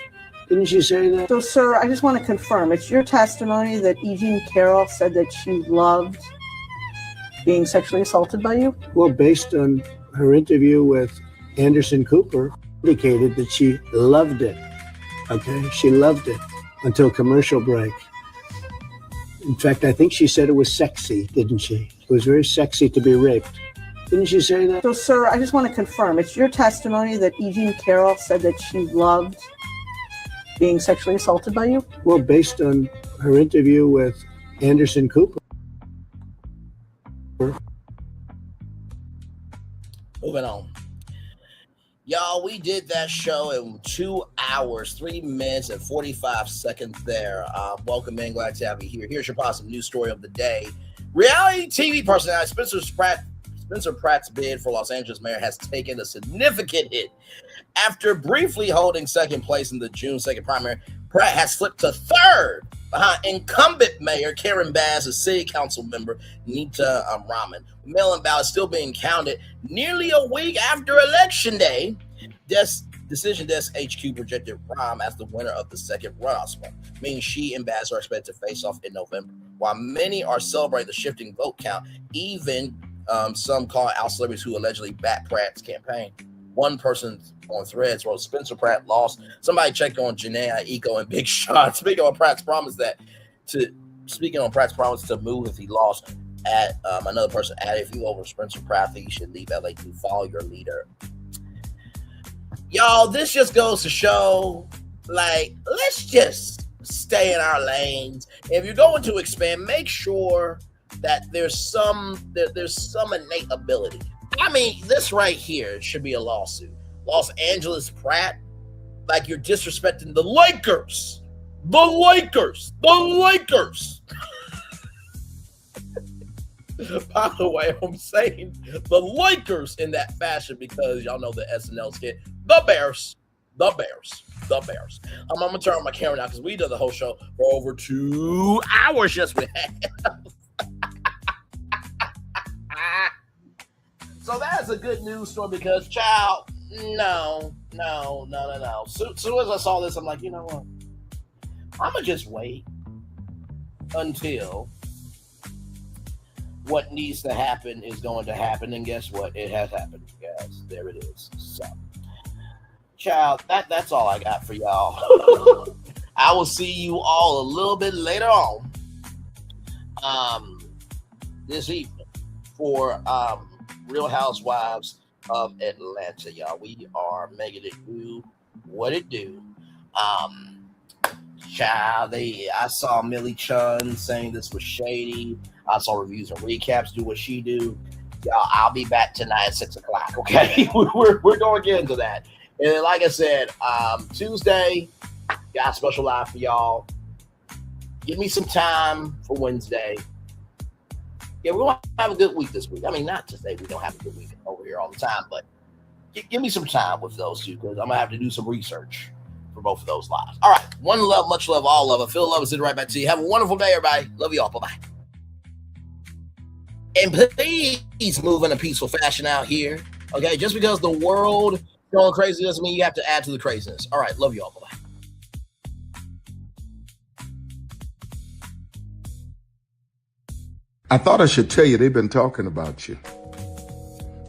Didn't she say that? So, sir, I just want to confirm. It's your testimony that E. Jean Carroll said that she loved being sexually assaulted by you? Well, based on her interview with Anderson Cooper, indicated that she loved it. Okay, she loved it until commercial break. In fact, I think she said it was sexy, didn't she? It was very sexy to be raped. Didn't she say that? So, sir, I just want to confirm. It's your testimony that E. Jean Carroll said that she loved being sexually assaulted by you? Well, based on her interview with Anderson Cooper. Moving on. Y'all, we did that show in 2 hours, 3 minutes, and 45 seconds there. Welcome in. Glad to have you here. Here's your positive news story of the day. Reality TV personality Spencer Pratt's bid for Los Angeles mayor has taken a significant hit After briefly holding second place in the June 2nd primary, Pratt has slipped to third behind incumbent mayor Karen Bass and city council member Nita Rahman. Mail-in ballots still being counted nearly a week after Election Day. Decision Desk HQ projected Rahm as the winner of the second runoff spot, meaning she and Bass are expected to face off in November. While many are celebrating the shifting vote count, even some call out celebrities who allegedly backed Pratt's campaign. One person on Threads wrote, Spencer Pratt lost. Somebody checked on Janae Aiko and Big Sean. Speaking on Pratt's promise to move if he lost, another person added, if you over Spencer Pratt, I think you should leave LA to follow your leader. Y'all, this just goes to show, like, let's just stay in our lanes. If you're going to expand, make sure that there's some innate ability. I mean, this right here should be a lawsuit. Los Angeles Pratt, like you're disrespecting the Lakers. The Lakers. By the way, I'm saying the Lakers in that fashion because y'all know the SNL skit. The Bears. I'm gonna turn on my camera now because we did the whole show for over 2 hours. Yes, we had. So that's a good news story because, child, no. Soon as I saw this, I'm like, you know what? I'm gonna just wait until what needs to happen is going to happen, and guess what? It has happened, guys. There it is. So, child, that's all I got for y'all. I will see you all a little bit later on this evening for Real Housewives of Atlanta, y'all. We are making it do what it do. Child, I saw Millie Chun saying this was shady. I saw reviews and recaps do what she do. Y'all, I'll be back tonight at 6:00. Okay, we're going to get into that. And then, like I said, Tuesday got a special live for y'all. Give me some time for Wednesday. Yeah, we're going to have a good week this week. I mean, not to say we don't have a good week over here all the time, but give me some time with those two because I'm going to have to do some research for both of those lives. All right. One love, much love, all love. I feel love is sitting right back to you. Have a wonderful day, everybody. Love you all. Bye-bye. And please move in a peaceful fashion out here. Okay? Just because the world is going crazy doesn't mean you have to add to the craziness. All right. Love you all. Bye-bye. I thought I should tell you they've been talking about you.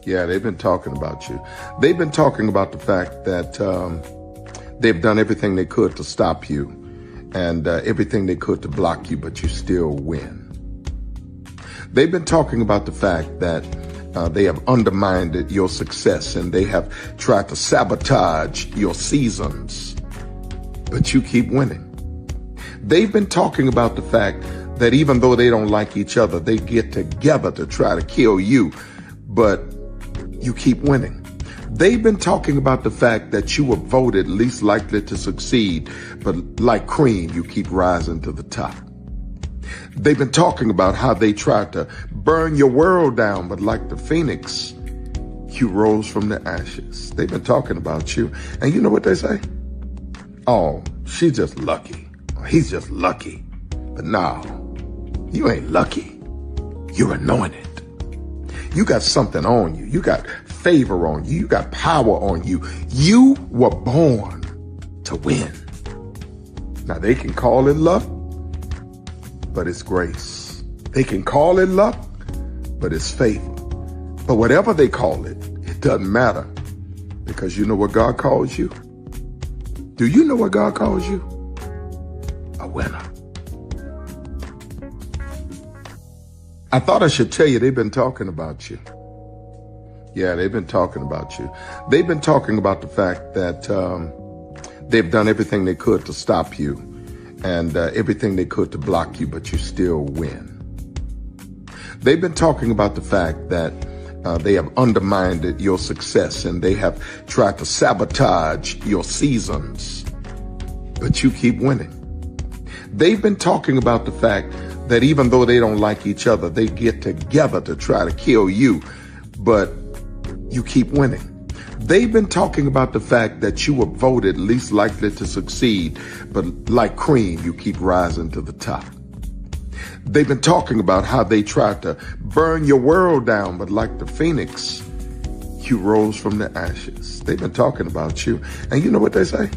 Yeah, they've been talking about you. They've been talking about the fact that they've done everything they could to stop you and everything they could to block you, but you still win. They've been talking about the fact that they have undermined your success and they have tried to sabotage your seasons, but you keep winning. They've been talking about the fact that even though they don't like each other, they get together to try to kill you, but you keep winning. They've been talking about the fact that you were voted least likely to succeed, but like cream, you keep rising to the top. They've been talking about how they tried to burn your world down, but like the phoenix, you rose from the ashes. They've been talking about you. And you know what they say? Oh, she's just lucky. He's just lucky. But no, you ain't lucky. You're anointed. You got something on you. You got favor on you. You got power on you. You were born to win. Now they can call it luck, but it's grace. They can call it luck, but it's favor. But whatever they call it, it doesn't matter because you know what God calls you? Do you know what God calls you? A winner. I thought I should tell you they've been talking about you. Yeah, they've been talking about you. They've been talking about the fact that they've done everything they could to stop you and everything they could to block you, but you still win. They've been talking about the fact that they have undermined your success and they have tried to sabotage your seasons, but you keep winning. They've been talking about the fact that even though they don't like each other, they get together to try to kill you, but you keep winning. They've been talking about the fact that you were voted least likely to succeed, but like cream, you keep rising to the top. They've been talking about how they tried to burn your world down, but like the phoenix, you rose from the ashes. They've been talking about you. And you know what they say?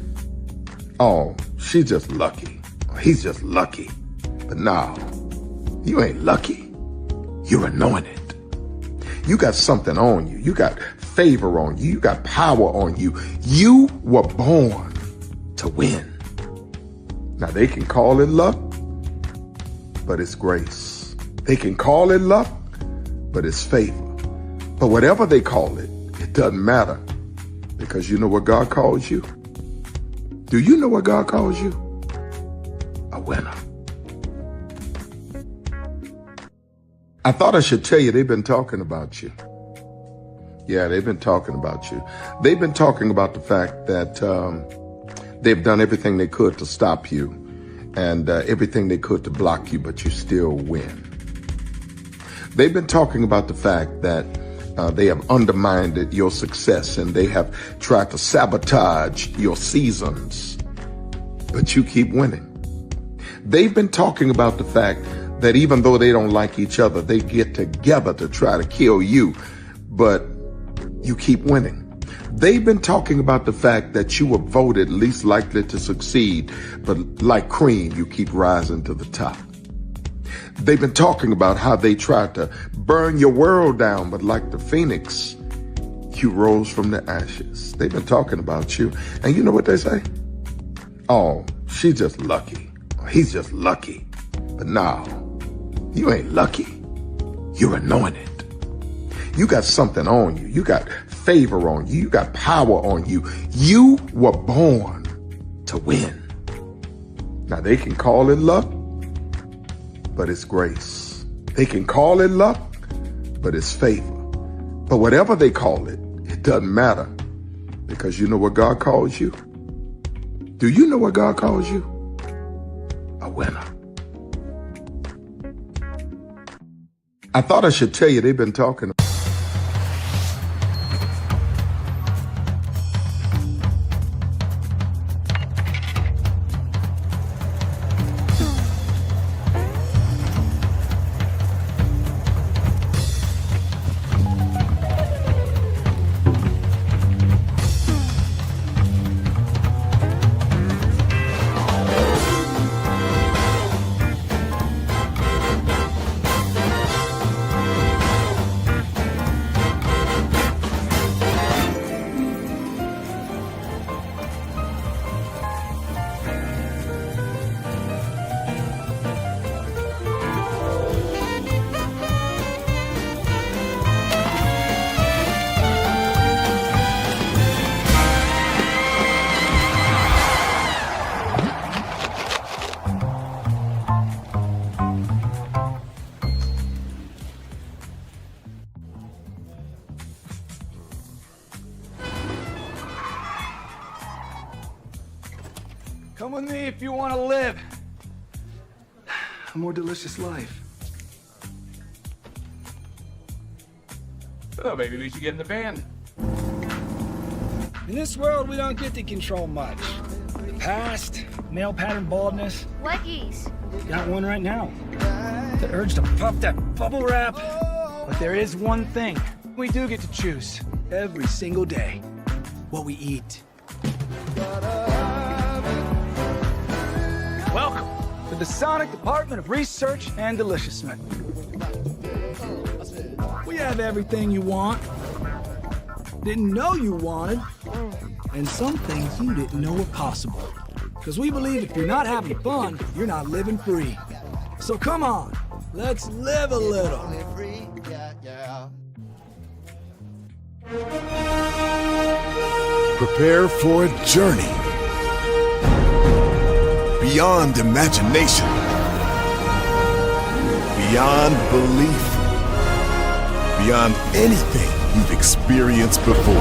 Oh, she's just lucky. He's just lucky. But no, you ain't lucky. You're anointed. You got something on you. You got favor on you. You got power on you. You were born to win. Now they can call it luck, but it's grace. They can call it luck, but it's favor. But whatever they call it, it doesn't matter, because you know what God calls you? Do you know what God calls you? A winner. I thought I should tell you they've been talking about you. Yeah, they've been talking about you. They've been talking about the fact that they've done everything they could to stop you and everything they could to block you, but you still win. They've been talking about the fact that they have undermined your success and they have tried to sabotage your seasons, but you keep winning. They've been talking about the fact that even though they don't like each other, they get together to try to kill you, but you keep winning. They've been talking about the fact that you were voted least likely to succeed, but like cream, you keep rising to the top. They've been talking about how they tried to burn your world down, but like the phoenix, you rose from the ashes. They've been talking about you. And you know what they say? Oh, she's just lucky. He's just lucky. But no, you ain't lucky. You're anointed. You got something on you. You got favor on you. You got power on you. You were born to win. Now they can call it luck, but it's grace. They can call it luck, but it's favor. But whatever they call it, it doesn't matter, because you know what God calls you? Do you know what God calls you? A winner. I thought I should tell you they've been talking. Come with me if you want to live a more delicious life. Oh, maybe we should get in the band. In this world, we don't get to control much. The past, male pattern baldness. Leggies. Got one right now. The urge to puff that bubble wrap. But there is one thing we do get to choose every single day: what we eat. Welcome to the Sonic Department of Research and Deliciousness. We have everything you want, didn't know you wanted, and some things you didn't know were possible. Because we believe if you're not having fun, you're not living free. So come on, let's live a little. Prepare for a journey beyond imagination, beyond belief, beyond anything you've experienced before.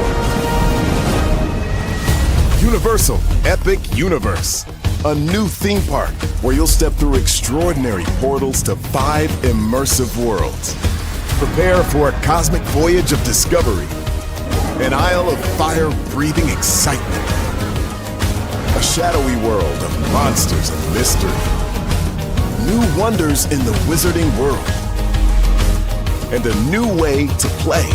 Universal Epic Universe, a new theme park where you'll step through extraordinary portals to 5 immersive worlds. Prepare for a cosmic voyage of discovery, An isle of fire-breathing excitement. A shadowy world of monsters and mystery. New wonders in the wizarding world. And a new way to play.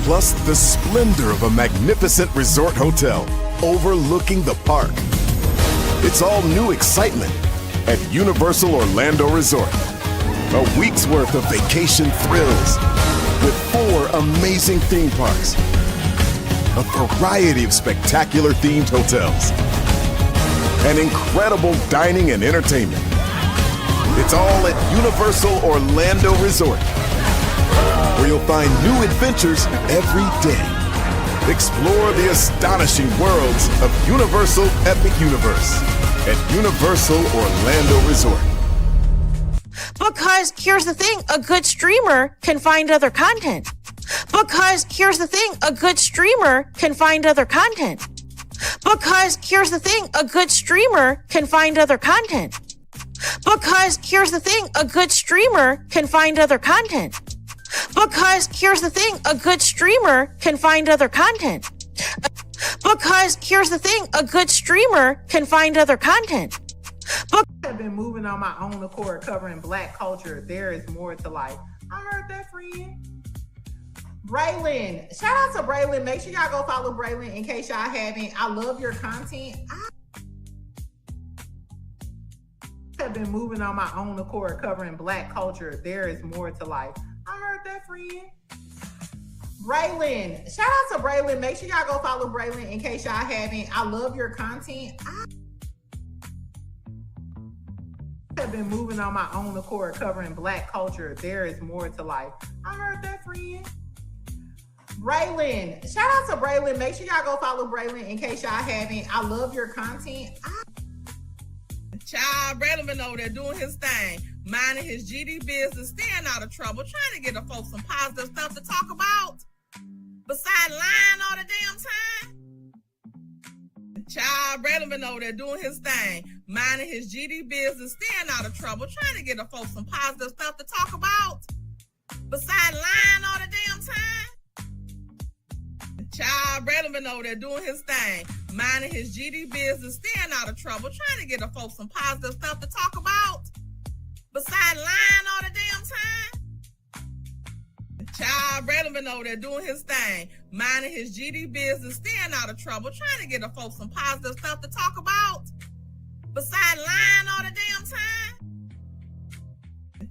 Plus the splendor of a magnificent resort hotel overlooking the park. It's all new excitement at Universal Orlando Resort. A week's worth of vacation thrills with 4 amazing theme parks, a variety of spectacular themed hotels, and incredible dining and entertainment. It's all at Universal Orlando Resort, where you'll find new adventures every day. Explore the astonishing worlds of Universal Epic Universe at Universal Orlando Resort. Because here's the thing, a good streamer can find other content. Because here's the thing, a good streamer can find other content. Because here's the thing, a good streamer can find other content. Because here's the thing, a good streamer can find other content. Because here's the thing, a good streamer can find other content. Because here's the thing, a good streamer can find other content. I've been moving on my own accord, covering Black culture. There is more to life. I heard that, friend. Braylon, shout out to Braylon. Make sure y'all go follow Braylon in case y'all haven't. I love your content. I have been moving on my own accord, covering Black culture. There is more to life. I heard that, friend. Braylon, shout out to Braylon. Make sure y'all go follow Braylon in case y'all haven't. I love your content. I have been moving on my own accord, covering Black culture. There is more to life. I heard that, friend. Braylon, shout out to Braylon. Make sure y'all go follow Braylon in case y'all haven't. I love your content. Child, Braylon been over there doing his thing, minding his GD business, staying out of trouble, trying to get the folks some positive stuff to talk about. Besides lying all the damn time. Child, Braylon been over there doing his thing, minding his GD business, staying out of trouble, trying to get the folks some positive stuff to talk about. Besides lying all the damn time. Child, Braylon been over there doing his thing, minding his GD business, staying out of trouble, trying to get the folks some positive stuff to talk about. Besides lying all the damn time. Child, Braylon been over there doing his thing, minding his GD business, staying out of trouble, trying to get the folks some positive stuff to talk about. Besides lying all the damn time.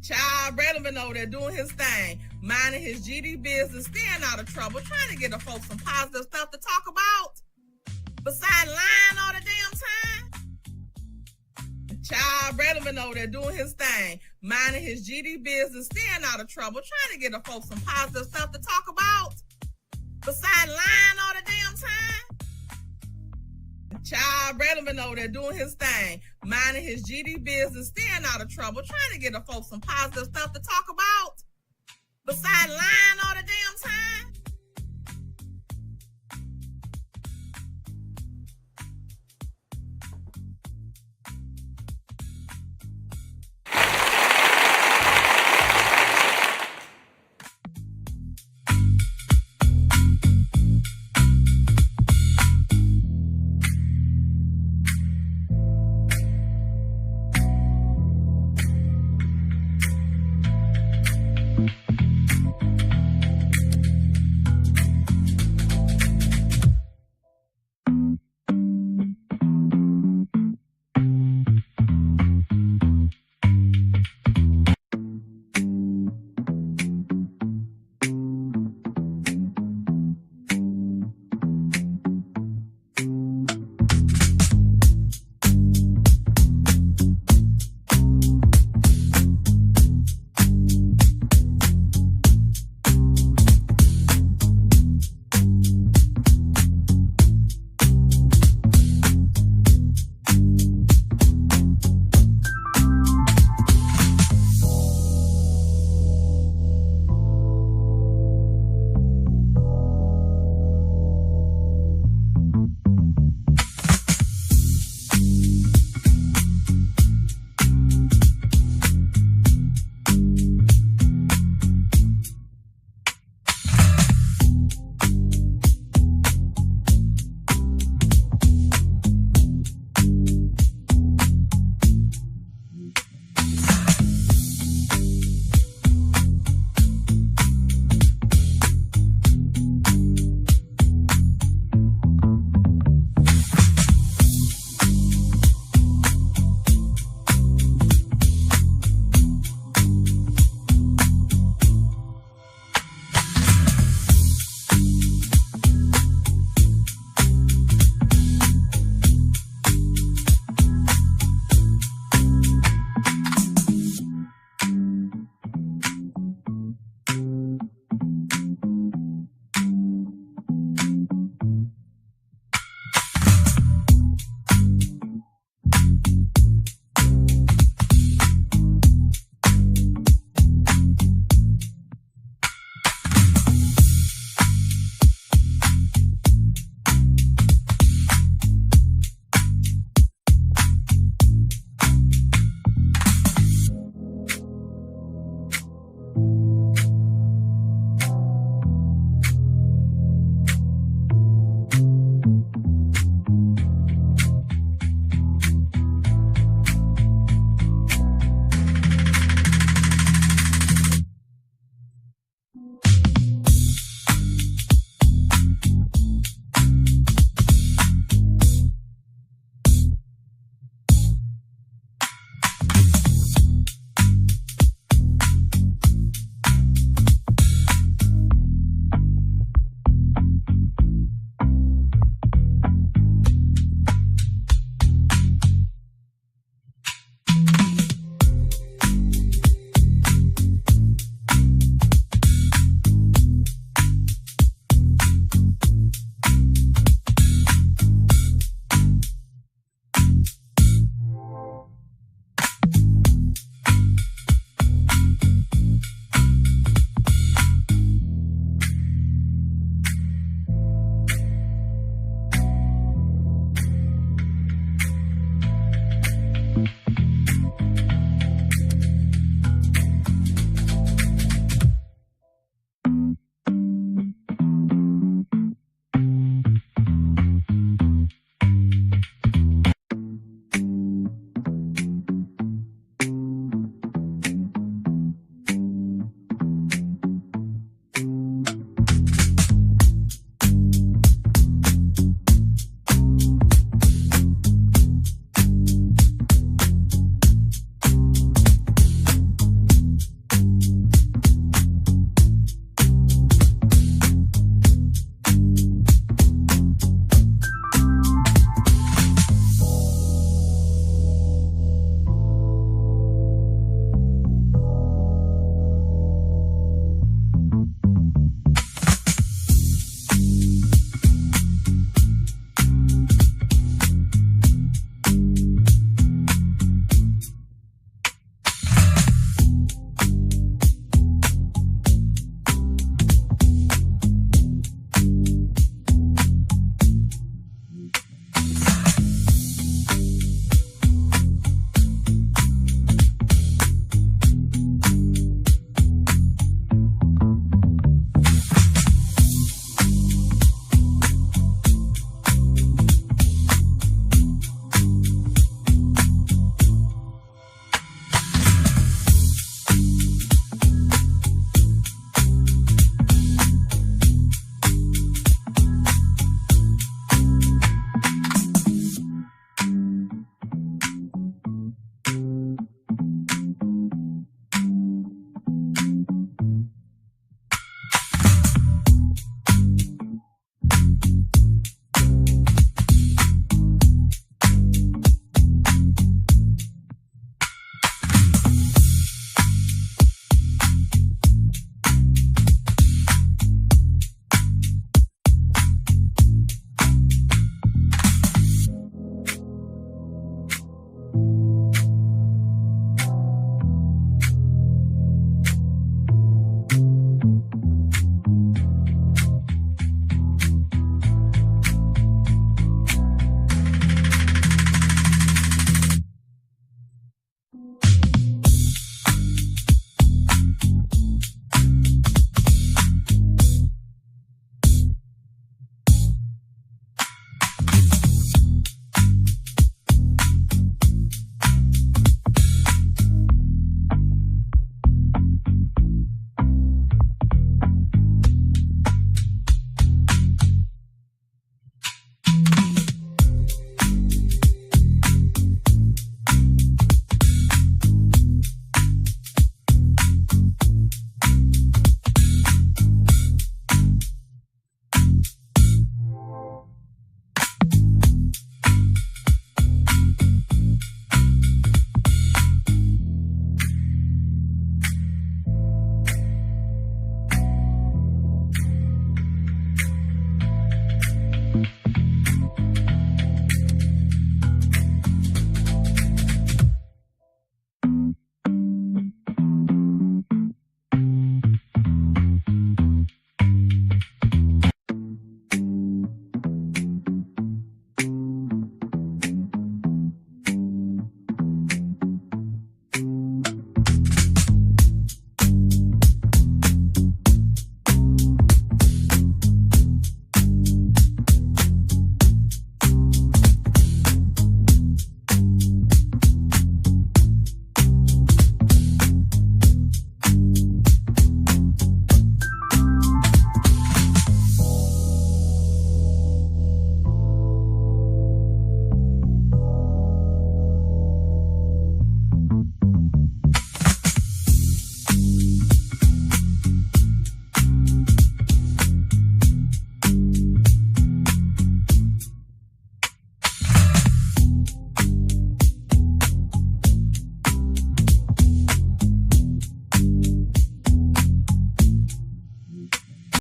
Child, Braylon been over there doing his thing, minding his GD business, staying out of trouble, trying to get the folks some positive stuff to talk about. Besides lying all the damn time. Child, Braylon been over there doing his thing, minding his GD business, staying out of trouble, trying to get the folks some positive stuff to talk about. Besides lying all the damn time. Child, Braylon been over there doing his thing, minding his GD business, staying out of trouble, trying to get the folks some positive stuff to talk about. Besides lying all the damn